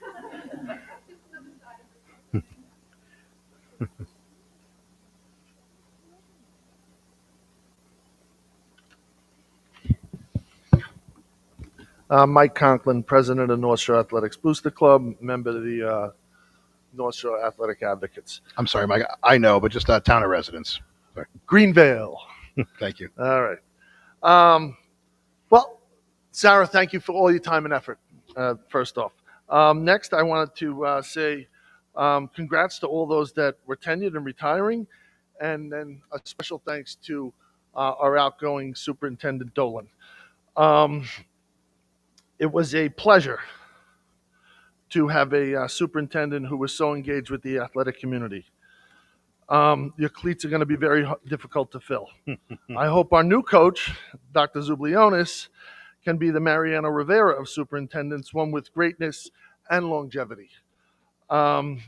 Mike Conklin, president of North Shore Athletics Booster Club, member of the North Shore Athletic Advocates. I'm sorry, Mike. I know, but just town of residence. Sorry. Greenvale. Thank you. All right. Well, Sarah, thank you for all your time and effort, first off. Next, I wanted to say congrats to all those that were tenured and retiring, and then a special thanks to our outgoing Superintendent Dolan. It was a pleasure to have a superintendent who was so engaged with the athletic community. Your cleats are going to be very difficult to fill. I hope our new coach, Dr. Zublionis, can be the Mariano Rivera of superintendents, one with greatness and longevity. An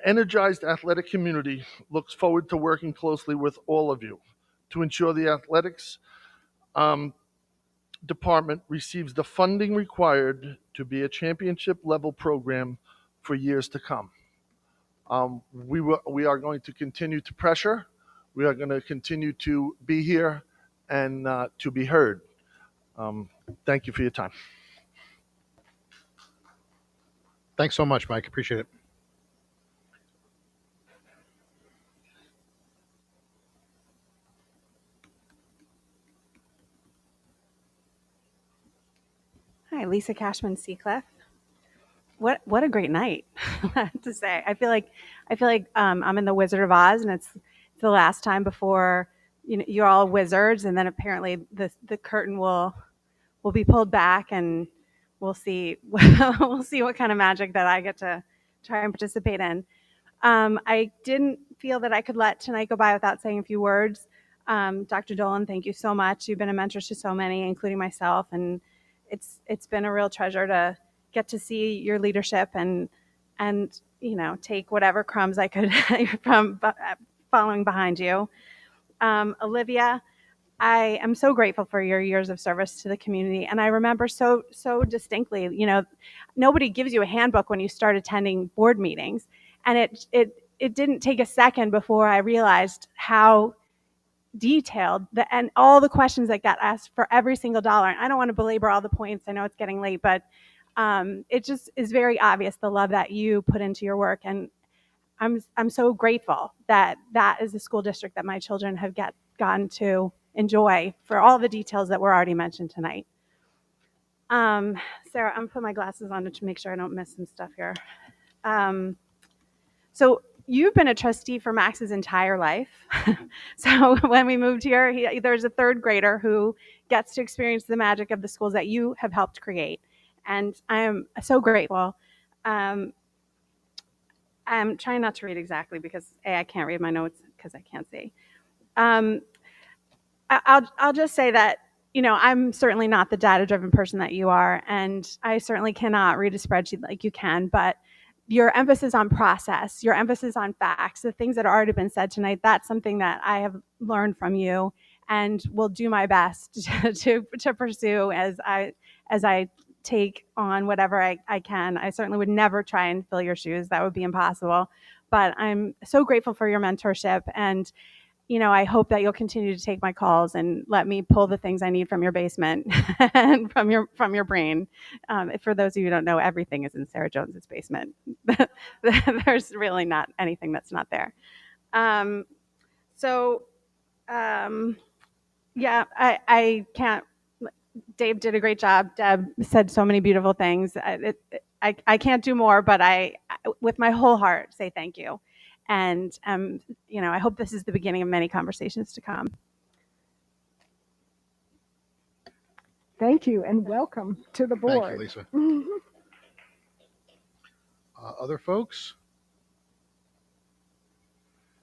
energized athletic community looks forward to working closely with all of you to ensure the athletics department receives the funding required to be a championship level program for years to come. We are going to continue to pressure. We are going to continue to be here and to be heard. Thank you for your time. Thanks so much, Mike. Appreciate it. Hi, Lisa Cashman Seacliff. What a great night, I have to say. I feel like I'm in the Wizard of Oz, and it's the last time before you're all wizards, and then apparently the curtain will be pulled back, and we'll see what kind of magic that I get to try and participate in. I didn't feel that I could let tonight go by without saying a few words. Dr. Dolan, thank you so much. You've been a mentor to so many, including myself, and it's been a real treasure to get to see your leadership and take whatever crumbs I could from following behind you. Olivia, I am so grateful for your years of service to the community, and I remember so distinctly. Nobody gives you a handbook when you start attending board meetings, and it didn't take a second before I realized how detailed and all the questions that got asked for every single dollar. And I don't want to belabor all the points. I know it's getting late, but it just is very obvious the love that you put into your work, and I'm so grateful that that is the school district that my children have gotten to enjoy for all the details that were already mentioned tonight. Sarah, I'm putting my glasses on to make sure I don't miss some stuff here. So you've been a trustee for Max's entire life. So when we moved here, there's a third grader who gets to experience the magic of the schools that you have helped create. And I am so grateful. I'm trying not to read exactly because I can't read my notes because I can't see. I'll just say that, I'm certainly not the data-driven person that you are, and I certainly cannot read a spreadsheet like you can, but your emphasis on process, your emphasis on facts, the things that have already been said tonight, that's something that I have learned from you and will do my best to pursue as I take on whatever I can. I certainly would never try and fill your shoes. That would be impossible. But I'm so grateful for your mentorship, and I hope that you'll continue to take my calls and let me pull the things I need from your basement and from your brain. For those of you who don't know, everything is in Sarah Jones's basement. There's really not anything that's not there. Yeah, I can't. Dave did a great job. Deb said so many beautiful things. I can't do more, but I, with my whole heart, say thank you. And, I hope this is the beginning of many conversations to come. Thank you and welcome to the board. Thank you, Lisa. Other folks?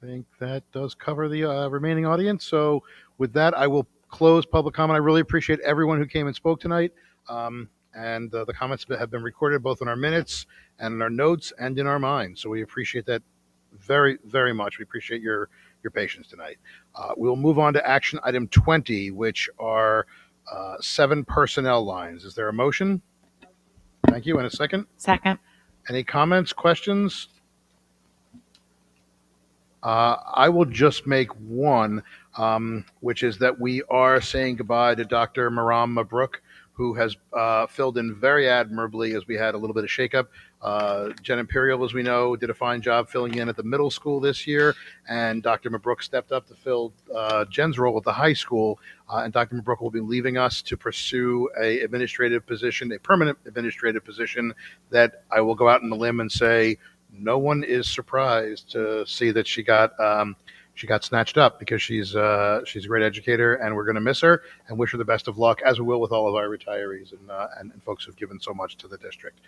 I think that does cover the remaining audience. So with that, I will close public comment. I really appreciate everyone who came and spoke tonight. And the comments have been recorded both in our minutes and in our notes and in our minds. So we appreciate that very, very much. We appreciate your patience tonight. We'll move on to action item 20, which are 7 personnel lines. Is there a motion? Thank you. And a second? Second. Any comments, questions? I will just make one, which is that we are saying goodbye to Dr. Maram Mabruk, who has filled in very admirably as we had a little bit of shakeup. Jen Imperial, as we know, did a fine job filling in at the middle school this year, and Dr. Mabruk stepped up to fill Jen's role at the high school, and Dr. Mabruk will be leaving us to pursue a administrative position, a permanent administrative position that I will go out on the limb and say no one is surprised to see that she got snatched up, because she's a great educator, and we're going to miss her and wish her the best of luck, as we will with all of our retirees and folks who've given so much to the district.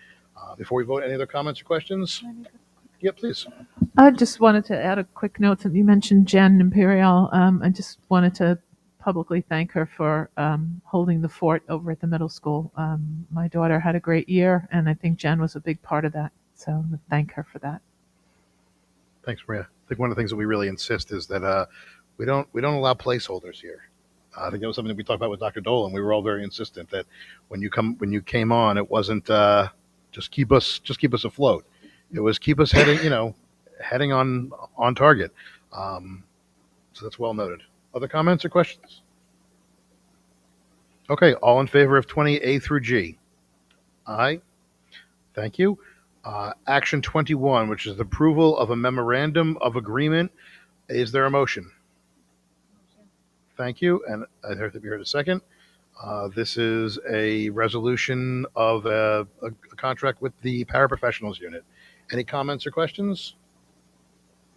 Before we vote, any other comments or questions? Yeah, please. I just wanted to add a quick note that you mentioned Jen Imperial. I just wanted to publicly thank her for holding the fort over at the middle school. My daughter had a great year, and I think Jen was a big part of that. So thank her for that. Thanks, Maria. I think one of the things that we really insist is that we don't allow placeholders here. I think that was something that we talked about with Dr. Dolan. We were all very insistent that when you came on, it wasn't just keep us afloat. It was keep us heading on target. So that's well noted. Other comments or questions? Okay, all in favor of 20A through G? Aye. Thank you. Action 21, which is the approval of a memorandum of agreement. Is there a motion? Thank you. And I heard that we heard a second. This is a resolution of a contract with the paraprofessionals unit. Any comments or questions?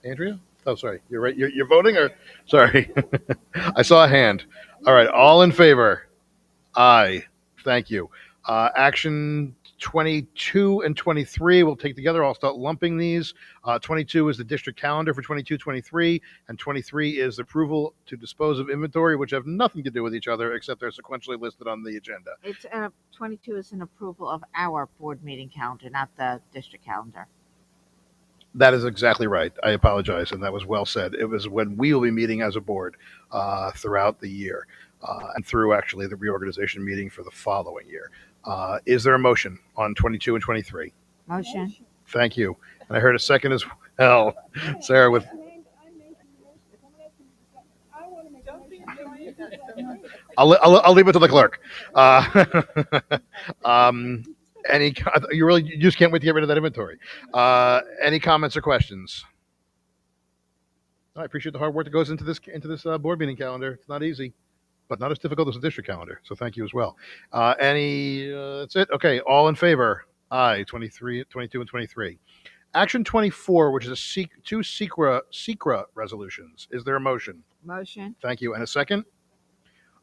Andrea? Oh, sorry. You're right. You're voting, or sorry. I saw a hand. All right. All in favor? Aye. Thank you. Action 22 and 23 we'll take together. I'll start lumping these. 22 is the district calendar for 22-23, and 23 is the approval to dispose of inventory, which have nothing to do with each other except they're sequentially listed on the agenda. It's 22 is an approval of our board meeting calendar, not the district calendar. That is exactly right. I apologize, and that was well said. It was when we will be meeting as a board throughout the year, and through actually the reorganization meeting for the following year. Is there a motion on 22 and 23? Motion. Thank you. And I heard a second as well. Sarah with. I'll leave it to the clerk. You just can't wait to get rid of that inventory. Any comments or questions? I appreciate the hard work that goes into this board meeting calendar. It's not easy, but not as difficult as the district calendar. So thank you as well. That's it. Okay, all in favor? Aye. 22 and 23. Action 24, which is two SECRA resolutions. Is there a motion? Motion. Thank you. And a second?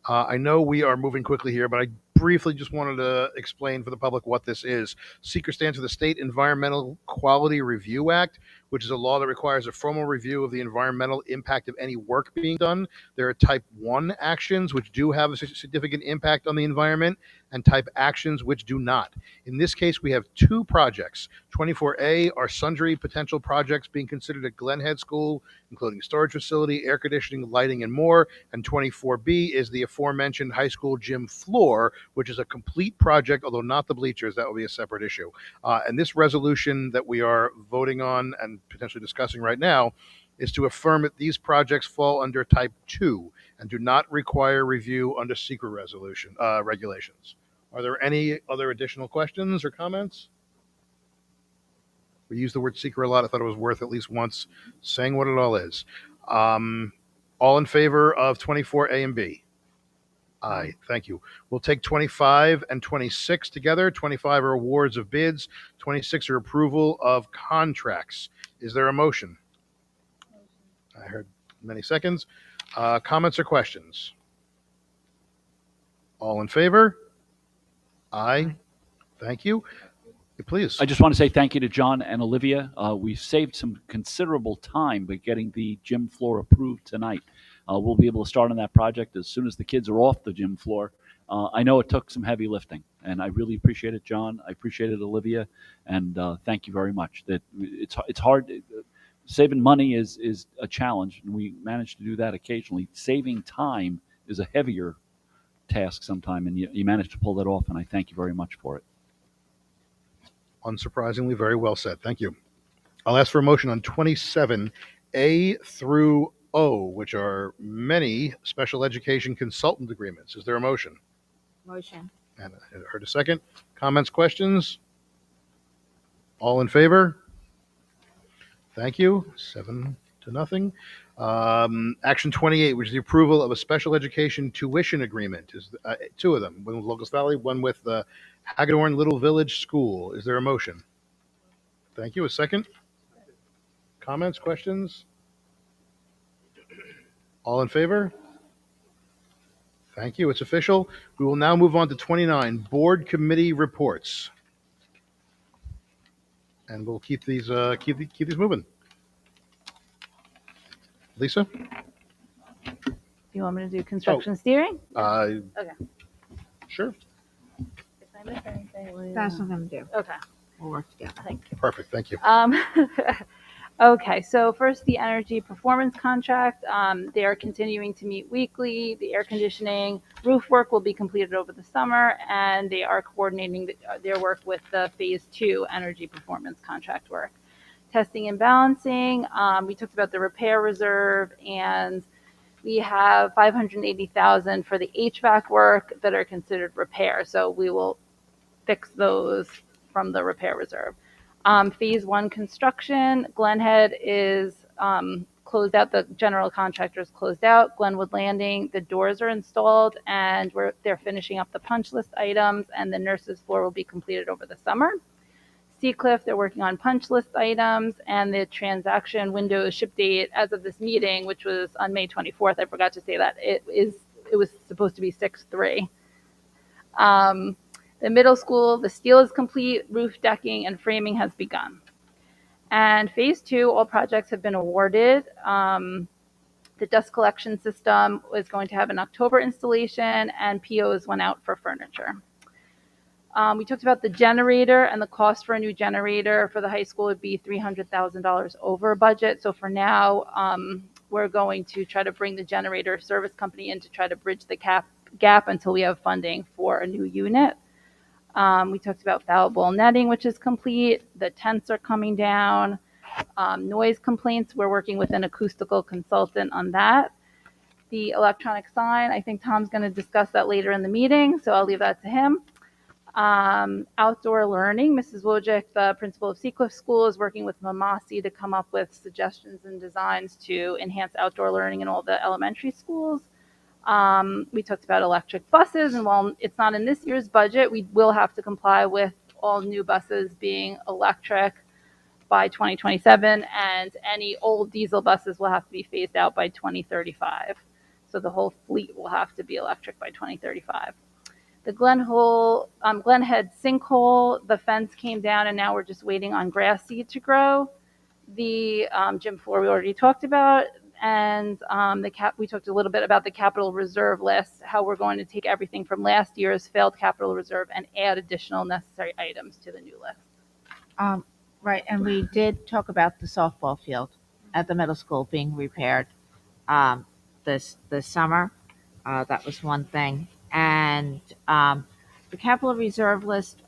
I know we are moving quickly here, but I briefly just wanted to explain for the public what this is. SECRA stands for the State Environmental Quality Review Act, which is a law that requires a formal review of the environmental impact of any work being done. There are type 1 actions, which do have a significant impact on the environment, and type actions which do not. In this case, we have two projects. 24A are sundry potential projects being considered at Glen Head School, including storage facility, air conditioning, lighting, and more. And 24B is the aforementioned high school gym floor, which is a complete project, although not the bleachers. That will be a separate issue. And this resolution that we are voting on and potentially discussing right now is to affirm that these projects fall under type 2 and do not require review under SECRA regulations. Are there any other additional questions or comments? We use the word SECRA a lot. I thought it was worth at least once saying what it all is. All in favor of 24A and B? Aye, thank you. We'll take 25 and 26 together. 25 are awards of bids. 26 are approval of contracts. Is there a motion? I heard many seconds. Comments or questions? All in favor? Aye. Thank you. Please. I just want to say thank you to John and Olivia. We saved some considerable time by getting the gym floor approved tonight. We'll be able to start on that project as soon as the kids are off the gym floor. I know it took some heavy lifting, and I really appreciate it, John. I appreciate it, Olivia, and thank you very much. That it's hard. Saving money is a challenge, and we manage to do that occasionally. Saving time is a heavier task sometime, and you manage to pull that off, and I thank you very much for it. Unsurprisingly, very well said. Thank you. I'll ask for a motion on 27A through O, which are many special education consultant agreements. Is there a motion? Motion. And I heard a second. Comments, questions? All in favor? Thank you. 7-0. Action 28, which is the approval of a special education tuition agreement. Is two of them, one with Locust Valley, one with the Hagedorn Little Village School. Is there a motion? Thank you. A second? Comments, questions? All in favor? Thank you. It's official. We will now move on to 29, board committee reports. And we'll keep these moving. Lisa? Do you want me to do construction steering? Okay. Sure. If I miss anything, That's what I'm gonna do. Okay. We'll work together. Thank you. Perfect. Thank you. Okay, so first the energy performance contract. They are continuing to meet weekly. The air conditioning roof work will be completed over the summer, and they are coordinating their work with the phase 2 energy performance contract work. Testing and balancing. We talked about the repair reserve, and we have $580,000 for the HVAC work that are considered repair. So we will fix those from the repair reserve. Phase 1 construction, Glen Head is closed out. The general contractor is closed out. Glenwood Landing, the doors are installed, and they're finishing up the punch list items, and the nurses floor will be completed over the summer. Seacliff, they're working on punch list items, and the transaction window ship date as of this meeting, which was on May 24th. I forgot to say that it was supposed to be 6/3. The middle school, the steel is complete, roof decking and framing has begun. And phase 2, all projects have been awarded. The dust collection system is going to have an October installation, and POs went out for furniture. We talked about the generator, and the cost for a new generator for the high school would be $300,000 over budget. So for now, we're going to try to bring the generator service company in to try to bridge the gap until we have funding for a new unit. We talked about foul ball netting, which is complete. The tents are coming down. Noise complaints, we're working with an acoustical consultant on that. The electronic sign, I think Tom's going to discuss that later in the meeting, so I'll leave that to him. Outdoor learning, Mrs. Wojcik, the principal of Seacliff School, is working with Mamasi to come up with suggestions and designs to enhance outdoor learning in all the elementary schools. We talked about electric buses, and while it's not in this year's budget, we will have to comply with all new buses being electric by 2027, and any old diesel buses will have to be phased out by 2035. So the whole fleet will have to be electric by 2035. The Glenhead sinkhole, the fence came down, and now we're just waiting on grass seed to grow. The gym floor we already talked about, and we talked a little bit about the capital reserve list, how we're going to take everything from last year's failed capital reserve and add additional necessary items to the new list. Right, and we did talk about the softball field at the middle school being repaired this summer. That was one thing. And the capital reserve list,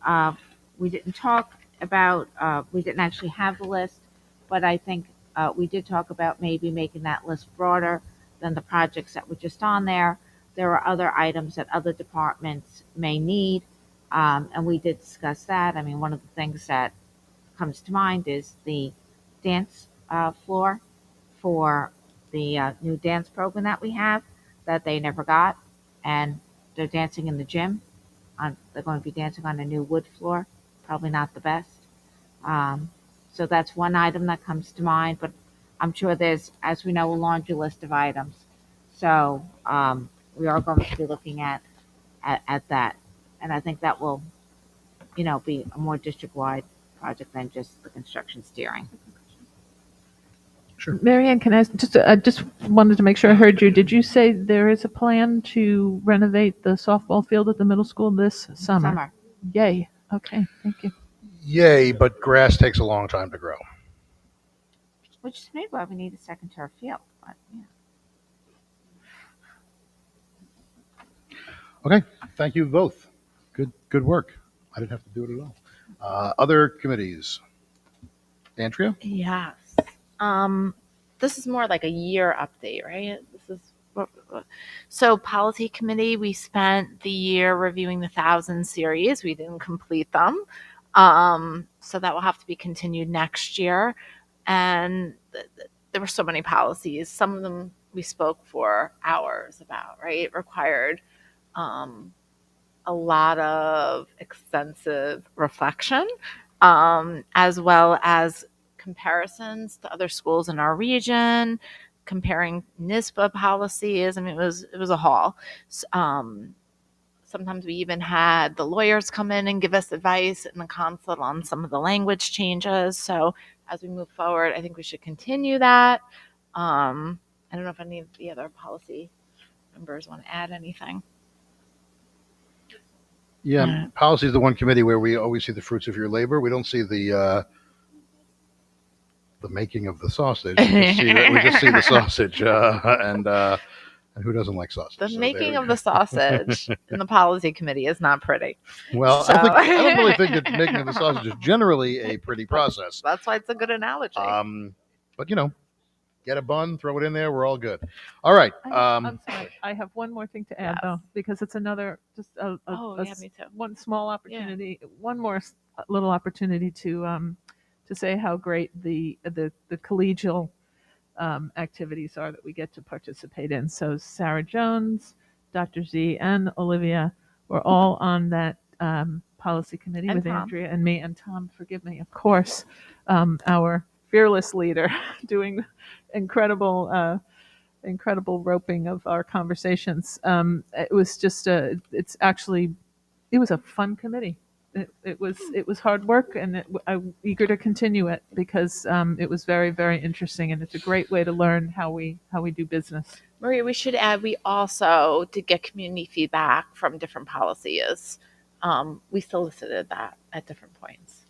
we didn't talk about, we didn't actually have the list, but I think we did talk about maybe making that list broader than the projects that were just on there. There are other items that other departments may need, and we did discuss that. I mean, one of the things that comes to mind is the dance floor for the new dance program that we have that they never got, and they're dancing in the gym. They're going to be dancing on a new wood floor, probably not the best. So that's one item that comes to mind, but I'm sure there's, as we know, a laundry list of items. So we are going to be looking at that, and I think that will, be a more district-wide project than just the construction steering. Sure. Marianne, can I just wanted to make sure I heard you. Did you say there is a plan to renovate the softball field at the middle school this summer? Yay. Okay, thank you. Yay, but grass takes a long time to grow. Which is maybe why we need a second turf field. But, yeah. Okay, thank you both. Good work. I didn't have to do it at all. Other committees? Andrea? Yes. This is more like a year update, right? So policy committee, we spent the year reviewing the 1,000 series. We didn't complete them. So that will have to be continued next year. And there were so many policies. Some of them we spoke for hours about, right? It required a lot of extensive reflection, as well as comparisons to other schools in our region, comparing NISBA policies. I mean, it was a haul. Sometimes we even had the lawyers come in and give us advice in the consult on some of the language changes. So as we move forward, I think we should continue that. I don't know if any of the other policy members want to add anything. Yeah, policy is the one committee where we always see the fruits of your labor. We don't see the making of the sausage. We just see the sausage, and who doesn't like sausage? The making of the sausage in the policy committee is not pretty. Well, so. I don't really think that making of the sausage is generally a pretty process. That's why it's a good analogy. But get a bun, throw it in there. We're all good. All right. I'm sorry. I have one more thing to add, though, because it's another me too. One small opportunity, one more little opportunity to say how great the collegial activities are that we get to participate in. So Sarah Jones, Dr. Z, and Olivia were all on that policy committee and with Tom. Andrea and me, and Tom, forgive me, of course, our fearless leader, doing incredible roping of our conversations. It was just it's actually it was a fun committee. It was hard work, and I'm eager to continue it because it was very, very interesting, and it's a great way to learn how we do business. Maria, we should add, we also did get community feedback from different policies. We solicited that at different points.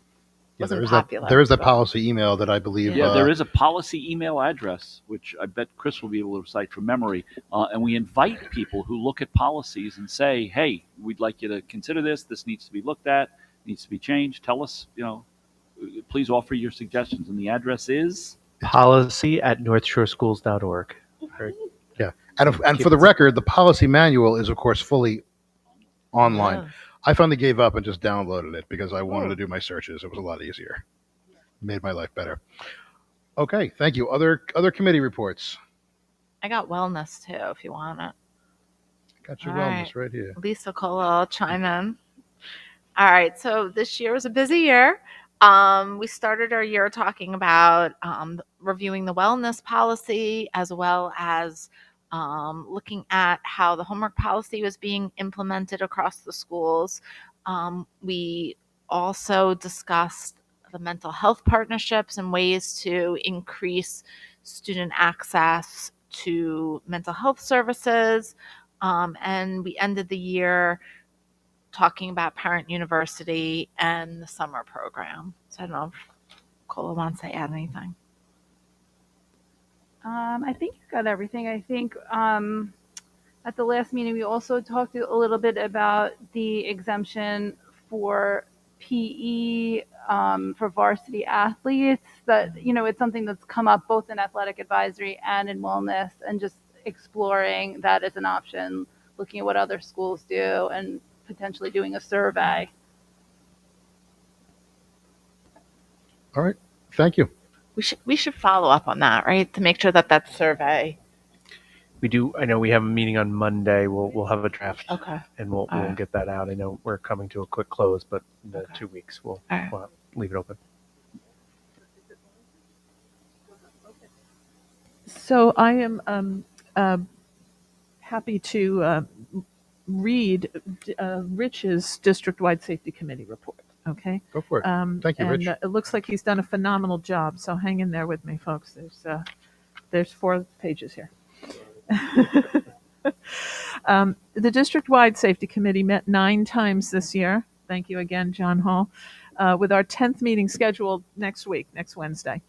Yeah, Wasn't there is popular, there is that but- policy email that I believe. Yeah, there is a policy email address, which I bet Chris will be able to recite from memory. And we invite people who look at policies and say, hey, we'd like you to consider this. This needs to be looked at, needs to be changed. Tell us, please offer your suggestions. And the address is? Policy@northshoreschools.org. Yeah, and for the record, the policy manual is, of course, fully online. Yeah. I finally gave up and just downloaded it because I wanted to do my searches. It was a lot easier. Made my life better. Okay, thank you. Other committee reports. I got wellness too, if you want it. Got your All wellness right here. Lisa Cola, I'll chime in. All right, so this year was a busy year. We started our year talking about reviewing the wellness policy, as well as looking at how the homework policy was being implemented across the schools. We also discussed the mental health partnerships and ways to increase student access to mental health services. And we ended the year talking about Parent University and the summer program. So I don't know if Cola wants to add anything. I think you got everything. I think at the last meeting, we also talked a little bit about the exemption for PE for varsity athletes. That, it's something that's come up both in athletic advisory and in wellness, and just exploring that as an option, looking at what other schools do, and potentially doing a survey. All right, thank you. We should follow up on that, right? To make sure that survey. We do. I know we have a meeting on Monday. We'll have a draft. Okay. And we'll get that out. I know we're coming to a quick close, but in the 2 weeks we'll leave it open. So I am happy to read Rich's district-wide safety committee report. Okay. Go for it. Thank you, Rich. And it looks like he's done a phenomenal job. So hang in there with me, folks. There's 4 pages here. The district-wide safety committee met 9 times this year. Thank you again, John Hall. With our 10th meeting scheduled next week, next Wednesday.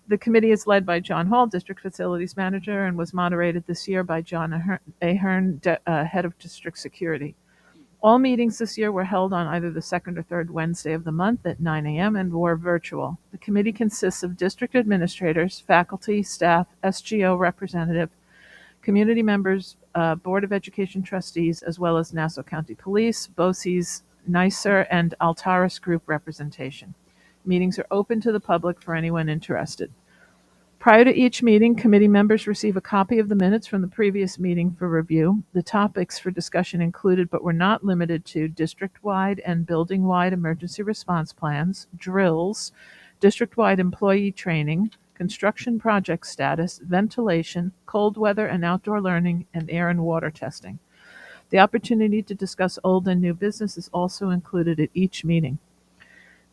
The committee is led by John Hall, District Facilities Manager, and was moderated this year by John Ahern, Head of District Security. All meetings this year were held on either the second or third Wednesday of the month at 9 a.m. and were virtual. The committee consists of district administrators, faculty, staff, SGO representative, community members, Board of Education trustees, as well as Nassau County Police, BOCES, NYSER, and Altaris Group representation. Meetings are open to the public for anyone interested. Prior to each meeting, committee members receive a copy of the minutes from the previous meeting for review. The topics for discussion included, but were not limited to, district-wide and building-wide emergency response plans, drills, district-wide employee training, construction project status, ventilation, cold weather and outdoor learning, and air and water testing. The opportunity to discuss old and new business is also included at each meeting.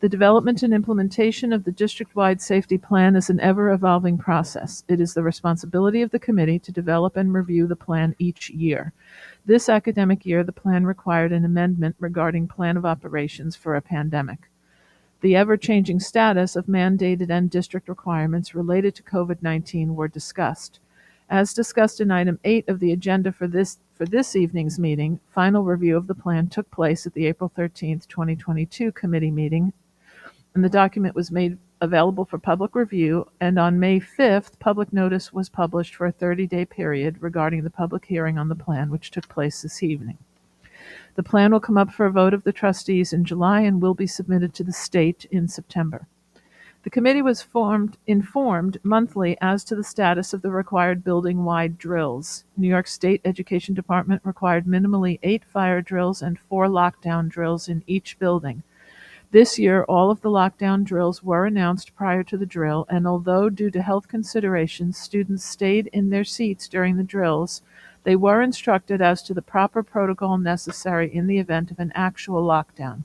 The development and implementation of the district-wide safety plan is an ever-evolving process. It is the responsibility of the committee to develop and review the plan each year. This academic year, the plan required an amendment regarding plan of operations for a pandemic. The ever-changing status of mandated and district requirements related to COVID-19 were discussed. As discussed in item 8 of the agenda for this evening's meeting, final review of the plan took place at the April 13th, 2022 committee meeting, and the document was made available for public review, and on May 5th, public notice was published for a 30-day period regarding the public hearing on the plan, which took place this evening. The plan will come up for a vote of the trustees in July and will be submitted to the state in September. The committee was informed monthly as to the status of the required building-wide drills. New York State Education Department required minimally 8 fire drills and 4 lockdown drills in each building. This year, all of the lockdown drills were announced prior to the drill, and although due to health considerations, students stayed in their seats during the drills, They were instructed as to the proper protocol necessary in the event of an actual lockdown.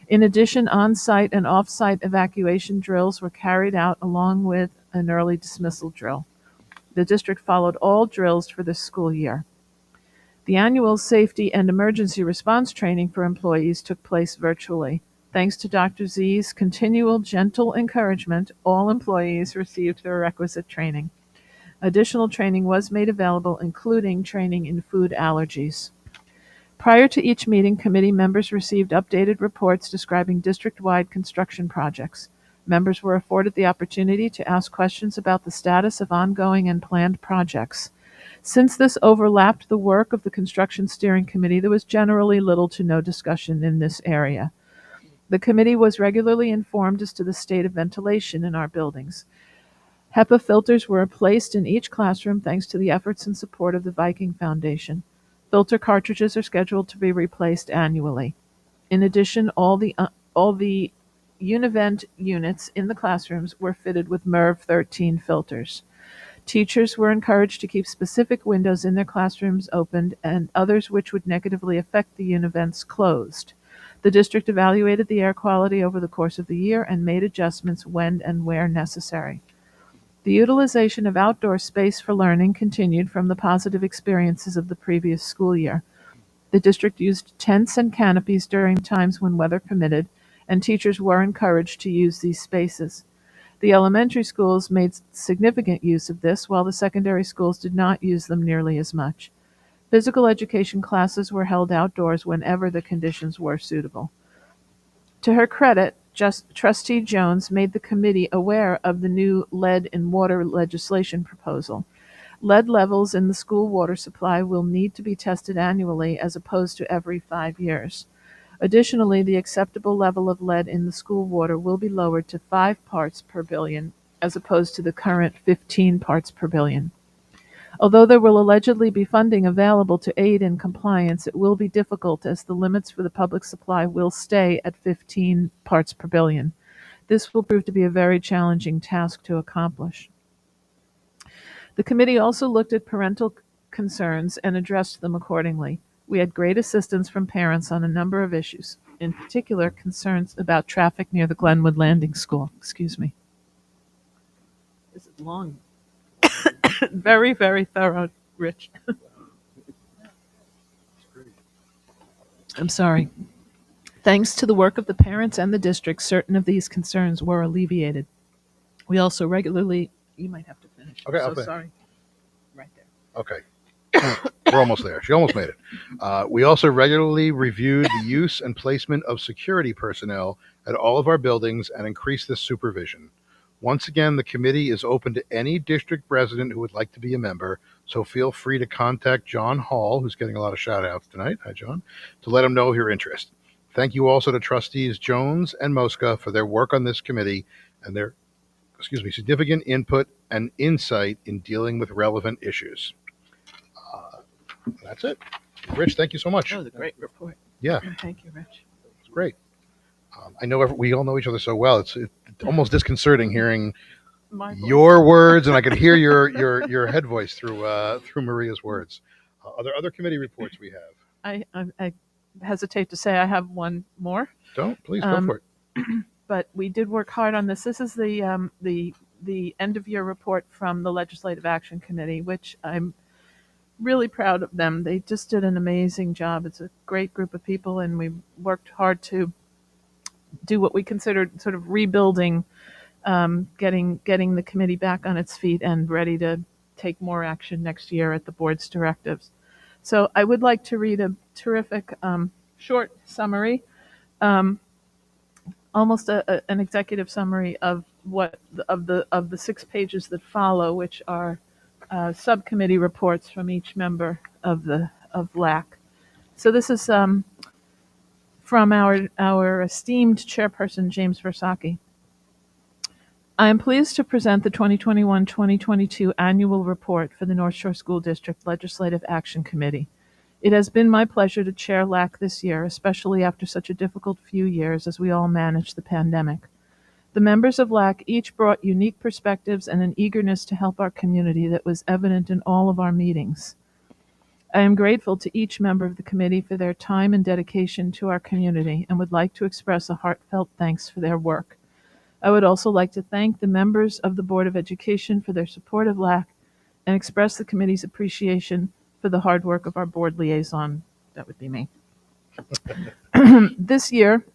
In addition, on-site and off-site evacuation drills were carried out along with an early dismissal drill. The district followed all drills for this school year. The annual safety and emergency response training for employees took place virtually. Thanks to Dr. Z's continual gentle encouragement, all employees received their requisite training. Additional training was made available, including training in food allergies. Prior to each meeting, committee members received updated reports describing district-wide construction projects. Members were afforded the opportunity to ask questions about the status of ongoing and planned projects. Since this overlapped the work of the Construction Steering Committee, there was generally little to no discussion in this area. The committee was regularly informed as to the state of ventilation in our buildings. HEPA filters were placed in each classroom thanks to the efforts and support of the Viking Foundation. Filter cartridges are scheduled to be replaced annually. In addition, all the Univent units in the classrooms were fitted with MERV 13 filters. Teachers were encouraged to keep specific windows in their classrooms opened and others which would negatively affect the Univents closed. The district evaluated the air quality over the course of the year and made adjustments when and where necessary. The utilization of outdoor space for learning continued from the positive experiences of the previous school year. The district used tents and canopies during times when weather permitted, and teachers were encouraged to use these spaces. The elementary schools made significant use of this, while the secondary schools did not use them nearly as much. Physical education classes were held outdoors whenever the conditions were suitable. To her credit, Trustee Jones made the committee aware of the new lead in water legislation proposal. Lead levels in the school water supply will need to be tested annually as opposed to every 5 years. Additionally, the acceptable level of lead in the school water will be lowered to 5 parts per billion as opposed to the current 15 parts per billion. Although there will allegedly be funding available to aid in compliance, it will be difficult as the limits for the public supply will stay at 15 parts per billion. This will prove to be a very challenging task to accomplish. The committee also looked at parental concerns and addressed them accordingly. We had great assistance from parents on a number of issues, in particular concerns about traffic near the Glenwood Landing School. Excuse me. This is long. Very, very thorough, Rich. I'm sorry. Thanks to the work of the parents and the district, certain of these concerns were alleviated. We also regularly, you might have to finish. Okay, I'm I'll so finish. sorry. Right there. Okay. We're almost there. She almost made it. We also regularly reviewed the use and placement of security personnel at all of our buildings and increased this supervision. Once again, the committee is open to any district resident who would like to be a member, so feel free to contact John Hall, who's getting a lot of shout outs tonight. Hi, John, to let him know of your interest. Thank you also to trustees Jones and Mosca for their work on this committee and their, significant input and insight in dealing with relevant issues. That's it. Rich, thank you so much. That was a great report. Yeah. Thank you, Rich. It's great. I know we all know each other so well. It's almost disconcerting hearing your words, and I could hear your head voice through Maria's words. Are there other committee reports we have? I hesitate to say I have one more. Please go for it. But we did work hard on this. This is the end of year report from the Legislative Action Committee, which I'm really proud of them. They just did an amazing job. It's a great group of people, and we worked hard to do what we considered sort of rebuilding, getting the committee back on its feet and ready to take more action next year at the board's directives. So I would like to read a terrific short summary, almost an executive summary of the 6 pages that follow, which are subcommittee reports from each member of LAC. So this is from our esteemed chairperson, James Versacchi. I am pleased to present the 2021-2022 annual report for the North Shore School District Legislative Action Committee. It has been my pleasure to chair LAC this year, especially after such a difficult few years as we all managed the pandemic. The members of LAC each brought unique perspectives and an eagerness to help our community that was evident in all of our meetings. I am grateful to each member of the committee for their time and dedication to our community and would like to express a heartfelt thanks for their work. I would also like to thank the members of the Board of Education for their support of LAC and express the committee's appreciation for the hard work of our board liaison. That would be me. This year,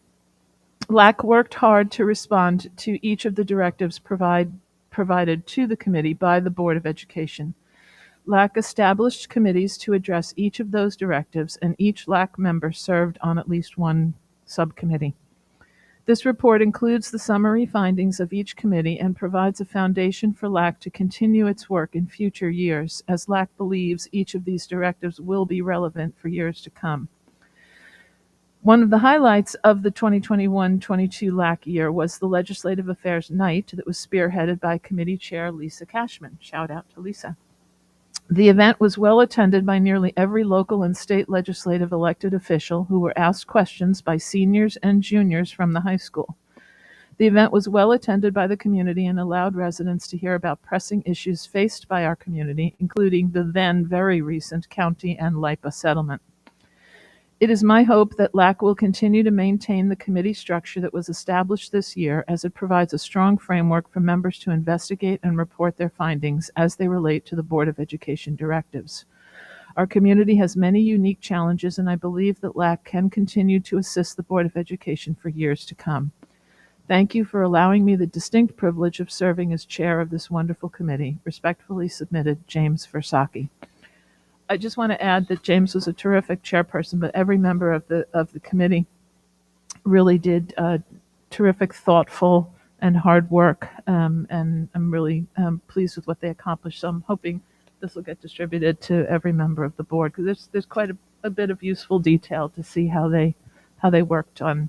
LAC worked hard to respond to each of the directives provided to the committee by the Board of Education. LAC established committees to address each of those directives, and each LAC member served on at least one subcommittee. This report includes the summary findings of each committee and provides a foundation for LAC to continue its work in future years, as LAC believes each of these directives will be relevant for years to come. One of the highlights of the 2021-22 LAC year was the Legislative Affairs Night that was spearheaded by Committee Chair Lisa Cashman. Shout out to Lisa. The event was well attended by nearly every local and state legislative elected official who were asked questions by seniors and juniors from the high school. The event was well attended by the community and allowed residents to hear about pressing issues faced by our community, including the then very recent county and LIPA settlement. It is my hope that LAC will continue to maintain the committee structure that was established this year, as it provides a strong framework for members to investigate and report their findings as they relate to the Board of Education directives. Our community has many unique challenges, and I believe that LAC can continue to assist the Board of Education for years to come. Thank you for allowing me the distinct privilege of serving as chair of this wonderful committee. Respectfully submitted, James Versaki. I just want to add that James was a terrific chairperson, but every member of the committee really did terrific, thoughtful, and hard work, and I'm really pleased with what they accomplished. So I'm hoping this will get distributed to every member of the board, because there's quite a bit of useful detail to see how they worked on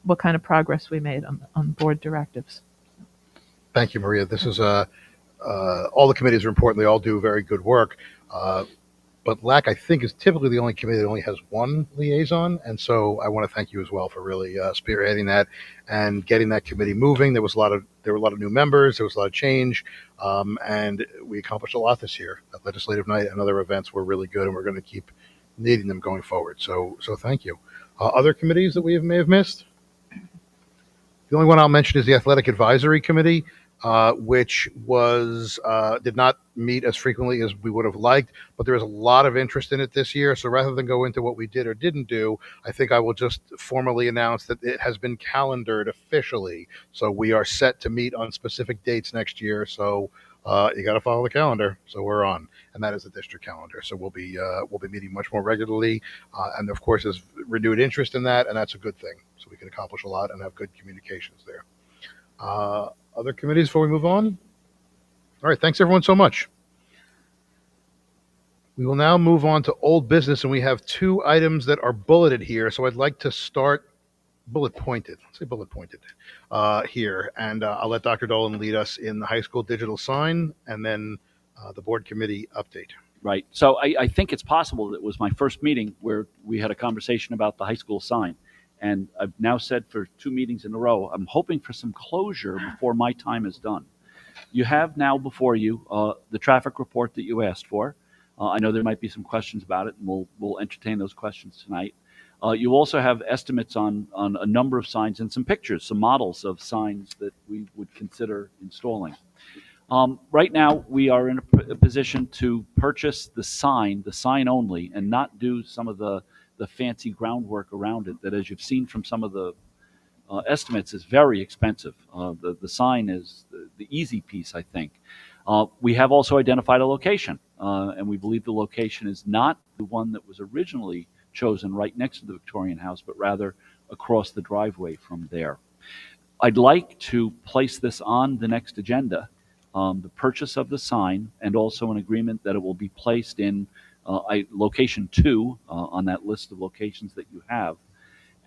what kind of progress we made on board directives. Thank you, Maria. This is all the committees are important. They all do very good work. But LAC, I think, is typically the only committee that only has one liaison. And so I want to thank you as well for really spearheading that and getting that committee moving. There were a lot of new members. There was a lot of change. And we accomplished a lot this year. That legislative night and other events were really good, and we're going to keep needing them going forward. So thank you. Other committees that we may have missed? The only one I'll mention is the Athletic Advisory Committee, which did not meet as frequently as we would have liked, but there was a lot of interest in it this year. So rather than go into what we did or didn't do, I think I will just formally announce that it has been calendared officially. So we are set to meet on specific dates next year. So you got to follow the calendar. So we're on, and that is the district calendar. So we'll be meeting much more regularly, and of course, there's renewed interest in that, and that's a good thing. So we can accomplish a lot and have good communications there. Other committees before we move on? All right, thanks everyone so much. We will now move on to old business, and we have two items that are bulleted here. So I'd like to start bullet pointed here, and I'll let Dr. Dolan lead us in the high school digital sign and then the board committee update. Right. So I think it's possible that it was my first meeting where we had a conversation about the high school sign. And I've now said for 2 meetings in a row, I'm hoping for some closure before my time is done. You have now before you the traffic report that you asked for. I know there might be some questions about it, and we'll entertain those questions tonight. You also have estimates on a number of signs and some pictures, some models of signs that we would consider installing. Right now, we are in a position to purchase the sign only, and not do some of the fancy groundwork around it that, as you've seen from some of the estimates, is very expensive. The sign is the easy piece, I think. We have also identified a location, and we believe the location is not the one that was originally chosen right next to the Victorian House, but rather across the driveway from there. I'd like to place this on the next agenda, the purchase of the sign, and also an agreement that it will be placed in location 2 on that list of locations that you have,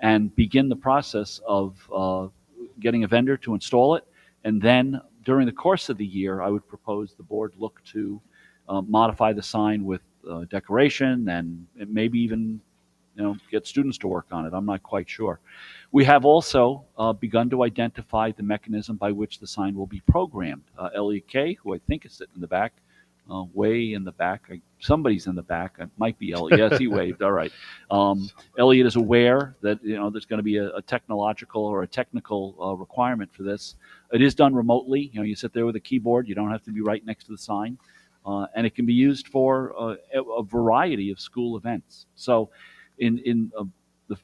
and begin the process of getting a vendor to install it. And then during the course of the year, I would propose the board look to modify the sign with decoration, and maybe even get students to work on it. I'm not quite sure. We have also begun to identify the mechanism by which the sign will be programmed. LEK, who I think is sitting in the back, way in the back. Somebody's in the back. It might be Elliot. Yes, he waved. All right. Elliot is aware that there's going to be a technological or a technical requirement for this. It is done remotely. You sit there with a keyboard. You don't have to be right next to the sign, and it can be used for a variety of school events. So, in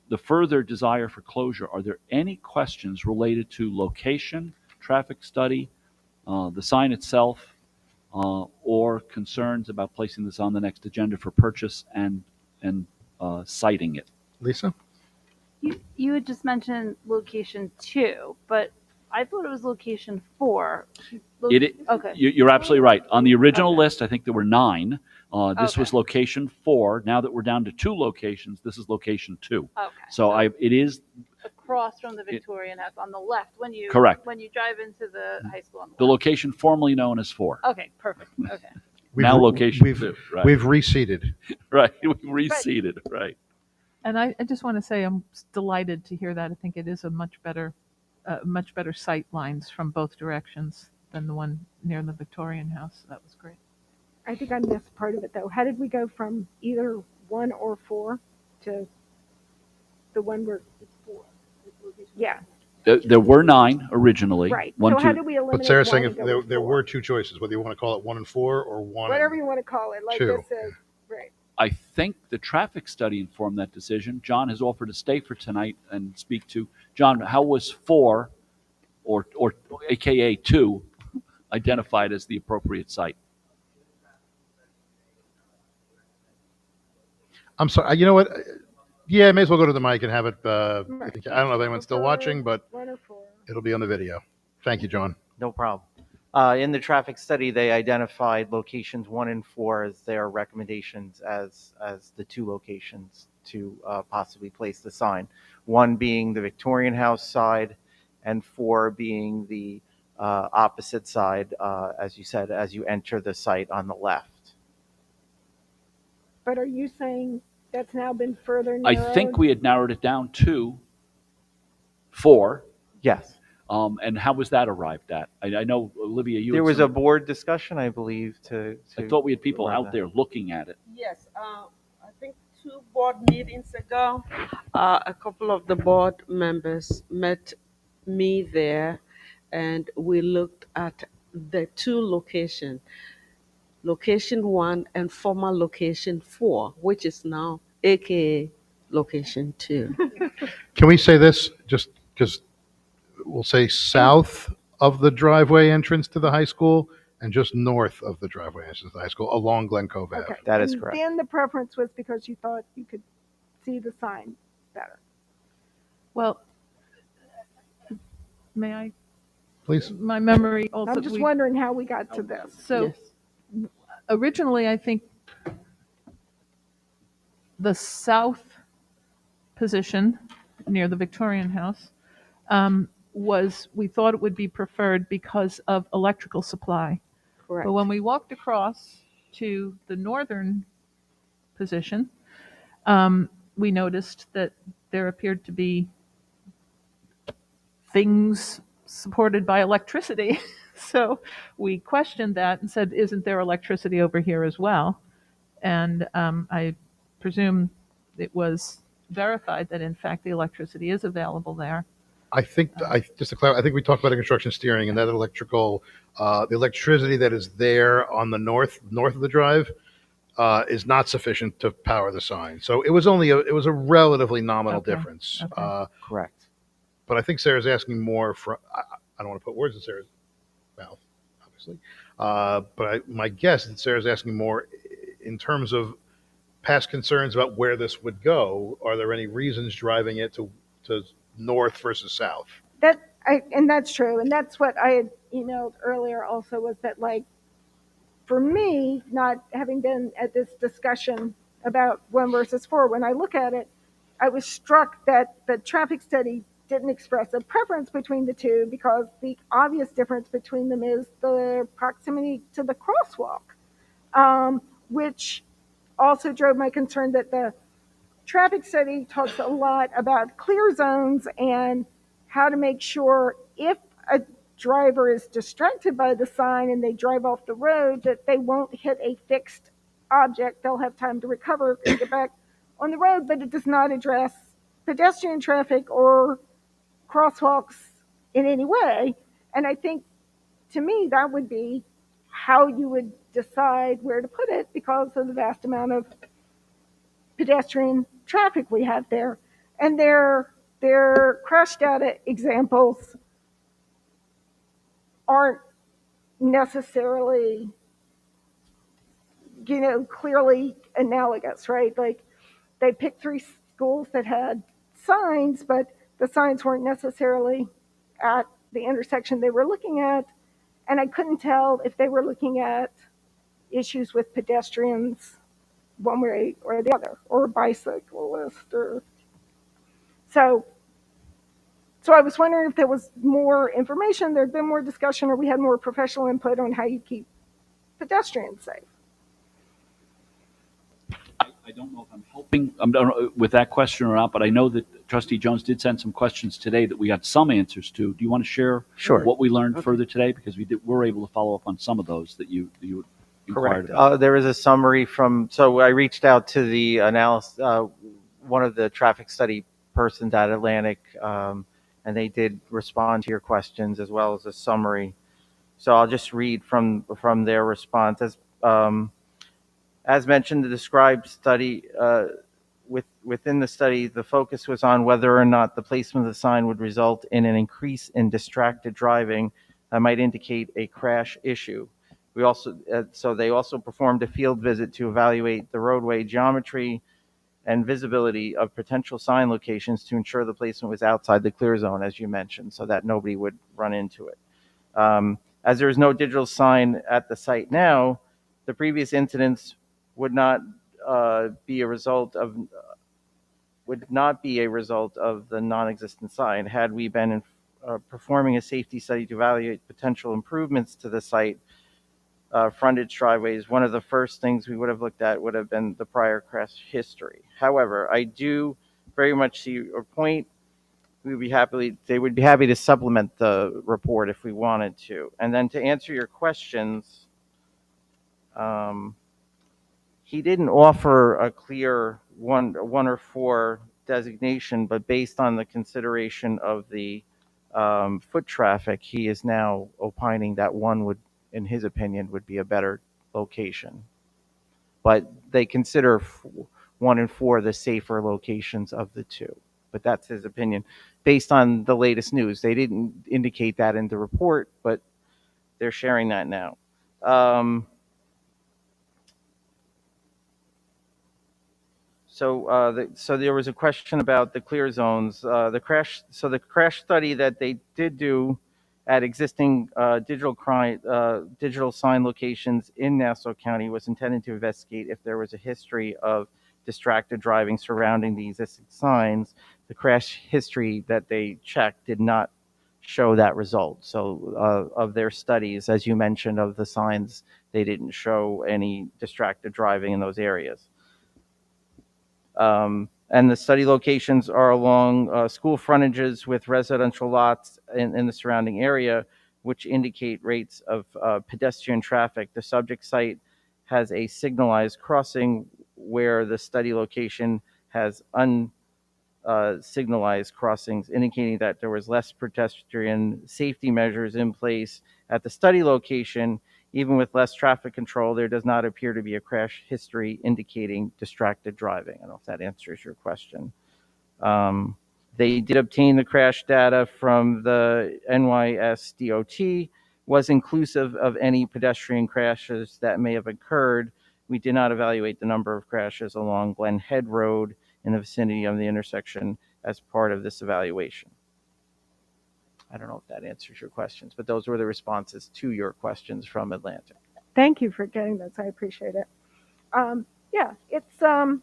the further desire for closure, are there any questions related to location, traffic study, the sign itself? Or concerns about placing this on the next agenda for purchase and citing it. Lisa? You had just mentioned location 2, but I thought it was location 4. Okay. You're absolutely right. On the original list, I think there were 9. This was location 4. Now that we're down to 2 locations, this is location 2. Okay. So it is Across from the Victorian House on the left when you Correct. when you drive into the high school on the the location formerly known as 4. Okay, perfect. Okay. Now location 2. Right. We've reseated. Right. We've reseated. Right. And I just want to say I'm delighted to hear that. I think it is a much better sight lines from both directions than the one near the Victorian House. That was great. I think I missed part of it though. How did we go from either 1 or 4 to the one where it's 4? Yeah. There were 9 originally. Right. One, So how two- do we eliminate But Sarah's saying one if and go with there 4? were 2 choices, whether you want to call it 1 and 4 or 1 Whatever and you want to call it, like 2. this is, right. I think the traffic study informed that decision. John has offered to stay for tonight and speak to. John, how was 4 or AKA 2 identified as the appropriate site? I'm sorry. You know what? Yeah, may as well go to the mic and have it. I don't know if anyone's still watching, but it'll be on the video. Thank you, John. No problem. In the traffic study, they identified locations 1 and 4 as their recommendations as the 2 locations to possibly place the sign. 1 being the Victorian House side, and 4 being the opposite side, as you said, as you enter the site on the left. But are you saying that's now been further I narrowed? think we had narrowed it down to 4. Yes. And how was that arrived at? I know, Olivia, you There had was some- a board discussion, I believe, to I thought we had people arrive out at. there looking at it. Yes, I think 2 board meetings ago, a couple of the board members met me there, and we looked at the 2 locations, location 1 and former location 4, which is now AKA location 2. Can we say this just because we'll say south of the driveway entrance to the high school and just north of the driveway entrance to the high school along Glen Cove Ave? Okay. That is And correct. then the preference was because you thought you could see the sign better. Well, may I? Please. My memory also. I'm just wondering how we got to this. So originally, I think the south position near the Victorian House we thought it would be preferred because of electrical supply. Correct. But when we walked across to the northern position, we noticed that there appeared to be things supported by electricity. So we questioned that and said, isn't there electricity over here as well? And I presume it was verified that in fact the electricity is available there. I think, just to clarify, I think we talked about the construction steering and that the electricity that is there on the north of the drive is not sufficient to power the sign. So it was a relatively nominal Okay. difference. Okay. Correct. But I think Sarah's asking more for, I don't want to put words in Sarah's mouth, obviously. But my guess is that Sarah's asking more in terms of past concerns about where this would go. Are there any reasons driving it to north versus south? And that's true. And that's what I had emailed earlier also, was that, like, for me, not having been at this discussion about 1 versus 4, when I look at it, I was struck that the traffic study didn't express a preference between the 2, because the obvious difference between them is the proximity to the crosswalk, which also drove my concern that the traffic study talks a lot about clear zones and how to make sure if a driver is distracted by the sign and they drive off the road, that they won't hit a fixed object. They'll have time to recover and get back on the road, but it does not address pedestrian traffic or crosswalks in any way. And I think, to me, that would be how you would decide where to put it because of the vast amount of pedestrian traffic we have there. And their crash data examples aren't necessarily, clearly analogous, right? Like, they picked 3 schools that had signs, but the signs weren't necessarily at the intersection they were looking at. And I couldn't tell if they were looking at issues with pedestrians one way or the other, or bicyclists, or so I was wondering if there was more information, there'd been more discussion, or we had more professional input on how you keep pedestrians safe. I don't know if I'm helping with that question or not, but I know that Trustee Jones did send some questions today that we got some answers to. Do you want to share Sure. what we learned further today? Because were able to follow up on some of those that you inquired Correct. about. There is a summary so I reached out to the analyst, one of the traffic study persons at Atlantic, and they did respond to your questions as well as a summary. So I'll just read from their response. As mentioned, the described study, within the study, the focus was on whether or not the placement of the sign would result in an increase in distracted driving that might indicate a crash issue. We also, so they also performed a field visit to evaluate the roadway geometry and visibility of potential sign locations to ensure the placement was outside the clear zone, as you mentioned, so that nobody would run into it. As there is no digital sign at the site now, the previous incidents would not be a result of the non-existent sign. Had we been performing a safety study to evaluate potential improvements to the site, frontage driveways, one of the first things we would have looked at would have been the prior crash history. However, I do very much see your point. They would be happy to supplement the report if we wanted to. And then to answer your questions, he didn't offer a clear one or 4 designation, but based on the consideration of the foot traffic, he is now opining that 1 would, in his opinion, would be a better location. But they consider 1 and 4 the safer locations of the 2. But that's his opinion based on the latest news. They didn't indicate that in the report, but they're sharing that now. So there was a question about the clear zones. The crash study that they did do at existing digital sign locations in Nassau County was intended to investigate if there was a history of distracted driving surrounding the existing signs. The crash history that they checked did not show that result. So of their studies, as you mentioned, of the signs, they didn't show any distracted driving in those areas. And the study locations are along school frontages with residential lots in the surrounding area, which indicate rates of pedestrian traffic. The subject site has a signalized crossing where the study location has unsignalized crossings, indicating that there was less pedestrian safety measures in place at the study location. Even with less traffic control, there does not appear to be a crash history indicating distracted driving. I don't know if that answers your question. They did obtain the crash data from the NYSDOT, was inclusive of any pedestrian crashes that may have occurred. We did not evaluate the number of crashes along Glen Head Road in the vicinity of the intersection as part of this evaluation. I don't know if that answers your questions, but those were the responses to your questions from Atlantic. Thank you for getting this. I appreciate it. Yeah, it's one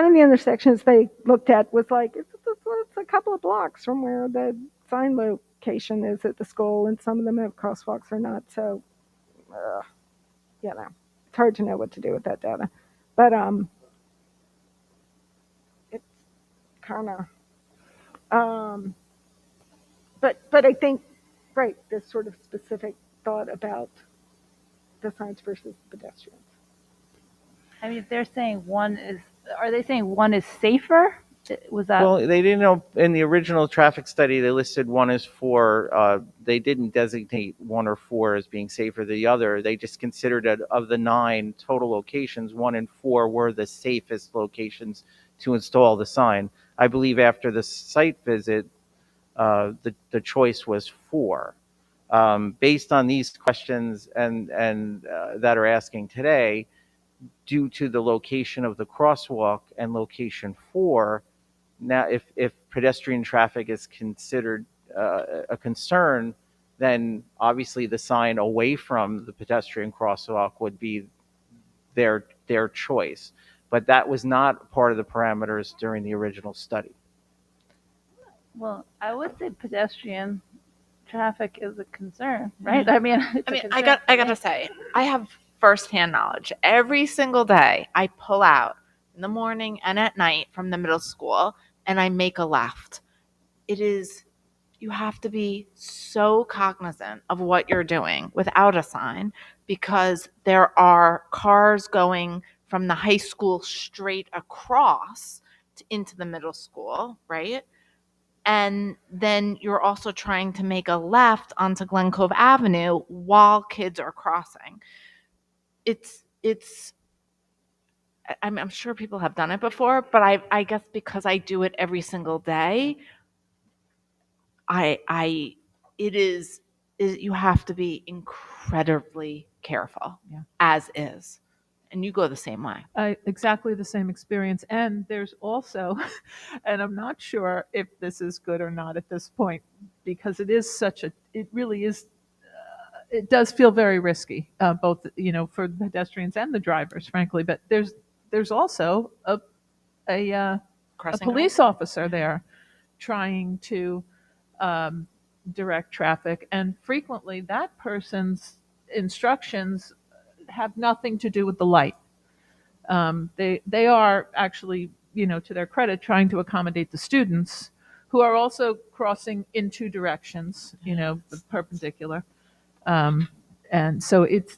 of the intersections they looked at was like, it's a couple of blocks from where the sign location is at the school, and some of them have crosswalks or not. So, it's hard to know what to do with that data. But it's kind of, but I think, right, this sort of specific thought about the signs versus pedestrians. I mean, if they're saying are they saying one is safer? Was that? Well, they didn't know in the original traffic study, they listed 1 as 4. They didn't designate 1 or 4 as being safer than the other. They just considered that of the 9 total locations, 1 and 4 were the safest locations to install the sign. I believe after the site visit, the choice was 4. Based on these questions and that are asking today, due to the location of the crosswalk and location 4, now if pedestrian traffic is considered a concern, then obviously the sign away from the pedestrian crosswalk would be their choice. But that was not part of the parameters during the original study. Well, I would say pedestrian traffic is a concern, right? I mean, I gotta say, I have firsthand knowledge. Every single day, I pull out in the morning and at night from the middle school, and I make a left. You have to be so cognizant of what you're doing without a sign, because there are cars going from the high school straight across into the middle school, right? And then you're also trying to make a left onto Glen Cove Avenue while kids are crossing. I'm sure people have done it before, but I guess because I do it every single day, you have to be incredibly careful, as is. And you go the same way. Exactly the same experience. And there's also, and I'm not sure if this is good or not at this point, because it really is, it does feel very risky, both, for the pedestrians and the drivers, frankly. But there's also a police officer there trying to direct traffic, and frequently that person's instructions have nothing to do with the light. They are actually, to their credit, trying to accommodate the students who are also crossing in 2 directions, perpendicular. And so it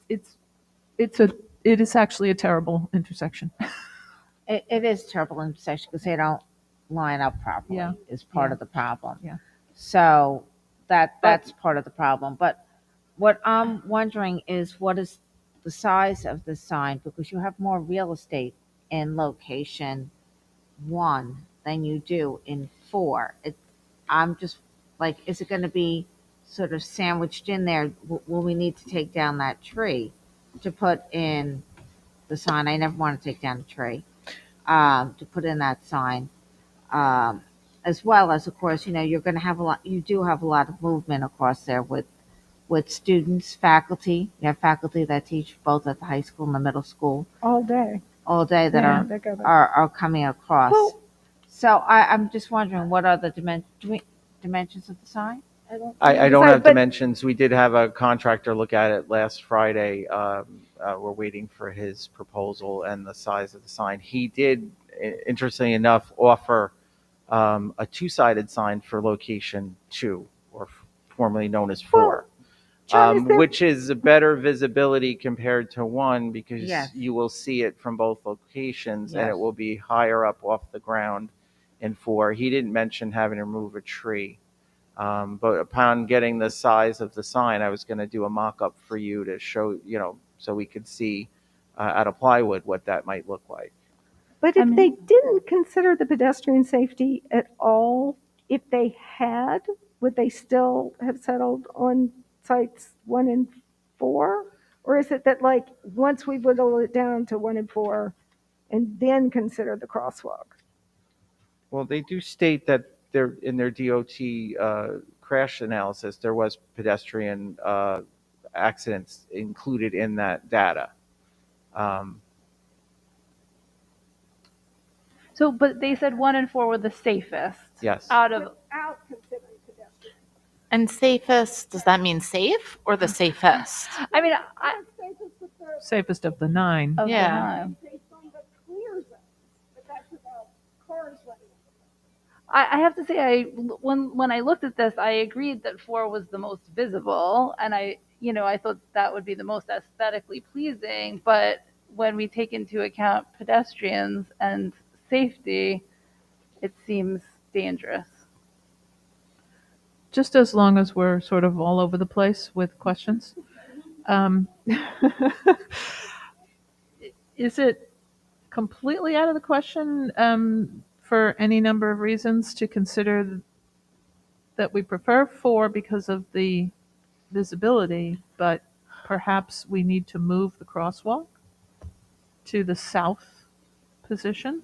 is actually a terrible intersection. It is a terrible intersection because they don't line up properly. Is part of the problem. Yeah. So that's part of the problem. But what I'm wondering is, what is the size of the sign, because you have more real estate in location 1 than you do in 4. I'm just like, is it going to be sort of sandwiched in there? Will we need to take down that tree to put in the sign? I never want to take down a tree to put in that sign. As well as, of course, you're going to have you do have a lot of movement across there with students, faculty. You have faculty that teach both at the high school and the middle school All day. that are coming across. Well, so I'm just wondering, what are the dimensions of the sign? I don't have dimensions. We did have a contractor look at it last Friday. We're waiting for his proposal and the size of the sign. He did, interestingly enough, offer a 2-sided sign for location 2, or formerly known as 4. Which is a better visibility compared to 1, because you will see it from both locations, and it will be higher up off the ground in 4. He didn't mention having to remove a tree. But upon getting the size of the sign, I was going to do a mock-up for you to show, so we could see out of plywood what that might look like. But if they didn't consider the pedestrian safety at all, if they had, would they still have settled on sites 1 and 4? Or is it that, like, once we whittle it down to 1 and 4 and then consider the crosswalk? Well, they do state that in their DOT crash analysis, there was pedestrian accidents included in that data. But they said 1 and 4 were the safest. Yes. Without considering pedestrian. And safest, does that mean safe or the safest? I mean, Safest of the 9. Of the 9. Based on the clear zones, but that's about cars running. I have to say, when I looked at this, I agreed that 4 was the most visible, and I thought that would be the most aesthetically pleasing. But when we take into account pedestrians and safety, it seems dangerous. Just as long as we're sort of all over the place with questions. Is it completely out of the question for any number of reasons to consider that we prefer 4 because of the visibility, but perhaps we need to move the crosswalk to the south position?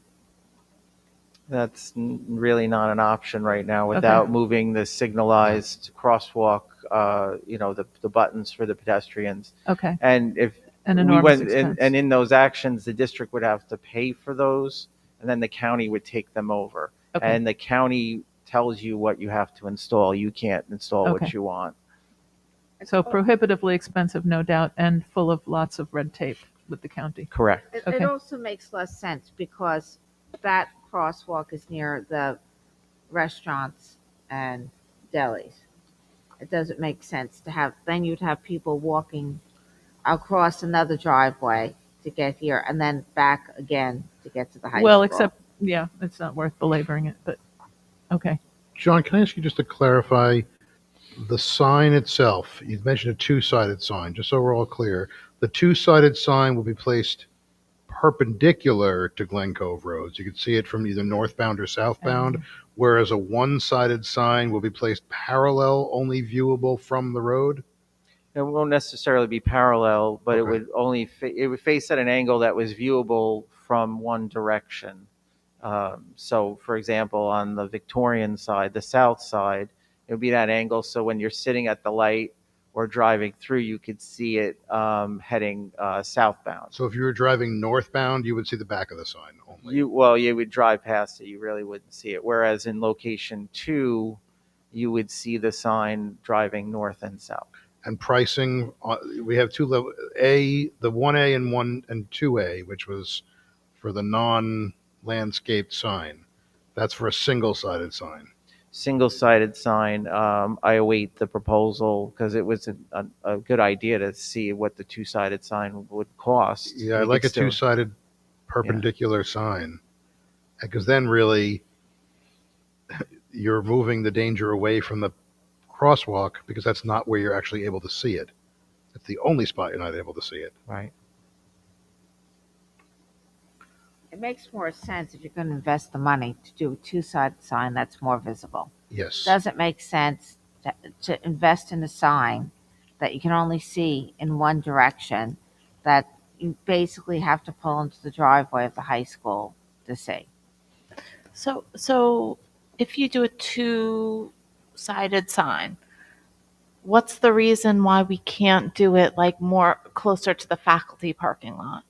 That's really not an option right now without moving the signalized crosswalk, the buttons for the pedestrians. Okay. And if An we enormous went, expense. and in those actions, the district would have to pay for those, and then the county would take them over. Okay. And the county tells you what you have to install. You can't install Okay. what you want. So prohibitively expensive, no doubt, and full of lots of red tape with the county. Correct. It Okay. also makes less sense because that crosswalk is near the restaurants and delis. It doesn't make sense to have, then you'd have people walking across another driveway to get here and then back again to get to the high school. Well, except, yeah, it's not worth belaboring it, but okay. John, can I ask you just to clarify the sign itself? You mentioned a two-sided sign, just so we're all clear. The two-sided sign will be placed perpendicular to Glen Cove Road. So you can see it from either northbound or southbound, whereas a one-sided sign will be placed parallel, only viewable from the road? It won't necessarily be parallel, but it would only it would face at an angle that was viewable from one direction. So, for example, on the Victorian side, the south side, it would be that angle. So when you're sitting at the light or driving through, you could see it heading southbound. So if you were driving northbound, you would see the back of the sign only. You would drive past it. You really wouldn't see it. Whereas in location 2, you would see the sign driving north and south. And pricing, we have two levels, the 1A and 1 and 2A, which was for the non-landscaped sign. That's for a single-sided sign. Single-sided sign. I await the proposal because it was a good idea to see what the two-sided sign would cost. Yeah, I We like could a still- two-sided perpendicular sign. Because then really, you're moving the danger away from the crosswalk because that's not where you're actually able to see it. It's the only spot you're not able to see it. Right. It makes more sense if you're going to invest the money to do a two-sided sign that's more visible. Yes. Doesn't make sense to invest in a sign that you can only see in one direction that you basically have to pull into the driveway of the high school to see. So if you do a two-sided sign, what's the reason why we can't do it like more closer to the faculty parking lot?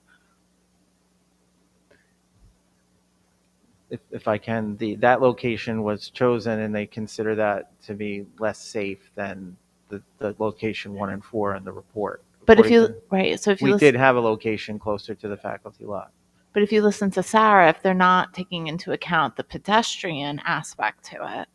If I can, that location was chosen and they consider that to be less safe than the location 1 and 4 in the report. But if According you, to- right, so if you we listen, did have a location closer to the faculty lot. but if you listen to Sarah, if they're not taking into account the pedestrian aspect to it,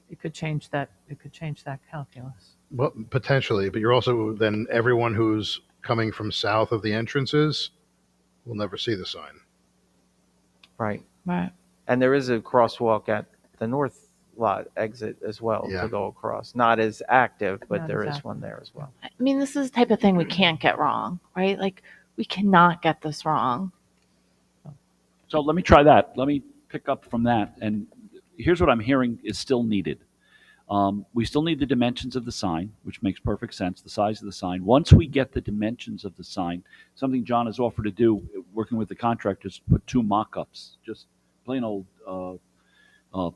It could change that. It could change that calculus. Well, potentially, but you're also, then everyone who's coming from south of the entrances will never see the sign. Right. Right. And there is a crosswalk at the north lot exit as well Yeah. to go across. Not as active, but Not there as is one there as well. I mean, this is the type of thing we can't get wrong, right? Like, we cannot get this wrong. So let me try that. Let me pick up from that. And here's what I'm hearing is still needed. We still need the dimensions of the sign, which makes perfect sense, the size of the sign. Once we get the dimensions of the sign, something John has offered to do, working with the contractors, put 2 mock-ups, just plain old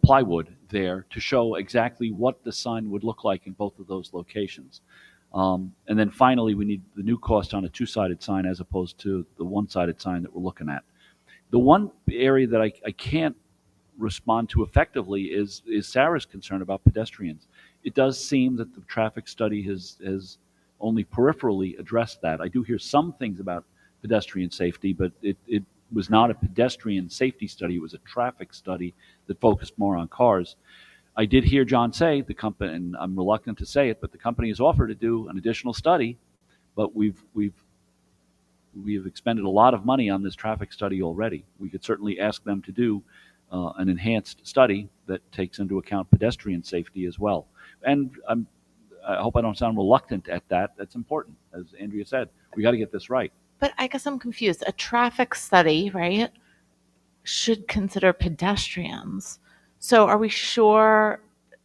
plywood there to show exactly what the sign would look like in both of those locations. And then finally, we need the new cost on a 2-sided sign as opposed to the 1-sided sign that we're looking at. The one area that I can't respond to effectively is Sarah's concern about pedestrians. It does seem that the traffic study has only peripherally addressed that. I do hear some things about pedestrian safety, but it was not a pedestrian safety study, it was a traffic study that focused more on cars. I did hear John say, the company, and I'm reluctant to say it, but the company has offered to do an additional study, but we've expended a lot of money on this traffic study already. We could certainly ask them to do an enhanced study that takes into account pedestrian safety as well. And I hope I don't sound reluctant at that. That's important. As Andrea said, we got to get this right. But I guess I'm confused. A traffic study, right, should consider pedestrians. So are we sure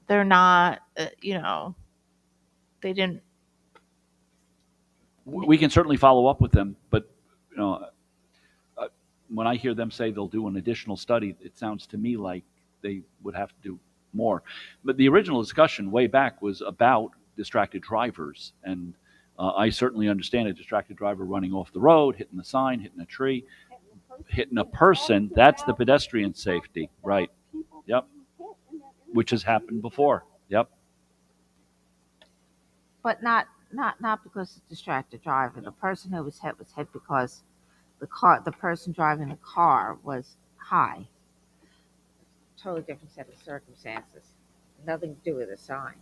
they're not, they didn't? We can certainly follow up with them, but when I hear them say they'll do an additional study, it sounds to me like they would have to do more. But the original discussion way back was about distracted drivers, and I certainly understand a distracted driver running off the road, hitting the sign, hitting a tree, hitting a person. That's the pedestrian safety, right? Yep. Which has happened before. Yep. But not because of distracted driver. The person who was hit because the person driving the car was high. Totally different set of circumstances. Nothing to do with a sign.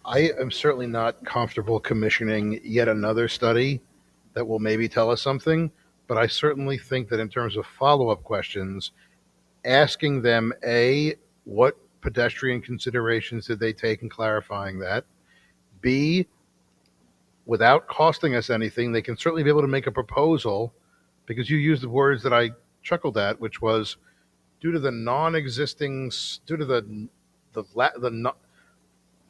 I am certainly not comfortable commissioning yet another study that will maybe tell us something, but I certainly think that in terms of follow-up questions, asking them, A, what pedestrian considerations did they take in clarifying that? B, without costing us anything, they can certainly be able to make a proposal, because you used the words that I chuckled at, which was due to the non-existing, due to the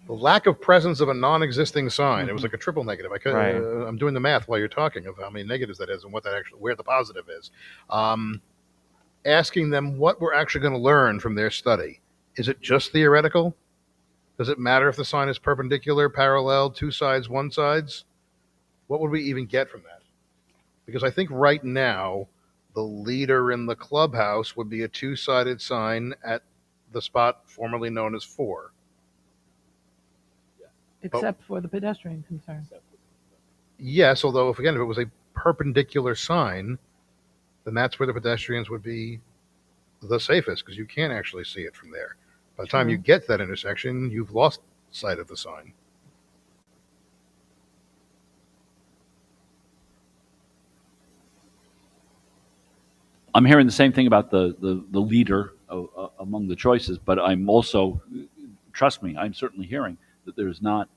lack of presence of a non-existing sign. Mm-hmm. It was like a triple negative. Right. I'm doing the math while you're talking of how many negatives that is and what that actually, where the positive is. Asking them what we're actually going to learn from their study. Is it just theoretical? Does it matter if the sign is perpendicular, parallel, two sides, one sides? What would we even get from that? Because I think right now, the leader in the clubhouse would be a two-sided sign at the spot formerly known as 4. Except for the pedestrian concern. Yes, although if it was a perpendicular sign, then that's where the pedestrians would be the safest, because you can't actually see it from there. By the time you get to that intersection, you've lost sight of the sign. I'm hearing the same thing about the leader among the choices, but I'm also, trust me, I'm certainly hearing that there's not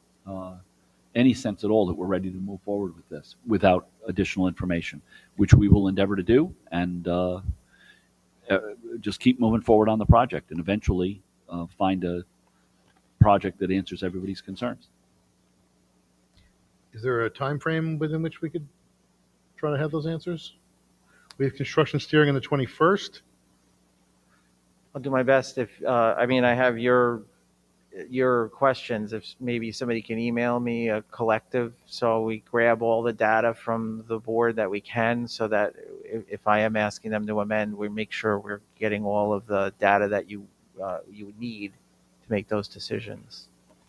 any sense at all that we're ready to move forward with this without additional information, which we will endeavor to do, and just keep moving forward on the project and eventually find a project that answers everybody's concerns. Is there a time frame within which we could try to have those answers? We have construction steering on the 21st. I'll do my best. If I have your questions. If maybe somebody can email me a collective, so we grab all the data from the board that we can, so that if I am asking them to amend, we make sure we're getting all of the data that you need to make those decisions.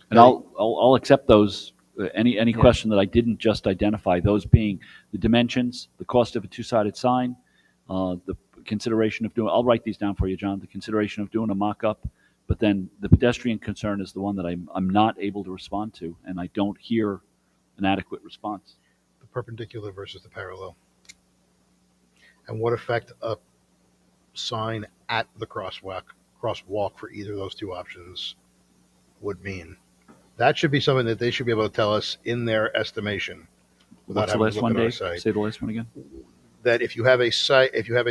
And I'll accept those. Any question that I didn't just identify, those being the dimensions, the cost of a two-sided sign, the consideration of doing, I'll write these down for you, John, the consideration of doing a mock-up, but then the pedestrian concern is the one that I'm not able to respond to, and I don't hear an adequate response. The perpendicular versus the parallel. And what effect a sign at the crosswalk for either of those two options would mean. That should be something that they should be able to tell us in their estimation. What's the last one, Dave? Say the last one again. That if you have a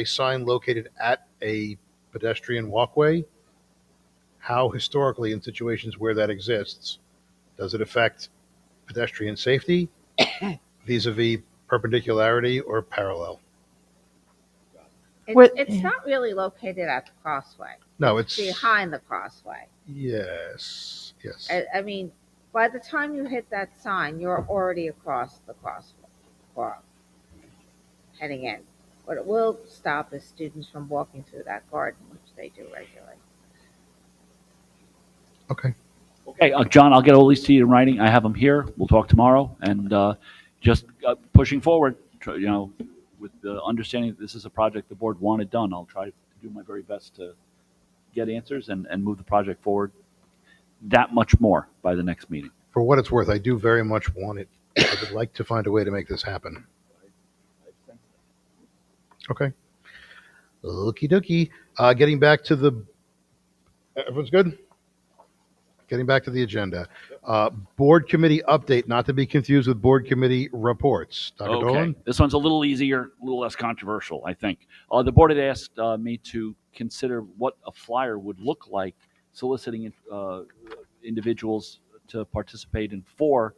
sign located at a pedestrian walkway, how historically in situations where that exists, does it affect pedestrian safety vis-a-vis perpendicularity or parallel? It's not really located at the crossway. No, it's behind the crossway. Yes. I mean, by the time you hit that sign, you're already across the crosswalk, heading in. What it will stop is students from walking through that garden, which they do regularly. Okay. Okay, John, I'll get all these to you in writing. I have them here. We'll talk tomorrow, and just pushing forward, with the understanding that this is a project the board wanted done. I'll try to do my very best to get answers and move the project forward that much more by the next meeting. For what it's worth, I do very much want it. I would like to find a way to make this happen. Okay. Okie dokie. Getting back to the, everyone's good? Getting back to the agenda. Board committee update, not to be confused with board committee reports. Dr. Dolan? This one's a little easier, a little less controversial, I think. The board had asked me to consider what a flyer would look like soliciting individuals to participate in 4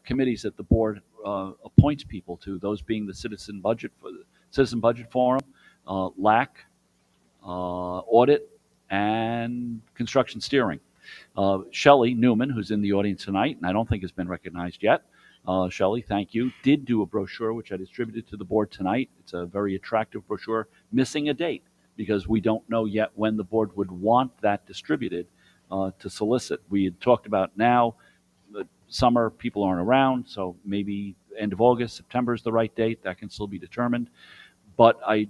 committees that the board appoints people to, those being the Citizen Budget Forum, LAC, Audit, and Construction Steering. Shelley Newman, who's in the audience tonight, and I don't think has been recognized yet. Shelley, thank you. Did do a brochure, which I distributed to the board tonight. It's a very attractive brochure, missing a date because we don't know yet when the board would want that distributed to solicit. We had talked about now, the summer, people aren't around, so maybe end of August, September is the right date. That can still be determined. But I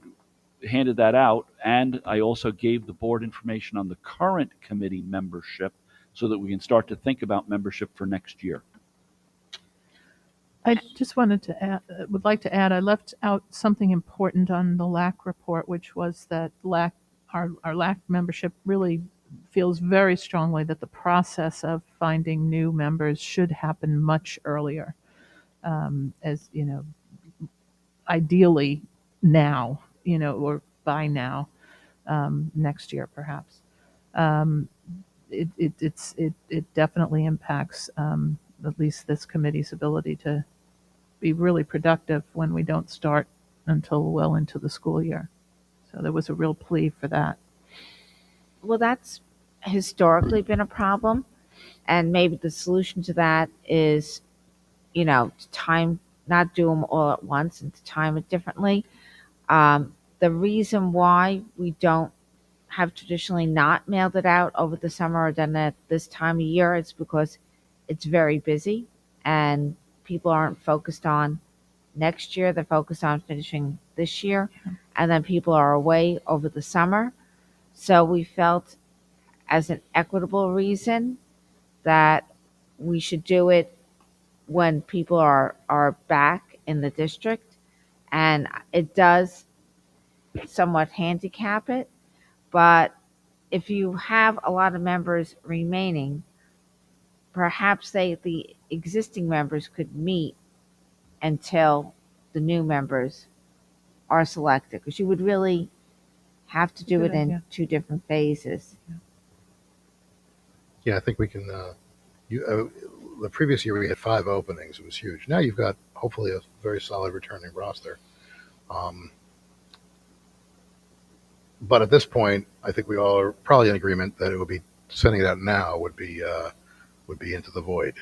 handed that out, and I also gave the board information on the current committee membership so that we can start to think about membership for next year. I just wanted to add, would like to add, I left out something important on the LAC report, which was that our LAC membership really feels very strongly that the process of finding new members should happen much earlier, as you know, ideally now, or by now, next year perhaps. It definitely impacts at least this committee's ability to be really productive when we don't start until well into the school year. So there was a real plea for that. Well, that's historically been a problem, and maybe the solution to that is, to time, not do them all at once and to time it differently. The reason why we don't have traditionally not mailed it out over the summer or done it this time of year is because it's very busy and people aren't focused on next year. They're focused on finishing this year, and then people are away over the summer. So we felt, as an equitable reason, that we should do it when people are back in the district, and it does somewhat handicap it. But if you have a lot of members remaining, perhaps the existing members could meet until the new members are selected, because you would really have to do Good it in idea. 2 different phases. Yeah, I think we can. The previous year we had 5 openings. It was huge. Now you've got hopefully a very solid returning roster. But at this point, I think we all are probably in agreement that it would be sending it out now would be into the void.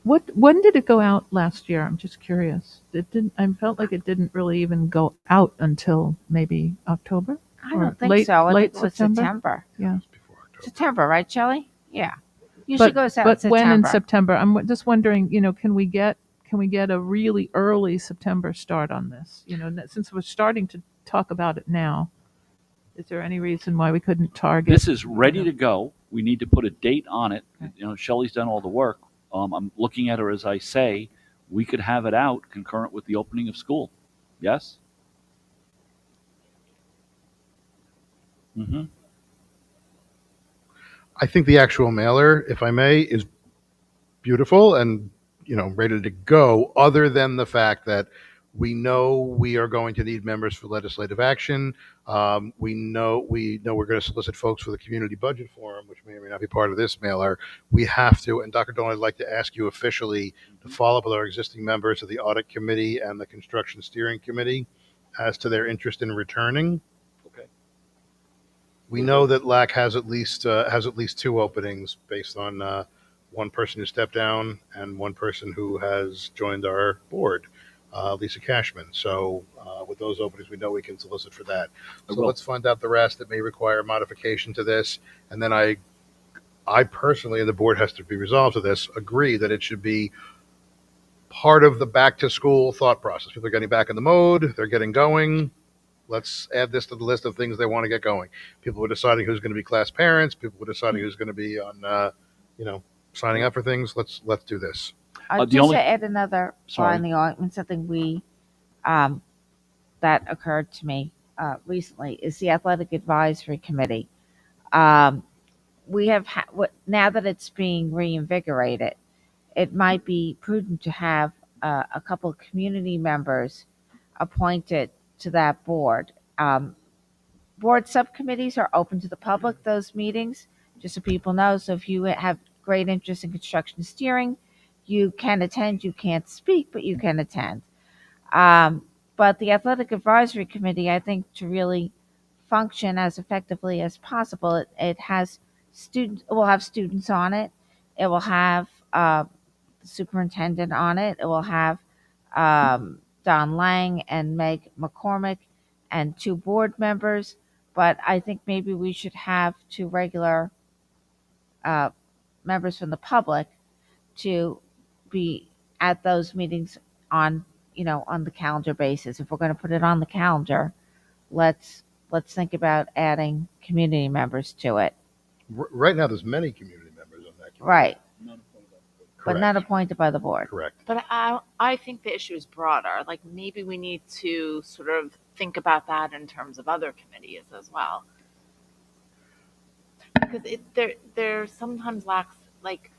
When did it go out last year? I'm just curious. I felt like it didn't really even go out until maybe October. I Or don't think late, so. I late think it was September. September. Yeah. September, right, Shelley? Yeah. Usually goes out in But when in September. September? I'm just wondering. Can we get a really early September start on this? Since we're starting to talk about it now, is there any reason why we couldn't target? This is ready to go. We need to put a date on it. Shelley's done all the work. I'm looking at her as I say, we could have it out concurrent with the opening of school. Yes? Mm-hmm. I think the actual mailer, if I may, is beautiful and ready to go, other than the fact that we know we are going to need members for legislative action. We know we're going to solicit folks for the community budget forum, which may or may not be part of this mailer. We have to, and Dr. Dolan, I'd like to ask you officially to follow up with our existing members of the audit committee and the construction steering committee as to their interest in returning. Okay. We know that LAC has at least 2 openings based on one person who stepped down and one person who has joined our board. Lisa Cashman. So with those openings, we know we can solicit for that. So let's find out the rest that may require modification to this. And then I personally, and the board has to be resolved to this, agree that it should be part of the back to school thought process. People are getting back in the mode. They're getting going. Let's add this to the list of things they want to get going. People are deciding who's going to be class parents. People are deciding who's going to be on, signing up for things. Let's do this. Just to add another Sorry. fly in the ointment, something that occurred to me recently is the athletic advisory committee. We have now that it's being reinvigorated, it might be prudent to have a couple of community members appointed to that board. Board subcommittees are open to the public, those meetings, just so people know. So if you have great interest in construction steering, you can attend. You can't speak, but you can attend. But the athletic advisory committee, I think, to really function as effectively as possible, it has students. It will have students on it. It will have the superintendent on it. It will have Don Lang and Meg McCormick and 2 board members. But I think maybe we should have 2 regular members from the public to be at those meetings on the calendar basis. If we're going to put it on the calendar, let's think about adding community members to it. Right now, there's many community members on that committee. Right. But Correct. not appointed by the board. Correct. But I think the issue is broader. Like maybe we need to sort of think about that in terms of other committees as well. Because there sometimes lacks, like,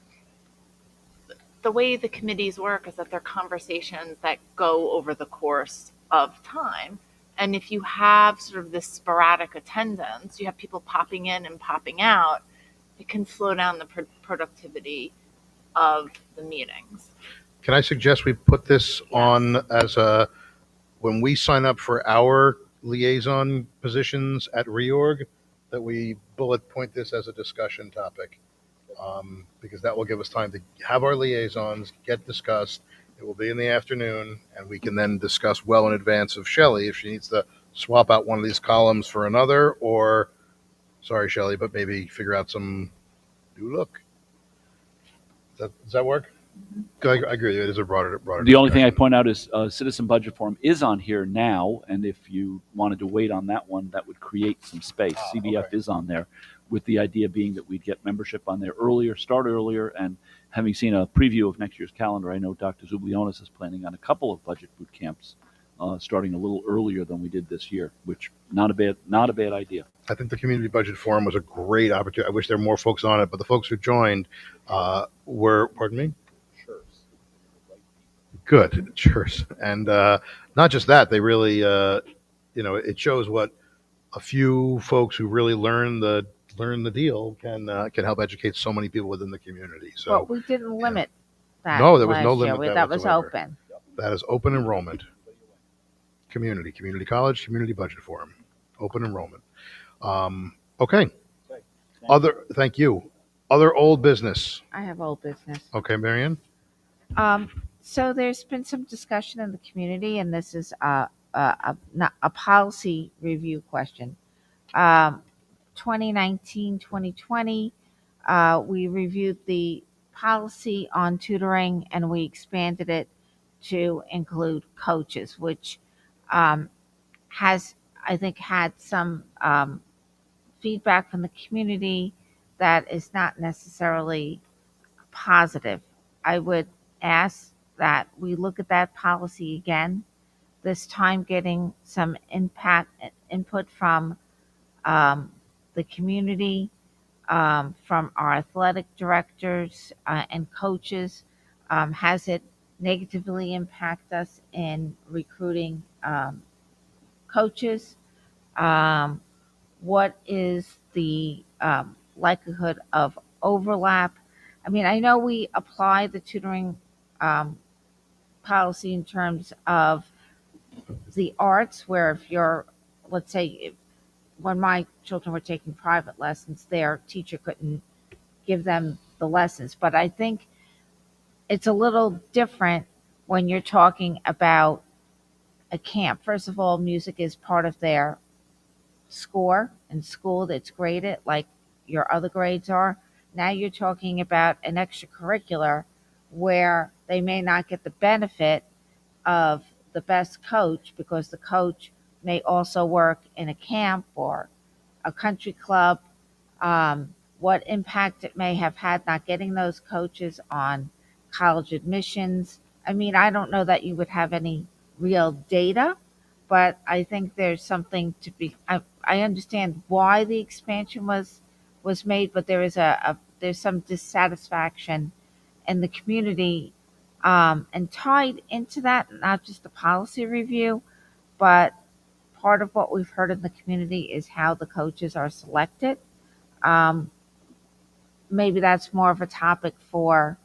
the way the committees work is that they're conversations that go over the course of time. And if you have sort of this sporadic attendance, you have people popping in and popping out, it can slow down the productivity of the meetings. Can I suggest we put this on as when we sign up for our liaison positions at reorg, that we bullet point this as a discussion topic, because that will give us time to have our liaisons get discussed. It will be in the afternoon, and we can then discuss well in advance of Shelley if she needs to swap out one of these columns for another, or, sorry, Shelley, but maybe figure out some new look. Does that work? I agree with you. It is a broader The only thing I discussion. point out is Citizen Budget Forum is on here now, and if you wanted to wait on that one, that would create some space. CBF is on there, with the idea being that we'd get membership on there earlier, start earlier, and having seen a preview of next year's calendar, I know Dr. Zublionis is planning on a couple of budget boot camps starting a little earlier than we did this year, which not a bad idea. I think the Community Budget Forum was a great opportunity. I wish there were more folks on it, but the folks who joined were, pardon me? Good, sure. And not just that, they really, it shows what a few folks who really learn the deal can help educate so many people within the community. So But we didn't limit that. no, there was no last year. limit. That was whatsoever. open. That is open enrollment. Community college, Community Budget Forum, open enrollment. Okay. Thank you. Other old business. I have old business. Okay, Marianne. So there's been some discussion in the community, and this is not a policy review question. 2019, 2020, we reviewed the policy on tutoring, and we expanded it to include coaches, which has, I think, had some feedback from the community that is not necessarily positive. I would ask that we look at that policy again, this time getting some input from the community, from our athletic directors and coaches. Has it negatively impact us in recruiting coaches? What is the likelihood of overlap? I mean, I know we apply the tutoring policy in terms of the arts, where if you're, let's say, when my children were taking private lessons, their teacher couldn't give them the lessons. But I think it's a little different when you're talking about a camp. First of all, music is part of their score in school that's graded like your other grades are. Now you're talking about an extracurricular where they may not get the benefit of the best coach because the coach may also work in a camp or a country club. What impact it may have had not getting those coaches on college admissions. I mean, I don't know that you would have any real data, but I think there's something to be. I understand why the expansion was made, but there is there's some dissatisfaction in the community, and tied into that, not just the policy review, but part of what we've heard in the community is how the coaches are selected. Maybe that's more of a topic for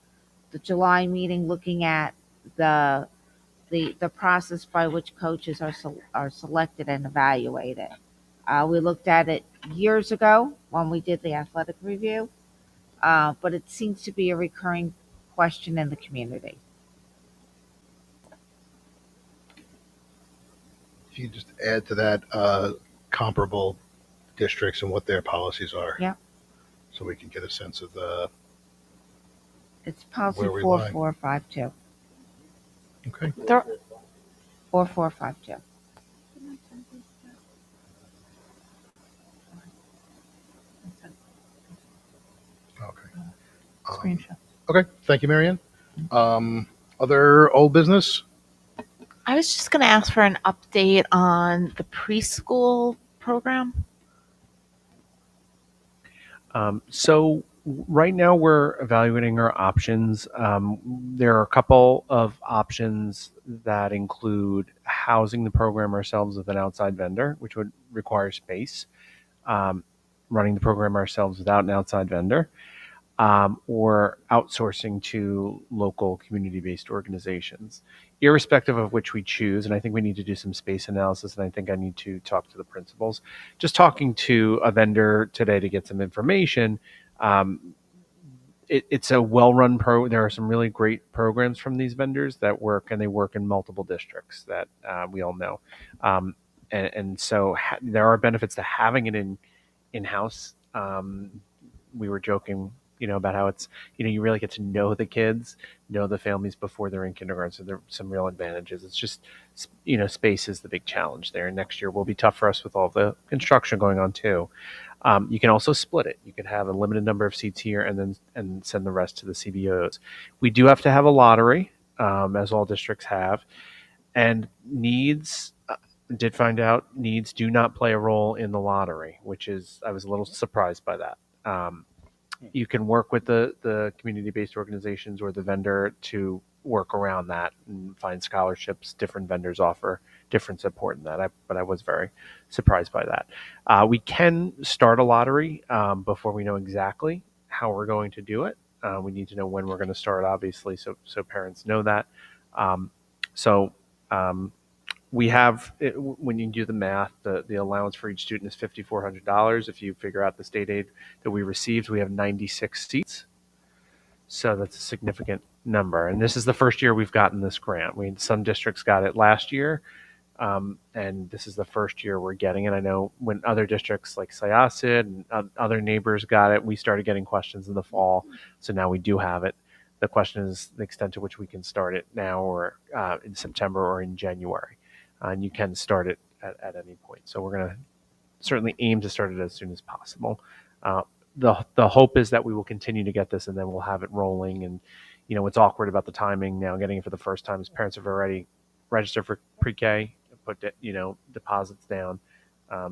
the July meeting, looking at the process by which coaches are selected and evaluated. We looked at it years ago when we did the athletic review, but it seems to be a recurring question in the community. If you just add to that comparable districts and what their policies are. Yeah. So we can get a sense of It's policy where we lie. 4452. Okay. 4452. Screenshot. Okay. Thank you, Marianne. Other old business? I was just going to ask for an update on the preschool program. So right now we're evaluating our options. There are a couple of options that include housing the program ourselves with an outside vendor, which would require space, running the program ourselves without an outside vendor, or outsourcing to local community-based organizations. Irrespective of which we choose, and I think we need to do some space analysis, and I think I need to talk to the principals. Just talking to a vendor today to get some information, it's a well-run there are some really great programs from these vendors that work, and they work in multiple districts that we all know. And so there are benefits to having it in-house. We were joking, about how it's, you really get to know the kids, know the families before they're in kindergarten. So there are some real advantages. It's just, space is the big challenge there. Next year will be tough for us with all the construction going on too. You can also split it. You could have a limited number of seats here and send the rest to the CBOs. We do have to have a lottery, as all districts have, and needs. Did find out needs do not play a role in the lottery, which is, I was a little surprised by that. You can work with the community-based organizations or the vendor to work around that and find scholarships. Different vendors offer different support in that, but I was very surprised by that. We can start a lottery before we know exactly how we're going to do it. We need to know when we're going to start, obviously, so parents know that. We have, when you do the math, the allowance for each student is $5,400. If you figure out the state aid that we received, we have 96 seats. So that's a significant number. And this is the first year we've gotten this grant. Some districts got it last year, and this is the first year we're getting it. I know when other districts like Syosset and other neighbors got it, we started getting questions in the fall. So now we do have it. The question is the extent to which we can start it now or in September or in January. And you can start it at any point. So we're going to certainly aim to start it as soon as possible. The hope is that we will continue to get this and then we'll have it rolling. And, what's awkward about the timing now, getting it for the first time is parents have already registered for pre-K, put, deposits down.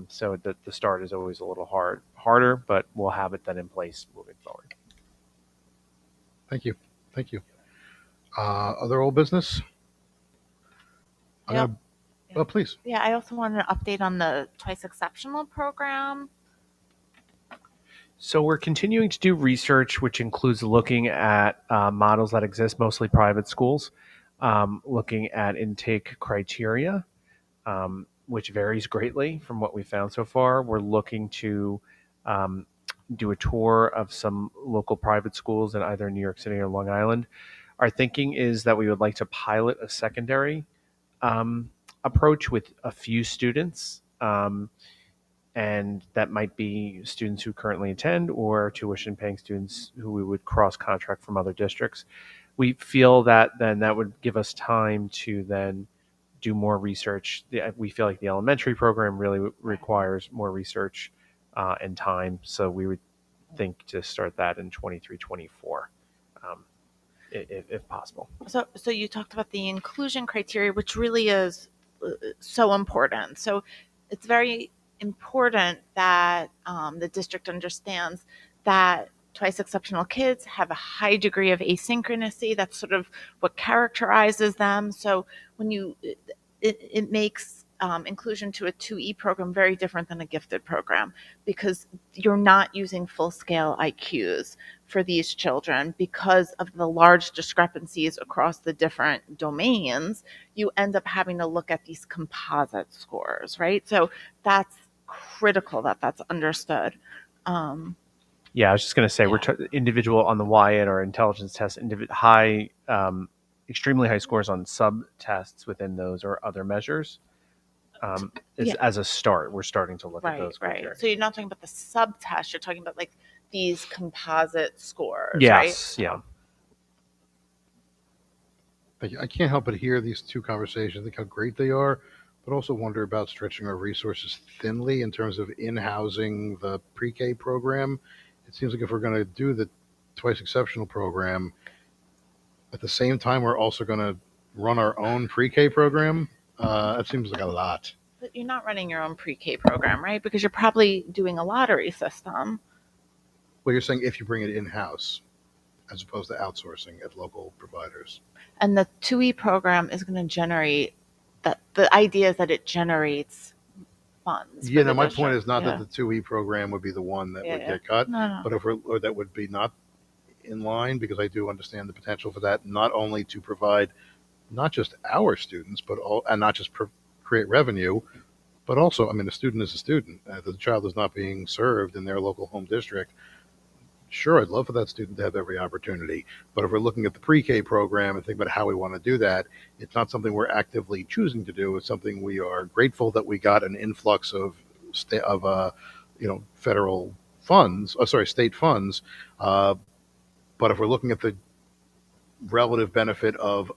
So the start is always a little harder, but we'll have it then in place moving forward. Thank you. Other old business? Yep. Oh, please. Yeah, I also wanted an update on the Twice Exceptional program. So we're continuing to do research, which includes looking at models that exist, mostly private schools, looking at intake criteria, which varies greatly from what we found so far. We're looking to do a tour of some local private schools in either New York City or Long Island. Our thinking is that we would like to pilot a secondary approach with a few students, and that might be students who currently attend or tuition paying students who we would cross contract from other districts. we feel that then that would give us time to then do more research. We feel like the elementary program really requires more research and time, so we would think to start that in 23-24, if possible. So you talked about the inclusion criteria, which really is so important. So it's very important that the district understands that twice exceptional kids have a high degree of asynchronicity. That's sort of what characterizes them. So when it makes inclusion to a 2E program very different than a gifted program, because you're not using full-scale IQs for these children because of the large discrepancies across the different domains. You end up having to look at these composite scores, right? So that's critical that that's understood. Yeah, I was just going to say, we're individual on the Wyatt or intelligence test, extremely high scores on sub-tests within those or other measures. As a start, we're starting to look at those criteria. Right. So you're not talking about the sub-test, you're talking about like these composite scores, yes, right? Yeah. Thank you. I can't help but hear these two conversations, think how great they are, but also wonder about stretching our resources thinly in terms of in-housing the pre-K program. It seems like if we're going to do the twice exceptional program, at the same time, we're also going to run our own pre-K program. That seems like a lot. But you're not running your own pre-K program, right? Because you're probably doing a lottery system. Well, you're saying if you bring it in-house, as opposed to outsourcing at local providers. And the 2E program is going to generate that. The idea is that it generates funds. Yeah, no, my point is not that the 2E program would be the one that would get cut, No. but or that would be not in line, because I do understand the potential for that, not only to provide not just our students, but and not just create revenue, but also, I mean, a student is a student. The child is not being served in their local home district. Sure, I'd love for that student to have every opportunity, but if we're looking at the pre-K program and think about how we want to do that, it's not something we're actively choosing to do. It's something we are grateful that we got an influx of federal funds, state funds. But if we're looking at the relative benefit of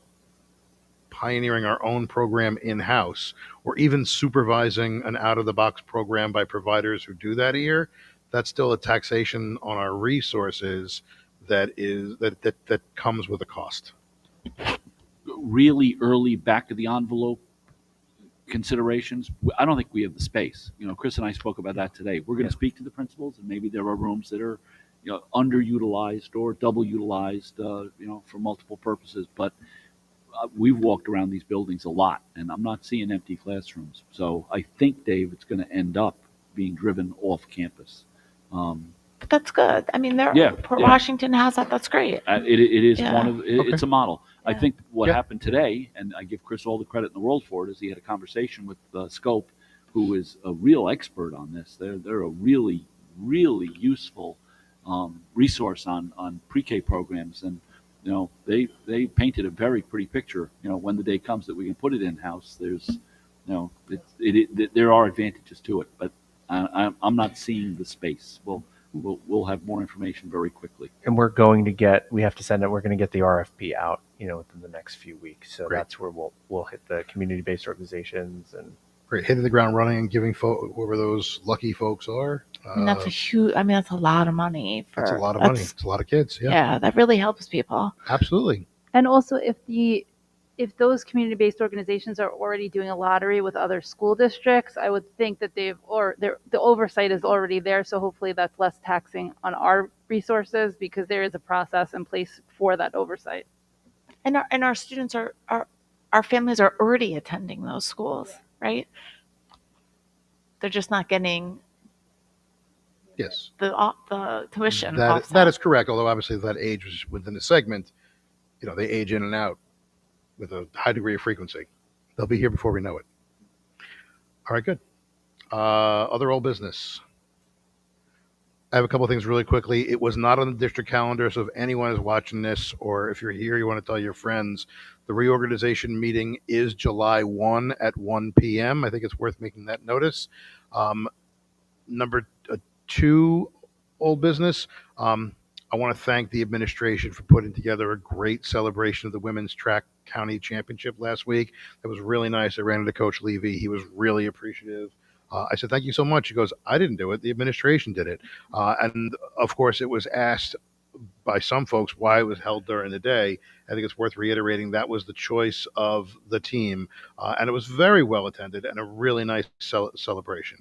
pioneering our own program in-house, or even supervising an out-of-the-box program by providers who do that here, that's still a taxation on our resources that comes with a cost. Really early back of the envelope considerations, I don't think we have the space. Chris and I spoke about that today. We're going to speak to the principals, and maybe there are rooms that are underutilized or double utilized for multiple purposes, but we've walked around these buildings a lot, and I'm not seeing empty classrooms. So I think, Dave, it's going to end up being driven off campus. But that's good. I mean, Port Washington has that. That's great. It is one of it's a model. I think what happened today, and I give Chris all the credit in the world for it, is he had a conversation with Scope, who is a real expert on this. They're a really, really useful resource on pre-K programs, and they painted a very pretty picture. When the day comes that we can put it in house, there's there are advantages to it, but I'm not seeing the space. We'll have more information very quickly. And we're going to get the RFP out, within the next few weeks. So that's where we'll hit the community-based organizations and hitting the ground running and giving whoever those lucky folks are. And that's that's a lot of money. That's a lot of money. It's a lot of kids. Yeah, that really helps people. Absolutely. And also, if those community-based organizations are already doing a lottery with other school districts, I would think that the oversight is already there. So hopefully that's less taxing on our resources, because there is a process in place for that oversight. And our students our families are already attending those schools, right? They're just not getting the tuition. That is correct. Although obviously that age was within the segment, they age in and out with a high degree of frequency. They'll be here before we know it. All right, good. Other old business. I have a couple of things really quickly. It was not on the district calendar, so if anyone is watching this, or if you're here, you want to tell your friends, the reorganization meeting is July 1 at 1 p.m. I think it's worth making that notice. Number 2, old business. I want to thank the administration for putting together a great celebration of the women's track county championship last week. It was really nice. I ran into Coach Levy. He was really appreciative. I said, thank you so much. He goes, I didn't do it. The administration did it. And of course, it was asked by some folks why it was held during the day. I think it's worth reiterating that was the choice of the team. And it was very well attended and a really nice celebration.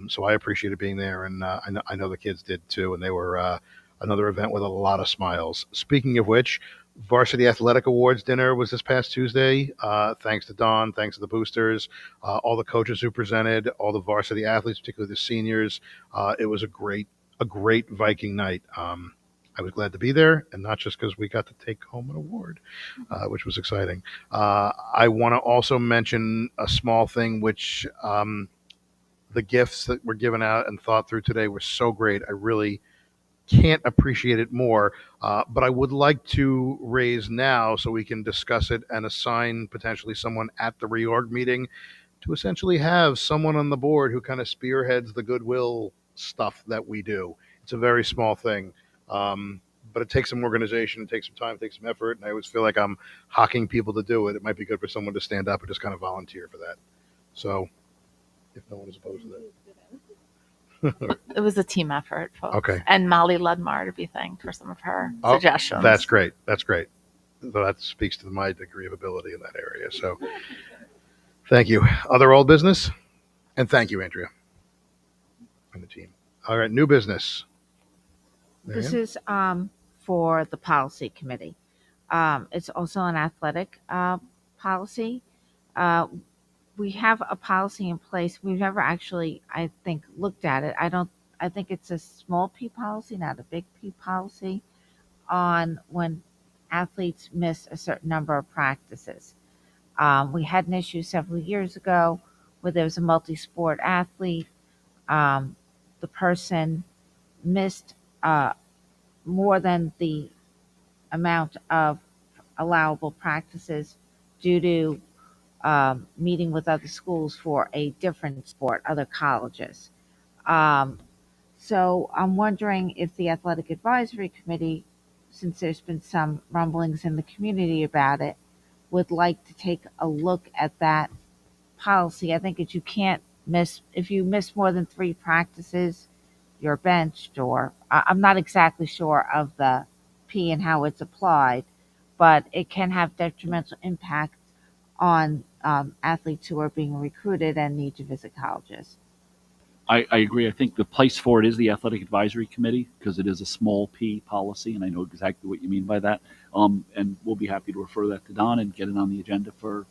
So I appreciated being there. And I know the kids did too. And they were another event with a lot of smiles. Speaking of which, Varsity Athletic Awards dinner was this past Tuesday. Thanks to Don, thanks to the boosters, all the coaches who presented, all the varsity athletes, particularly the seniors. It was a great Viking night. I was glad to be there, and not just because we got to take home an award, which was exciting. I want to also mention a small thing, which the gifts that were given out and thought through today were so great. I really can't appreciate it more, but I would like to raise now so we can discuss it and assign potentially someone at the reorg meeting to essentially have someone on the board who kind of spearheads the goodwill stuff that we do. It's a very small thing, but it takes some organization, it takes some time, it takes some effort, and I always feel like I'm hawking people to do it. It might be good for someone to stand up and just kind of volunteer for that. So if no one is opposed to that. It was a team effort, folks. Okay. And Molly Ludmar to be thanked for some of her Oh, suggestions. That's great. That's great. So that speaks to my degree of ability in that area. So thank you. Other old business? And thank you, Andrea, and the team. All right, new business. This Marianne? is for the policy committee. It's also an athletic policy. We have a policy in place. We've never actually, I think, looked at it. I think it's a small P policy, not a big P policy, on when athletes miss a certain number of practices. We had an issue several years ago where there was a multi-sport athlete. The person missed more than the amount of allowable practices due to meeting with other schools for a different sport, other colleges. So I'm wondering if the athletic advisory committee, since there's been some rumblings in the community about it, would like to take a look at that policy. I think that you can't miss, if you miss more than 3 practices, you're benched, or I'm not exactly sure of the P and how it's applied, but it can have detrimental impact on athletes who are being recruited and need to visit colleges. I agree. I think the place for it is the Athletic Advisory Committee because it is a small P policy, and I know exactly what you mean by that. And we'll be happy to refer that to Don and get it on the agenda for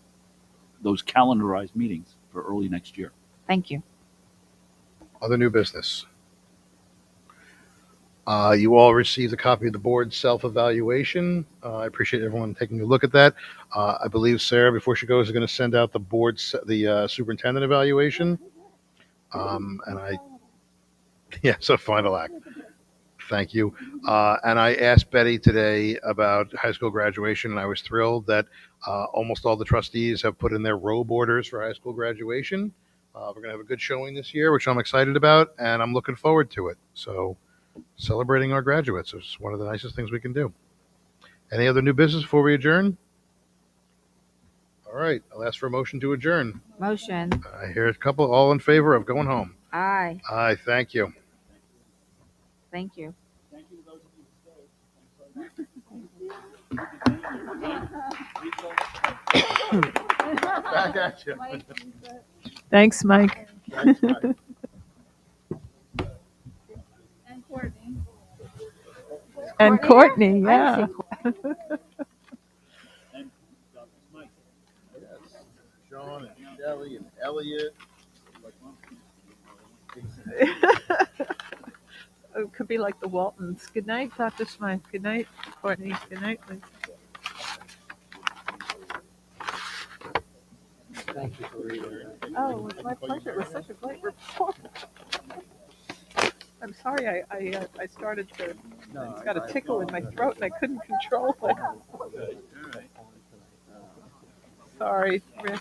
those calendarized meetings for early next year. Thank you. Other new business. You all received a copy of the board's self-evaluation. I appreciate everyone taking a look at that. I believe Sarah, before she goes, is going to send out the superintendent evaluation. So final act. Thank you. And I asked Betty today about high school graduation, and I was thrilled that almost all the trustees have put in their robe orders for high school graduation. We're going to have a good showing this year, which I'm excited about, and I'm looking forward to it. So celebrating our graduates is one of the nicest things we can do. Any other new business before we adjourn? All right, I'll ask for a motion to adjourn. Motion. I hear a couple all in favor of going home. Aye. Aye, thank you. Thank you. Back at you. Thanks, Mike. Thanks, Mike. And Courtney, yeah. Sean and Shelley and Elliot. It could be like the Waltons. Good night, Dr. Smythe. Good night, Courtney. Good night, Liz. Thank you for reading. Oh, it was my pleasure. It was such a great report. I'm sorry, I started to, it's got a tickle in my throat and I couldn't control it. Sorry, Rich.